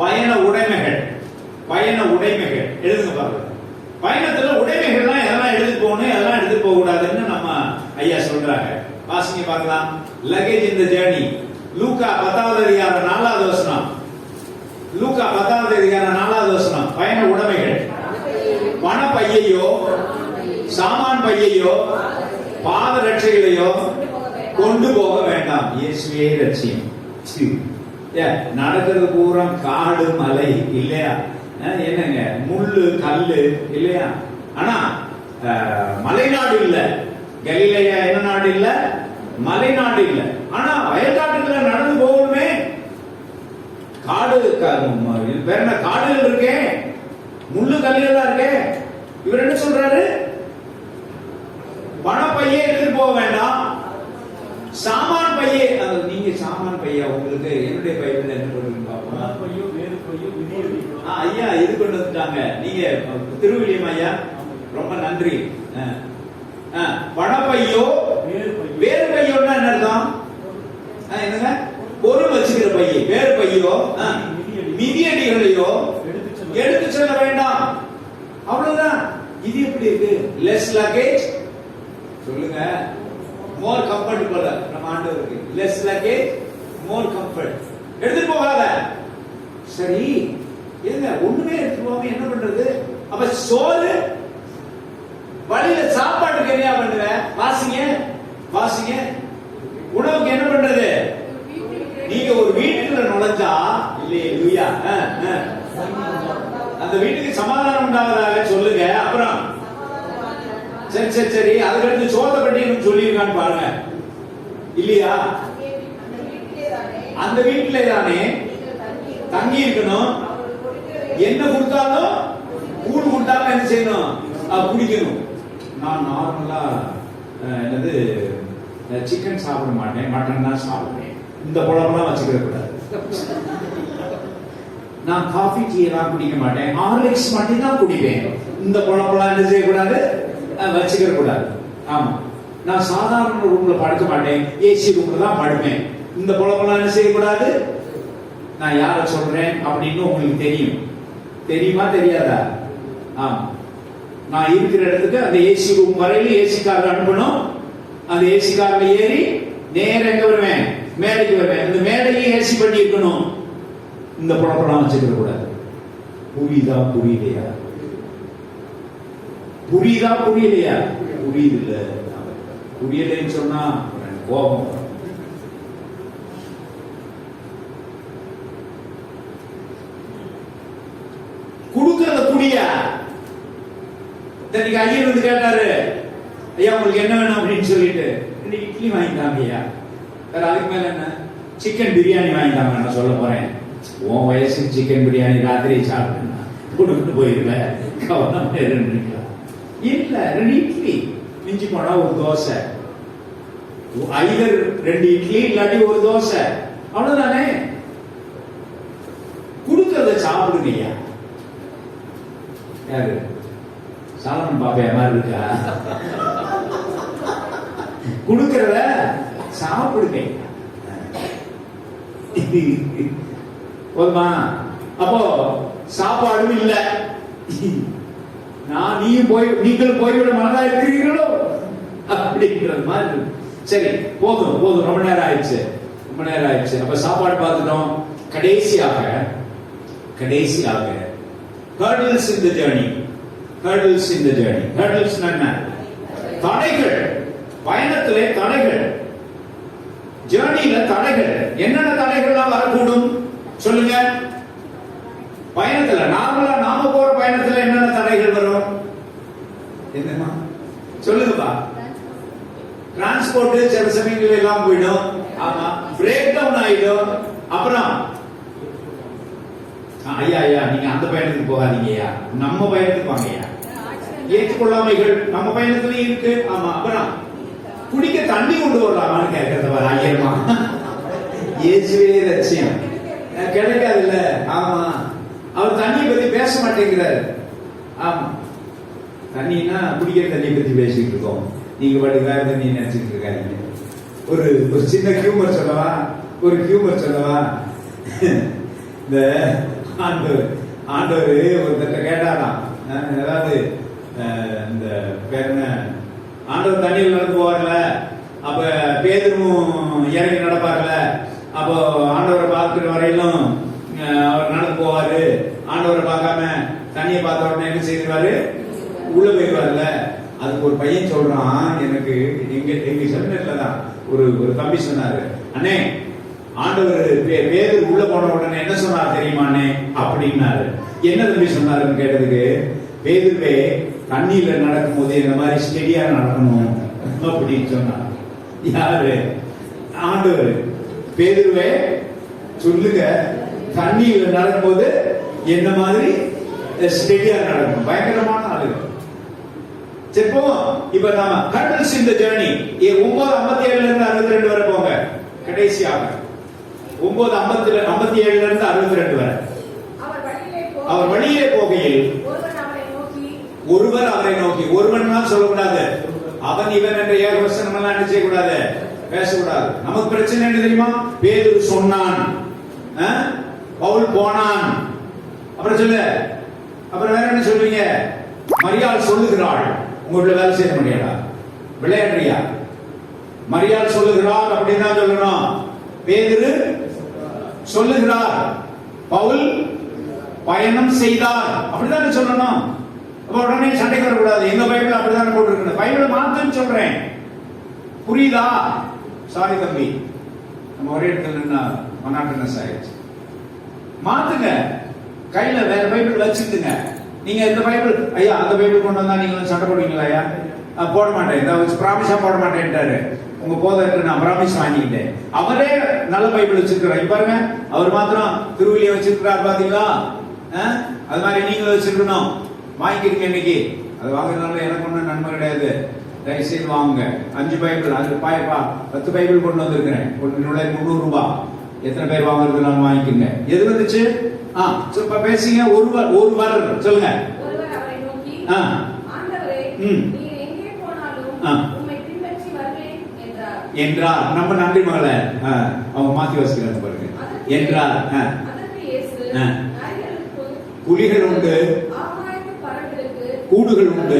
பயண உடைமைகள். எழுதுங்க பாருங்க. பயணத்துல உடைமைகள்லாம் எதெல்லாம் எடுத்து போகணும், எதெல்லாம் எடுத்து போக கூடாதுன்னு நம்ம ஐயா சொல்றாங்க. வாசிங்க பார்க்கலாம். லக்கேஜ் இன் தி ஜர்னி. லூக்கா 10வது அதிகாரம் 4வது வசனம். லூக்கா 10வது அதிகாரம் 4வது வசனம். பயண உடைமைகள். பண பையையோ, சாமான் பையையோ, பாத ரட்சைகளையோ கொண்டு போக வேண்டாம். இயேசுவே ரட்சியம். நடக்கிறது பூரா காடு மலை இல்லையா, என்னங்க முள்ளு கல்லு இல்லையா. ஆனா மலைநாடு இல்ல, கலிலேயா என்ன நாடு இல்ல, மலைநாடு இல்ல. ஆனா வயல்காட்டுல நடந்து போகணுமே, காடு வேற என்ன காடுகள் இருக்கே, முள்ளு கல்லுகளா இருக்கே. இவர் என்ன சொல்றாரு? பணப்பையே எடுத்துட்டு போக வேண்டாம், சாமான் பையே. நீங்க சாமான் பையா, உங்களுக்கு என்னுடைய பையில என்ன பண்ணுவீங்க பாப்போம். பையோ வேறு பையோ ஐயா இது கொண்டு வந்துட்டாங்க. நீங்க திருவிழியம் ஐயா, ரொம்ப நன்றி. பணப்பையோ வேறு பையோன்னா என்ன அர்த்தம்? என்னங்க? பொருள் வச்சுக்கிற பைய. வேறு பையோ மிதியடிகளையோ எடுத்து செல்ல வேண்டாம். அவ்வளவுதான். இது எப்படி இருக்கு? லெஸ் லக்கேஜ் சொல்லுங்க, மோர் கம்ஃபர்டபிள். நம்ம ஆண்டவருக்கு லெஸ் லக்கேஜ் மோர் கம்ஃபர்ட். எடுத்து போகாத. சரி, என்ன ஒண்ணுமே எடுத்து போகாம என்ன பண்றது? அப்ப சோறு வழியில சாப்பாட்டுக்கு என்ன பண்ணுவ? வாசிங்க. உணவுக்கு என்ன பண்றது? நீங்க ஒரு வீட்டுக்குள்ள நுழைஞ்சா இல்லையா, அந்த வீட்டுக்கு சமாதானம் உண்டாவதாக சொல்லுங்க. அப்புறம் சரி அதுக்கடுத்து சோத பட்டி சொல்லியிருக்கான்னு பாருங்க இல்லையா. அந்த வீட்டிலே தானே தங்கி இருக்கணும். என்ன கொடுத்தாலும் கூடு கொடுத்தாலும் என்ன செய்யணும்? குடிக்கணும். நான் நார்மலா என்னது சிக்கன் சாப்பிட மாட்டேன், மட்டன் தான் சாப்பிடுவேன். இந்த குழம்பெல்லாம் வச்சுக்கிற கூடாது. நான் காஃபி டீ எல்லாம் குடிக்க மாட்டேன், ஹார்லிக்ஸ் மட்டும் தான் குடிப்பேன். இந்த குழம்பெல்லாம் என்ன செய்யக்கூடாது, வச்சுக்கிற கூடாது. ஆமா, நான் சாதாரண ரூம்ல படுக்க மாட்டேன், ஏசி ரூம்ல தான் படுப்பேன். இந்த குழம்பெல்லாம் என்ன செய்யக்கூடாது. நான் யார சொல்றேன் அப்படின்னு உங்களுக்கு தெரியுமா தெரியாதா? ஆமா, நான் இருக்கிற இடத்துக்கு அந்த ஏசி ரூம் வரையில ஏசி கார் அனுப்பணும். அந்த ஏசி கார்ல ஏறி நேர எங்க வருவேன்? மேடைக்கு வருவேன். இந்த மேடையை ஏசி பண்ணி இருக்கணும். இந்த குழப்பெல்லாம் வச்சுக்க கூடாது. புரியுதா புரியலையா? புரியுது இல்ல, புரியலன்னு சொன்னா கோபம். குடுக்கறத குடியா. இன்னைக்கு ஐயர் வந்து கேட்டாரு, ஐயா உங்களுக்கு என்ன வேணும் அப்படின்னு சொல்லிட்டு, இன்னைக்கு இட்லி வாங்கிட்டாங்க ஐயா, வேற அதுக்கு மேல என்ன, சிக்கன் பிரியாணி வாங்கிட்டாங்க. நான் சொல்ல போறேன், உன் வயசுக்கு சிக்கன் பிரியாணி ராத்திரி சாப்பிட்டேன்னா கொடுத்துட்டு போயிருவேன், கவனம் இருக்கலாம். இல்ல, 2 இட்லி மிஞ்சி போனா ஒரு தோசை, ஐதர் 2 இட்லி இல்லாட்டி ஒரு தோசை, அவ்வளவுதானே. கொடுக்கறத சாப்பிடுங்க ஐயா. யாரு சாலமன் பாப்பையா மாதிரி இருக்கா? கொடுக்கறத சாப்பிடுங்க. போதுமா? அப்போ சாப்பாடும் இல்ல, நீங்களும் போய்விட மனதா இருக்கிறீர்களோ அப்படிங்கிறது மாதிரி. சரி, போதும் ரொம்ப நேரம் ஆயிடுச்சு. அப்ப சாப்பாடு பார்த்துட்டோம். கடைசியாக hurdles in the journey. hurdles என்ன? தடைகள். பயணத்திலே தடைகள், ஜர்னில தடைகள். என்னென்ன தடைகள்லாம் வரக்கூடும் சொல்லுங்க. பயணத்துல நாம போற பயணத்துல என்னென்ன தடைகள் வரும்? என்னமா சொல்லுங்கப்பா. டிரான்ஸ்போர்ட் சில சமயங்கள் எல்லாம் போயிடும். ஆமா, பிரேக் டவுன் ஆயிடும். அப்புறம் ஐயா ஐயா நீங்க அந்த பயணத்துக்கு போகாதீங்க ஐயா, நம்ம பயணத்துக்கு வாங்க ஐயா. ஏற்றுக்கொள்ளாமைகள் நம்ம பயணத்துலயும் இருக்கு. ஆமா, அப்புறம் குடிக்க தண்ணி கொண்டு வரலாமான்னு கேட்கறத ஐயமா, இயேசுவே லட்சியம் கிடைக்காது இல்ல. ஆமா, அவர் தண்ணியை பத்தி பேச மாட்டேங்கிறார். ஆமா, தண்ணின்னா குடிக்கிற தண்ணியை பத்தி பேசிட்டு இருக்கோம், நீங்க பாட்டுக்கு வேற தண்ணி நினைச்சிட்டு இருக்காங்க. ஒரு சின்ன ஹியூமர் சொல்லவா, ஒரு ஹியூமர் சொல்லவா. இந்த ஆண்டவர் ஒருத்தட்ட கேட்டாராம், அதாவது இந்த பேர் என்ன, ஆண்டவர் தண்ணியில் நடந்து போவார்ல, அப்ப பேதுருவும் இறங்கி நடப்பார்ல, அப்போ ஆண்டவரை பார்க்கிற வரையிலும் அவர் நடந்து போவாரு. ஆண்டவரை பார்க்காம தண்ணியை பார்த்த உடனே என்ன செய்வாரு, உள்ள போயிடுவார்ல. அதுக்கு ஒரு பையன் சொல்றான், எனக்கு எங்க செமினர்ல தான் ஒரு தம்பி சொன்னாரு, அண்ணே ஆண்டவர் பேதுரு உள்ள போன உடனே என்ன சொன்னார் தெரியுமாண்ணே அப்படின்னாரு. என்ன தம்பி சொன்னாருன்னு கேட்டதுக்கு, பேதுருவே தண்ணியில நடக்கும் போது இந்த மாதிரி ஸ்டெடியா நடக்கணும் அப்படின்னு சொன்னார். யாரு? ஆண்டவர். பேதுருவே சொல்லுங்க, தண்ணியில நடக்கும் போது என்ன மாதிரி ஸ்டெடியா நடக்கணும். பயங்கரமான ஆளு. சரிப்போ இப்ப நாம ஹர்டல்ஸ் இந்த ஜர்னி 9:57 இருந்து 62 வரை போங்க. கடைசியாக 9:57 இருந்து 62 வரை. அவர் வழியிலே போகையில் ஒருவர் அவரை நோக்கி, ஒருவன் தான் சொல்லக்கூடாது, அவன் இவன் என்ற ஏகவசனம் எல்லாம் என்ன செய்யக்கூடாது, பேசக்கூடாது. நமக்கு பிரச்சனை என்ன தெரியுமா, பேதுரு சொன்னான், பவுல் போனான், அப்புறம் சொல்லு, அப்புறம் வேற என்ன சொல்றீங்க, மரியாள் சொல்லுகிறாள். உங்களுடைய வேலை செய்ய முடியாதா, விளையாடுறியா? மரியாள் சொல்லுகிறார் அப்படின்னு தான் சொல்லணும். பேதுரு சொல்லுகிறார், பவுல் பயணம் செய்தார் அப்படிதான் சொல்லணும். உடனே சண்டைக்கு வரக்கூடாது. எங்க பைபிள் அப்படிதான் போட்டிருக்கு, பைபிளை மாத்துன்னு சொல்றேன், புரியுதா? சாரி தம்பி, நம்ம ஒரே இடத்துல நின்னா மனாட்டனஸ் ஆயிடுச்சு. மாத்துங்க, கையில வேற பைபிள் வச்சுட்டுங்க. நீங்க இந்த பைபிள், ஐயா அந்த பைபிள் கொண்டு வந்தா நீங்க சண்டை போடுவீங்களா? ஐயா போட மாட்டேன், இந்த பிராமிஸா போட மாட்டேன்ட்டாரு. உங்க போதற்கு நான் பிராமிஸ் வாங்கிட்டேன். அவரே நல்ல பைபிள் வச்சிருக்கிறார் பாருங்க. அவர் மாத்திரம் திருவிழியம் வச்சிருக்கிறார் பாத்தீங்களா? அது மாதிரி நீங்களும் வச்சிருக்கணும். வாங்கிக்கிறீங்க இன்னைக்கு. அது வாங்குறதுனால எனக்கு ஒன்றும் நன்மை கிடையாது. தயவுசெய்து வாங்குங்க. 5 பைபிள், அது 10 பைபிள் கொண்டு வந்திருக்கிறேன். ஒரு நூலை 300 ரூபாய். எத்தனை பேர் வாங்குறதுனாலும் வாங்கிக்கோங்க. எது வந்துச்சு? பேசிங்க. ஒருவர் சொல்லுங்க. என்றார். நம்ம நன்றி மகளை அவங்க மாத்தி வச்சுக்கிறாங்க பாருங்க. என்றார். புலிகள் உண்டு, கூடுகள் உண்டு,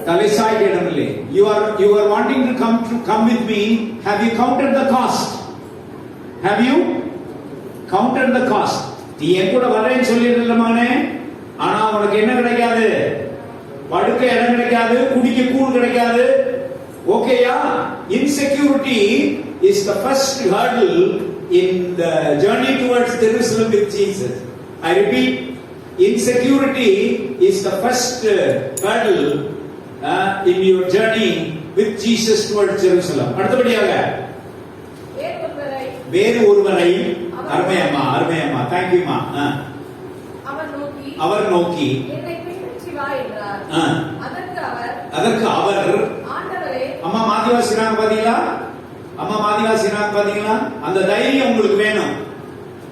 தலை சாய்க்க இடமில்லை. You are wanting to come with me. Have you counted the cost? Have you counted the cost? நீ என் கூட வரேன்னு சொல்லியிருந்தமானே, ஆனா உனக்கு என்ன கிடைக்காது? படுக்க இடம் கிடைக்காது, குடிக்க கூழ் கிடைக்காது. ஓகேயா? Insecurity is the first hurdle in the journey towards Jerusalem with Jesus. I repeat, insecurity is the first hurdle in your journey with Jesus towards Jerusalem. அடுத்தபடியாக வேறு ஒருவரை, அருமையம்மா அருமையம்மா, தேங்க்யூமா. அவர் நோக்கி என்னை பின்பற்றி வா என்றார். அதற்கு அவர், அம்மா மாதிவாசினாங்க பாத்தீங்களா? அம்மா மாதிவாசினாங்க பாத்தீங்களா? அந்த தைரியம் உங்களுக்கு வேணும்.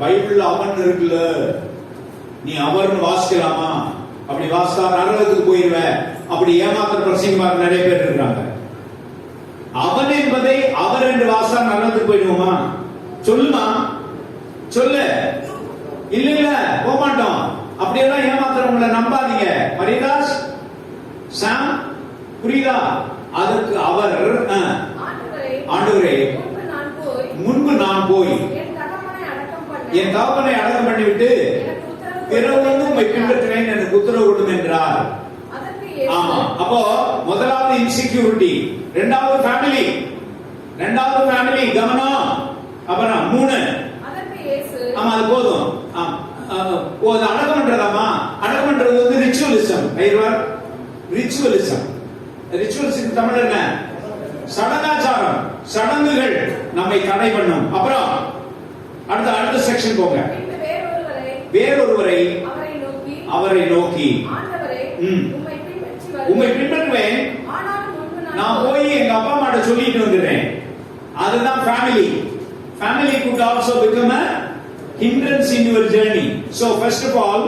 பைபிள்ல அவன் இருக்குல்ல, நீ அவர்னு வாசிக்கலாமா? அப்படி வாசித்தா நரகத்துக்கு போயிருவ. அப்படி ஏமாத்துற பிரசங்கமாக நிறைய பேர் இருக்காங்க. அவன் என்பதை அவர் என்று வாசித்தா நரகத்துக்கு போயிடுவோமா? சொல்லுமா, சொல்லு. இல்ல இல்ல போக மாட்டோம். அப்படியெல்லாம் ஏமாத்துறவங்களை நம்பாதீங்க. மரிதாஸ் சாம், புரியுதா? அதற்கு அவர், ஆண்டவரே முன்பு நான் போய் என் தகப்பனை அடக்கம் பண்ணிவிட்டு பிறகு உம்மை பின்பற்றினேன் எனக்கு உத்தரவு கொடுங்க என்றார். ஆமா, அப்போ முதலாவது இன்செக்யூரிட்டி, இரண்டாவது ஃபேமிலி, கவனம். அப்புறம் 3, ஆமா அது போதும். அடக்கம் பண்றதாமா? அடக்கம் பண்றது வந்து ரிச்சுவலிசம். ரிச்சுவலிசம் தமிழ் என்ன? சடங்காச்சாரம், சடங்குகள் நம்மை தடை பண்ணும். அப்புறம் அடுத்த செக்ஷன் போங்க. அவரை நோக்கி, ஆண்டவரே, ம். உம்மை பின்பற்றி உம்மை வருகிறேன். பின்பற்றுவேன், ஆனாலும் முன்பு நான் போய் எங்க அப்பா அம்மாட்ட சொல்லிட்டு வந்துடுறேன். அதுதான் family. Family could also become a hindrance in your journey. So first of all,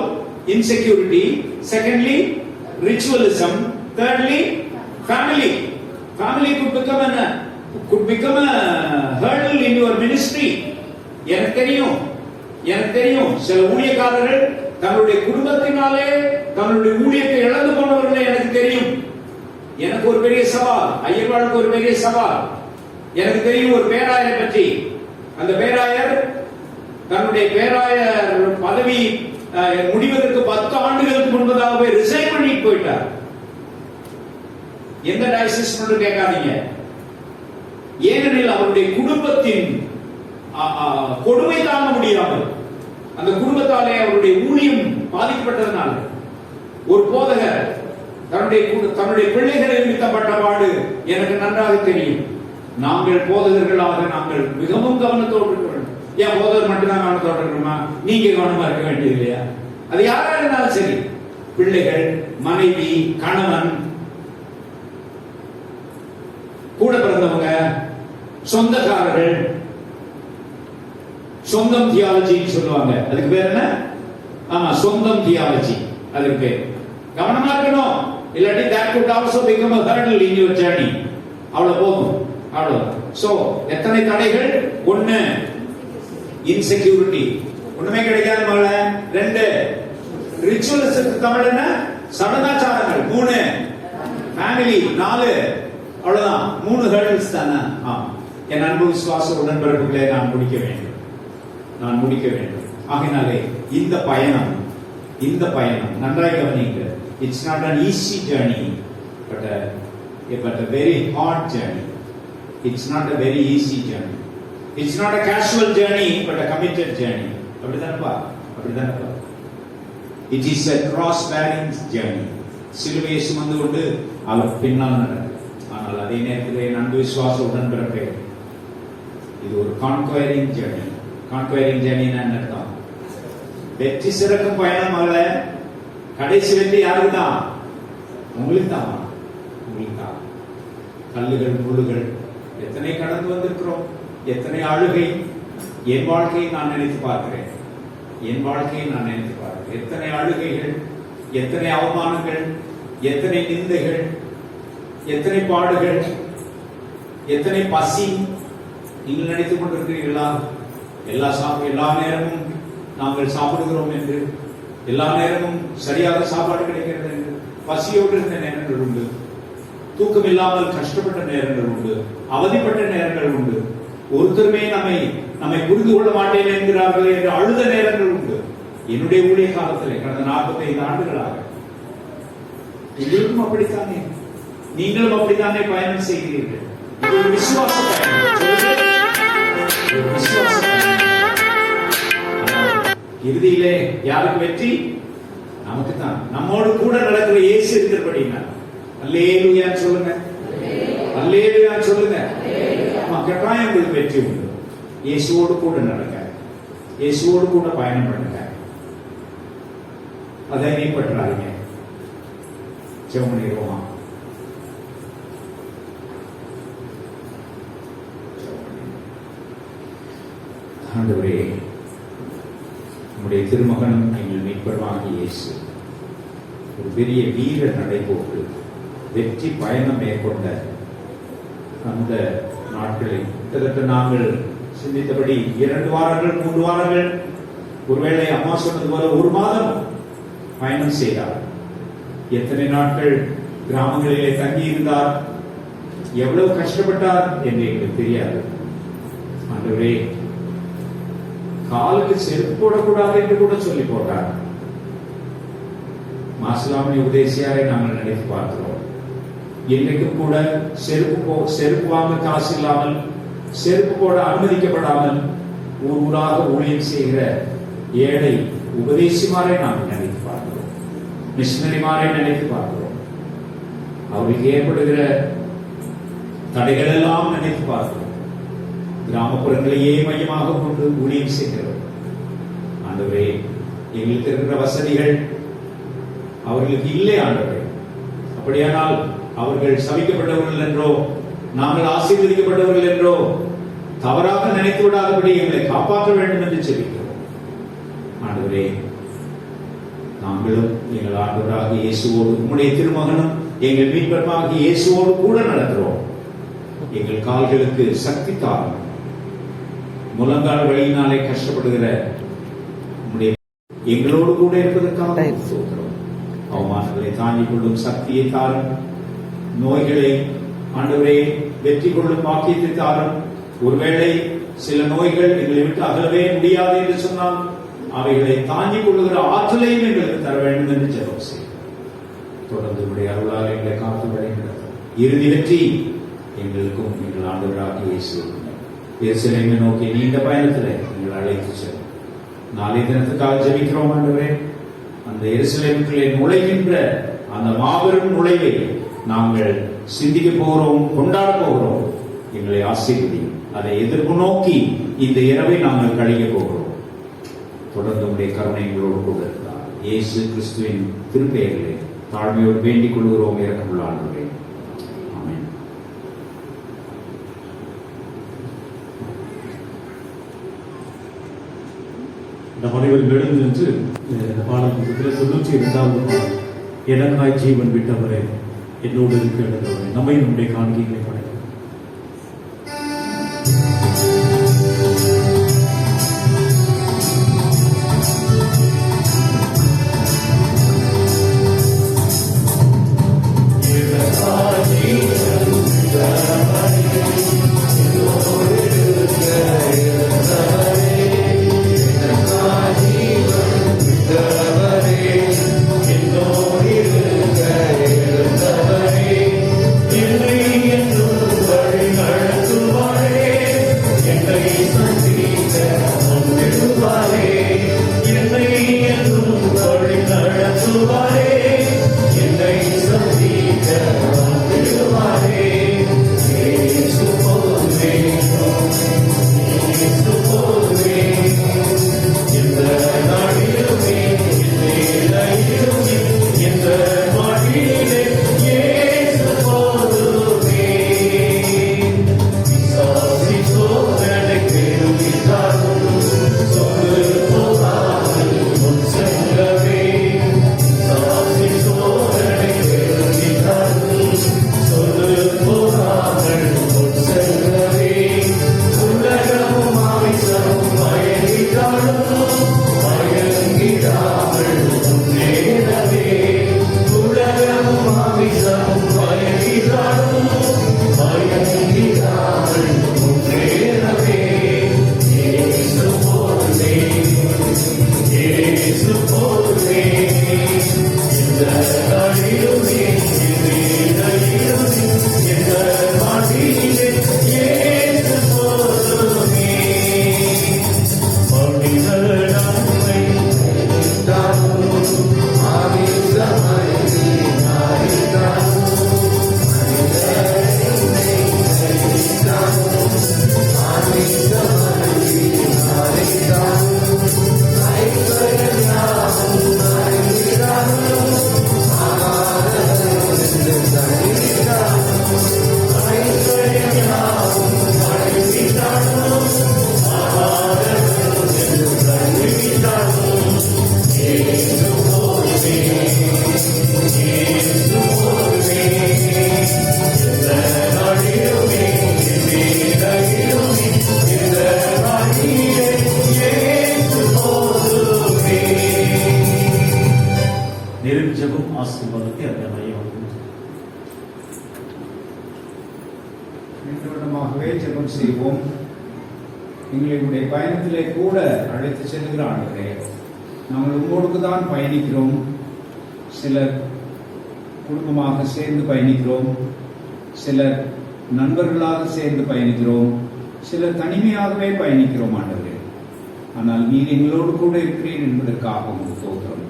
insecurity. Secondly, ritualism. Thirdly, family. Family could become a hurdle in your ministry. எனக்கு தெரியும் சில ஊழியக்காரர்கள் தங்களுடைய குடும்பத்தினாலே தங்களுடைய ஊழியத்தை இழந்து போனவர்களை எனக்கு தெரியும். எனக்கு ஒரு பெரிய சவால், ஐயர்வாளுக்கு ஒரு பெரிய சவால். எனக்கு தெரியும் ஒரு பேராயரை பற்றி. அந்த பேராயர் தன்னுடைய பேராயர் பதவி முடிவதற்கு 10 ஆண்டுகளுக்கு முன்பதாகவே ரிசைன் பண்ணிட்டு போயிட்டார். எந்த டயசிஸ் கேட்காதீங்க. ஏனெனில் அவருடைய குடும்பத்தின் கொடுமை தாங்க முடியாமல், அந்த குடும்பத்தாலே அவருடைய ஊழியம் பாதிக்கப்பட்டதனால, ஒரு போதகர் தன்னுடைய பிள்ளைகளை நிமித்தப்பட்ட பாடு எனக்கு நன்றாக தெரியும். நாங்கள் போதகர்களாக நாங்கள் மிகவும் கவனத்தோடு இருக்க வேண்டும். ஏன் போதகர் மட்டும்தான் கவனத்தோடு இருக்கணுமா? நீங்க கவனமா இருக்க வேண்டியது இல்லையா? அது யாரா இருந்தாலும் சரி, பிள்ளைகள், மனைவி, கணவன், கூட பிறந்தவங்க, சொந்தக்காரர்கள், சொந்தம் தியாலஜின்னு சொல்லுவாங்க. அதுக்கு பேர் என்ன? ஆமா, சொந்தம் தியாலஜி. அதுக்கு பேர் கவனமா இருக்கணும். இல்லாட்டி that could also become a hurdle in your journey. அவ்வளவு போகும். அவ்வளவு. சோ எத்தனை தடைகள்? 1 இன்செக்யூரிட்டி, ஒண்ணுமே கிடைக்காத மகள. 2 ரிச்சுவல்ஸ், தமிழ் என்ன? சடங்காச்சாரங்கள். 3 ஃபேமிலி. 4 அவ்வளவுதான். 3 ஹர்டில்ஸ் தானே. என் அன்பு விசுவாச உடன்பிறப்புகளை நான் முடிக்க வேண்டும். ஆகினாலே இந்த பயணம் நன்றாய் கவனிங்க. It's not an easy journey, but a very hard journey. It's not a very easy journey. It's not a casual journey, but a committed journey. அப்படிதானப்பா? It is a cross-bearing journey. சிலுவையை சுமந்து கொண்டு அவர் பின்னால் நடக்கும். ஆனால் அதே நேரத்தில் அன்பு விசுவாச உடன்பிறப்பே, இது ஒரு கான்குவரிங் ஜர்னி. கான்குவரிங் ஜர்னினா என்ன அர்த்தம்? வெற்றி சிறக்கும் பயணம் அல்ல. கடைசி வெற்றி யாருக்கு தான்? உங்களுக்கு தான். கல்லுகள், முள்ளுகள் எத்தனை கடந்து வந்திருக்கிறோம். எத்தனை அழுகை. என் வாழ்க்கையை நான் நினைத்து பார்க்கிறேன். எத்தனை அழுகைகள், எத்தனை அவமானங்கள், எத்தனை நிந்தைகள், எத்தனை பாடுகள், எத்தனை பசி. நீங்கள் நினைத்துக் கொண்டிருக்கிறீர்களா? எல்லா நேரமும் நாங்கள் சாப்பிடுகிறோம் என்று, எல்லா நேரமும் சரியாக சாப்பாடு கிடைக்கிறது என்று பசியோடு இருந்த நேரங்கள் உண்டு. தூக்கம் இல்லாமல் கஷ்டப்பட்ட நேரங்கள் உண்டு. அவதிப்பட்ட நேரங்கள் உண்டு. ஒருத்தருமே நம்மை புரிந்து கொள்ள மாட்டேன் என்கிறார்கள் என்று அழுத நேரங்கள் உண்டு. என்னுடைய ஊழிய காலத்தில் கடந்த 45 ஆண்டுகளாக எங்களுக்கும் அப்படித்தானே, நீங்களும் அப்படித்தானே பயணம் செய்கிறீர்கள். இது ஒரு விசுவாச பயணம். இறுதியிலே யாருக்கு வெற்றி? நமக்கு தான். நம்மோடு கூட நடக்கிற இயேசு இருக்கிறபடினா அல்லேலூயா சொல்லுங்க. கட்டாயம் உங்களுக்கு வெற்றி உண்டு. இயேசுவோடு கூட நடக்க, இயேசுவோடு கூட பயணம் பண்ணுங்க. அதை நீ பற்றாதீங்க. ஜெபம் பண்ணிடுவோமா? ஆண்டவரே, நம்முடைய திருமகனும் எங்கள் மீட்பருமாகிய இயேசு ஒரு பெரிய வீர நடைபோட்டு வெற்றி பயணம் மேற்கொண்ட அந்த நாட்களில் கிட்டத்தட்ட நாங்கள் சிந்தித்தபடி 2 வாரங்கள் 3 வாரங்கள், ஒருவேளை அம்மா சொன்னது போல 1 மாதம் பயணம் செய்தார். எத்தனை நாட்கள் கிராமங்களிலே தங்கி இருந்தார், எவ்வளவு கஷ்டப்பட்டார் என்று எங்களுக்கு தெரியாது. ஆண்டவரே, காலுக்கு செருப்பு போடக்கூடாது என்று கூட சொல்லி போட்டார். மாசிலாமணி உபதேசியாரை நாங்கள் நினைத்து பார்க்கிறோம். இன்றைக்கும் கூட செருப்பு வாங்க காசு இல்லாமல், செருப்பு போட அனுமதிக்கப்படாமல் ஊராக ஊழியம் செய்கிற ஏழை உபதேசிமாரை நாங்கள் நினைத்து பார்க்கிறோம். மிஷனரிமாரை நினைத்து பார்க்கிறோம். அவருக்கு ஏற்படுகிற தடைகள் எல்லாம் நினைத்து பார்க்கிறோம். கிராமப்புறங்களையே மையமாக கொண்டு ஊழியம் செய்கிறோம். ஆண்டவரே, எங்களுக்கு இருக்கிற வசதிகள் அவர்களுக்கு இல்லை ஆண்டவரே. அப்படியானால் அவர்கள் சபிக்கப்பட்டவர்கள் என்றோ நாங்கள் ஆசீர்வதிக்கப்பட்டவர்கள் என்றோ தவறாக நினைத்து விடாதபடி எங்களை காப்பாற்ற வேண்டும் என்று செபிக்கிறோம் ஆண்டவரே. நாங்களும் எங்கள் ஆண்டவராக இயேசுவோடு, உம்முடைய திருமகனும் எங்கள் மீட்பருமாக இயேசுவோடு கூட நடக்கிறோம். எங்கள் கால்களுக்கு சக்தி தாரும். முழங்கால் வழியினாலே கஷ்டப்படுகிற உம்முடைய எங்களோடு கூட இருப்பதற்காக சோதரம். அவமானங்களை தாங்கிக் கொள்ளும் சக்தியை தாரும். நோய்களை ஆண்டவரே வெற்றி கொள்ளும் பாக்கியத்தை தாரும். ஒருவேளை சில நோய்கள் எங்களை விட்டு அகலவே முடியாது என்று சொன்னால் அவைகளை தாங்கிக் கொள்ளுகிற ஆற்றலையும் எங்களுக்கு தர வேண்டும் என்று ஜெபம் செய்யும். தொடர்ந்து உடைய அருளால் எங்களை காத்து வழிநடத்தும். இறுதி வெற்றி எங்களுக்கும் எங்கள் ஆண்டவராகிய இயேசுவுக்கும் எருசலேமை நோக்கி நீண்ட பயணத்தில் எங்களை அழைத்து செல்லும். நாளை தினத்துக்காக ஜெபிக்கிறோம் ஆண்டவரே. அந்த எருசலேமுக்குள்ளே நுழைகின்ற அந்த மாபெரும் நுழைவை நாங்கள் சிந்திக்க போகிறோம், கொண்டாட போகிறோம். எங்களை ஆசீர்வதியும். அதை எதிர்ப்பு நோக்கி இந்த இரவை நாங்கள் கழிக்க போகிறோம். தொடர்ந்து உடைய கருணை எங்களோடு கூட இருக்கிறார். இயேசு கிறிஸ்துவின் திருப்பெயரிலே தாழ்மையோடு வேண்டிக் கொள்கிறோம். இரக்கமுள்ள ஆண்டவரே, ஆமென். நம் அனைவரும் எழுந்து நின்று இந்த பாடல் புத்தகத்தில் 92வது பாடல், எனக்காய் ஜீவன் விட்டவரே என்னோடு இருக்கிறவரே, நம்மை நம்முடைய காணிக்கைகளை படைக்கிறோம். செய்வோம். எங்களுடைய பயணத்திலே கூட அழைத்து செல்கிற ஆண்டவரே, நாங்கள் உங்களோடு தான் பயணிக்கிறோம். சிலர் குடும்பமாக சேர்ந்து பயணிக்கிறோம், சிலர் நண்பர்களாக சேர்ந்து பயணிக்கிறோம், சிலர் தனிமையாகவே பயணிக்கிறோம் ஆண்டவரே. ஆனால் நீர் எங்களோடு கூட இருக்கிறீர் என்பதற்காக உங்களுக்கு ஸ்தோத்திரம்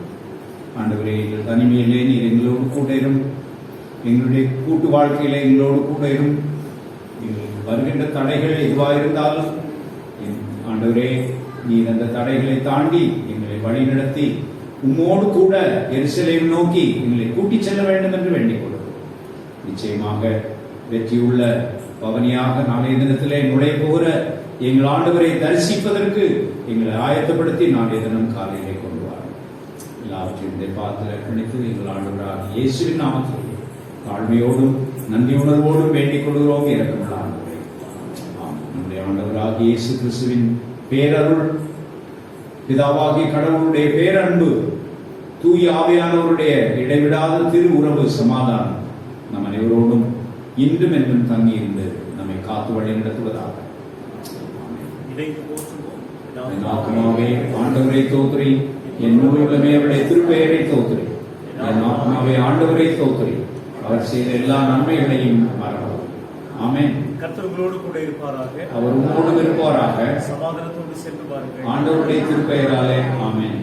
ஆண்டவரே. எங்கள் தனிமையிலே நீர் எங்களோடு கூட இரும், எங்களுடைய கூட்டு வாழ்க்கையிலே எங்களோடு கூட இரும். வருகின்ற தடைகள் எதுவாக இருந்தாலும் ஆண்டவரே, நீர் அந்த தடைகளை தாண்டி எங்களை வழிநடத்தி உம்மோடு கூட எருசலேம் நோக்கி எங்களை கூட்டிச் செல்ல வேண்டும் என்று வேண்டிக் கொள்கிறோம். நிச்சயமாக வெற்றியுள்ள பவனியாக நாளைய தினத்திலே நுழைய போகிற எங்கள் ஆண்டவரை தரிசிப்பதற்கு எங்களை ஆயத்தப்படுத்தி நாளைய தினம் காலையிலே கொண்டு வாரும். எல்லாவற்றையும் பார்த்து அர்ப்பணித்து எங்கள் ஆண்டவராக இயேசுவின் நாமத்திலே தாழ்மையோடும் நன்றி உணர்வோடும் வேண்டிக் கொள்கிறோம். இரக்கமுள்ள ஆண்டவரே, நம்முடைய ஆண்டவராக இயேசு கிறிஸ்துவின் பேரருள், பிதாவாகிய கடவுளுடைய பேரன்பு, தூய ஆவியானவருடைய இடைவிடாத திரு உறவு சமாதானம் நம் அனைவரோடும் இன்றும் என்றும் தங்கியிருந்து நம்மை காத்து வழி நடத்துவதாக. என் ஆத்மாவே ஆண்டவரை தோத்திரி, என் உள்ளமே அவருடைய திருப்பெயரை தோத்திரி. என் ஆத்மாவே ஆண்டவரை தோத்திரி, அவர் செய்த எல்லா நன்மைகளையும் மறவார். ஆமென். கர்த்தர் உங்களோடு கூட இருப்பாராக. அவர் உங்களோடு இருப்பாராக. சமாதானத்தோடு சென்று பாருங்கள். ஆண்டவருடைய திருப்பெயராலே ஆமென்.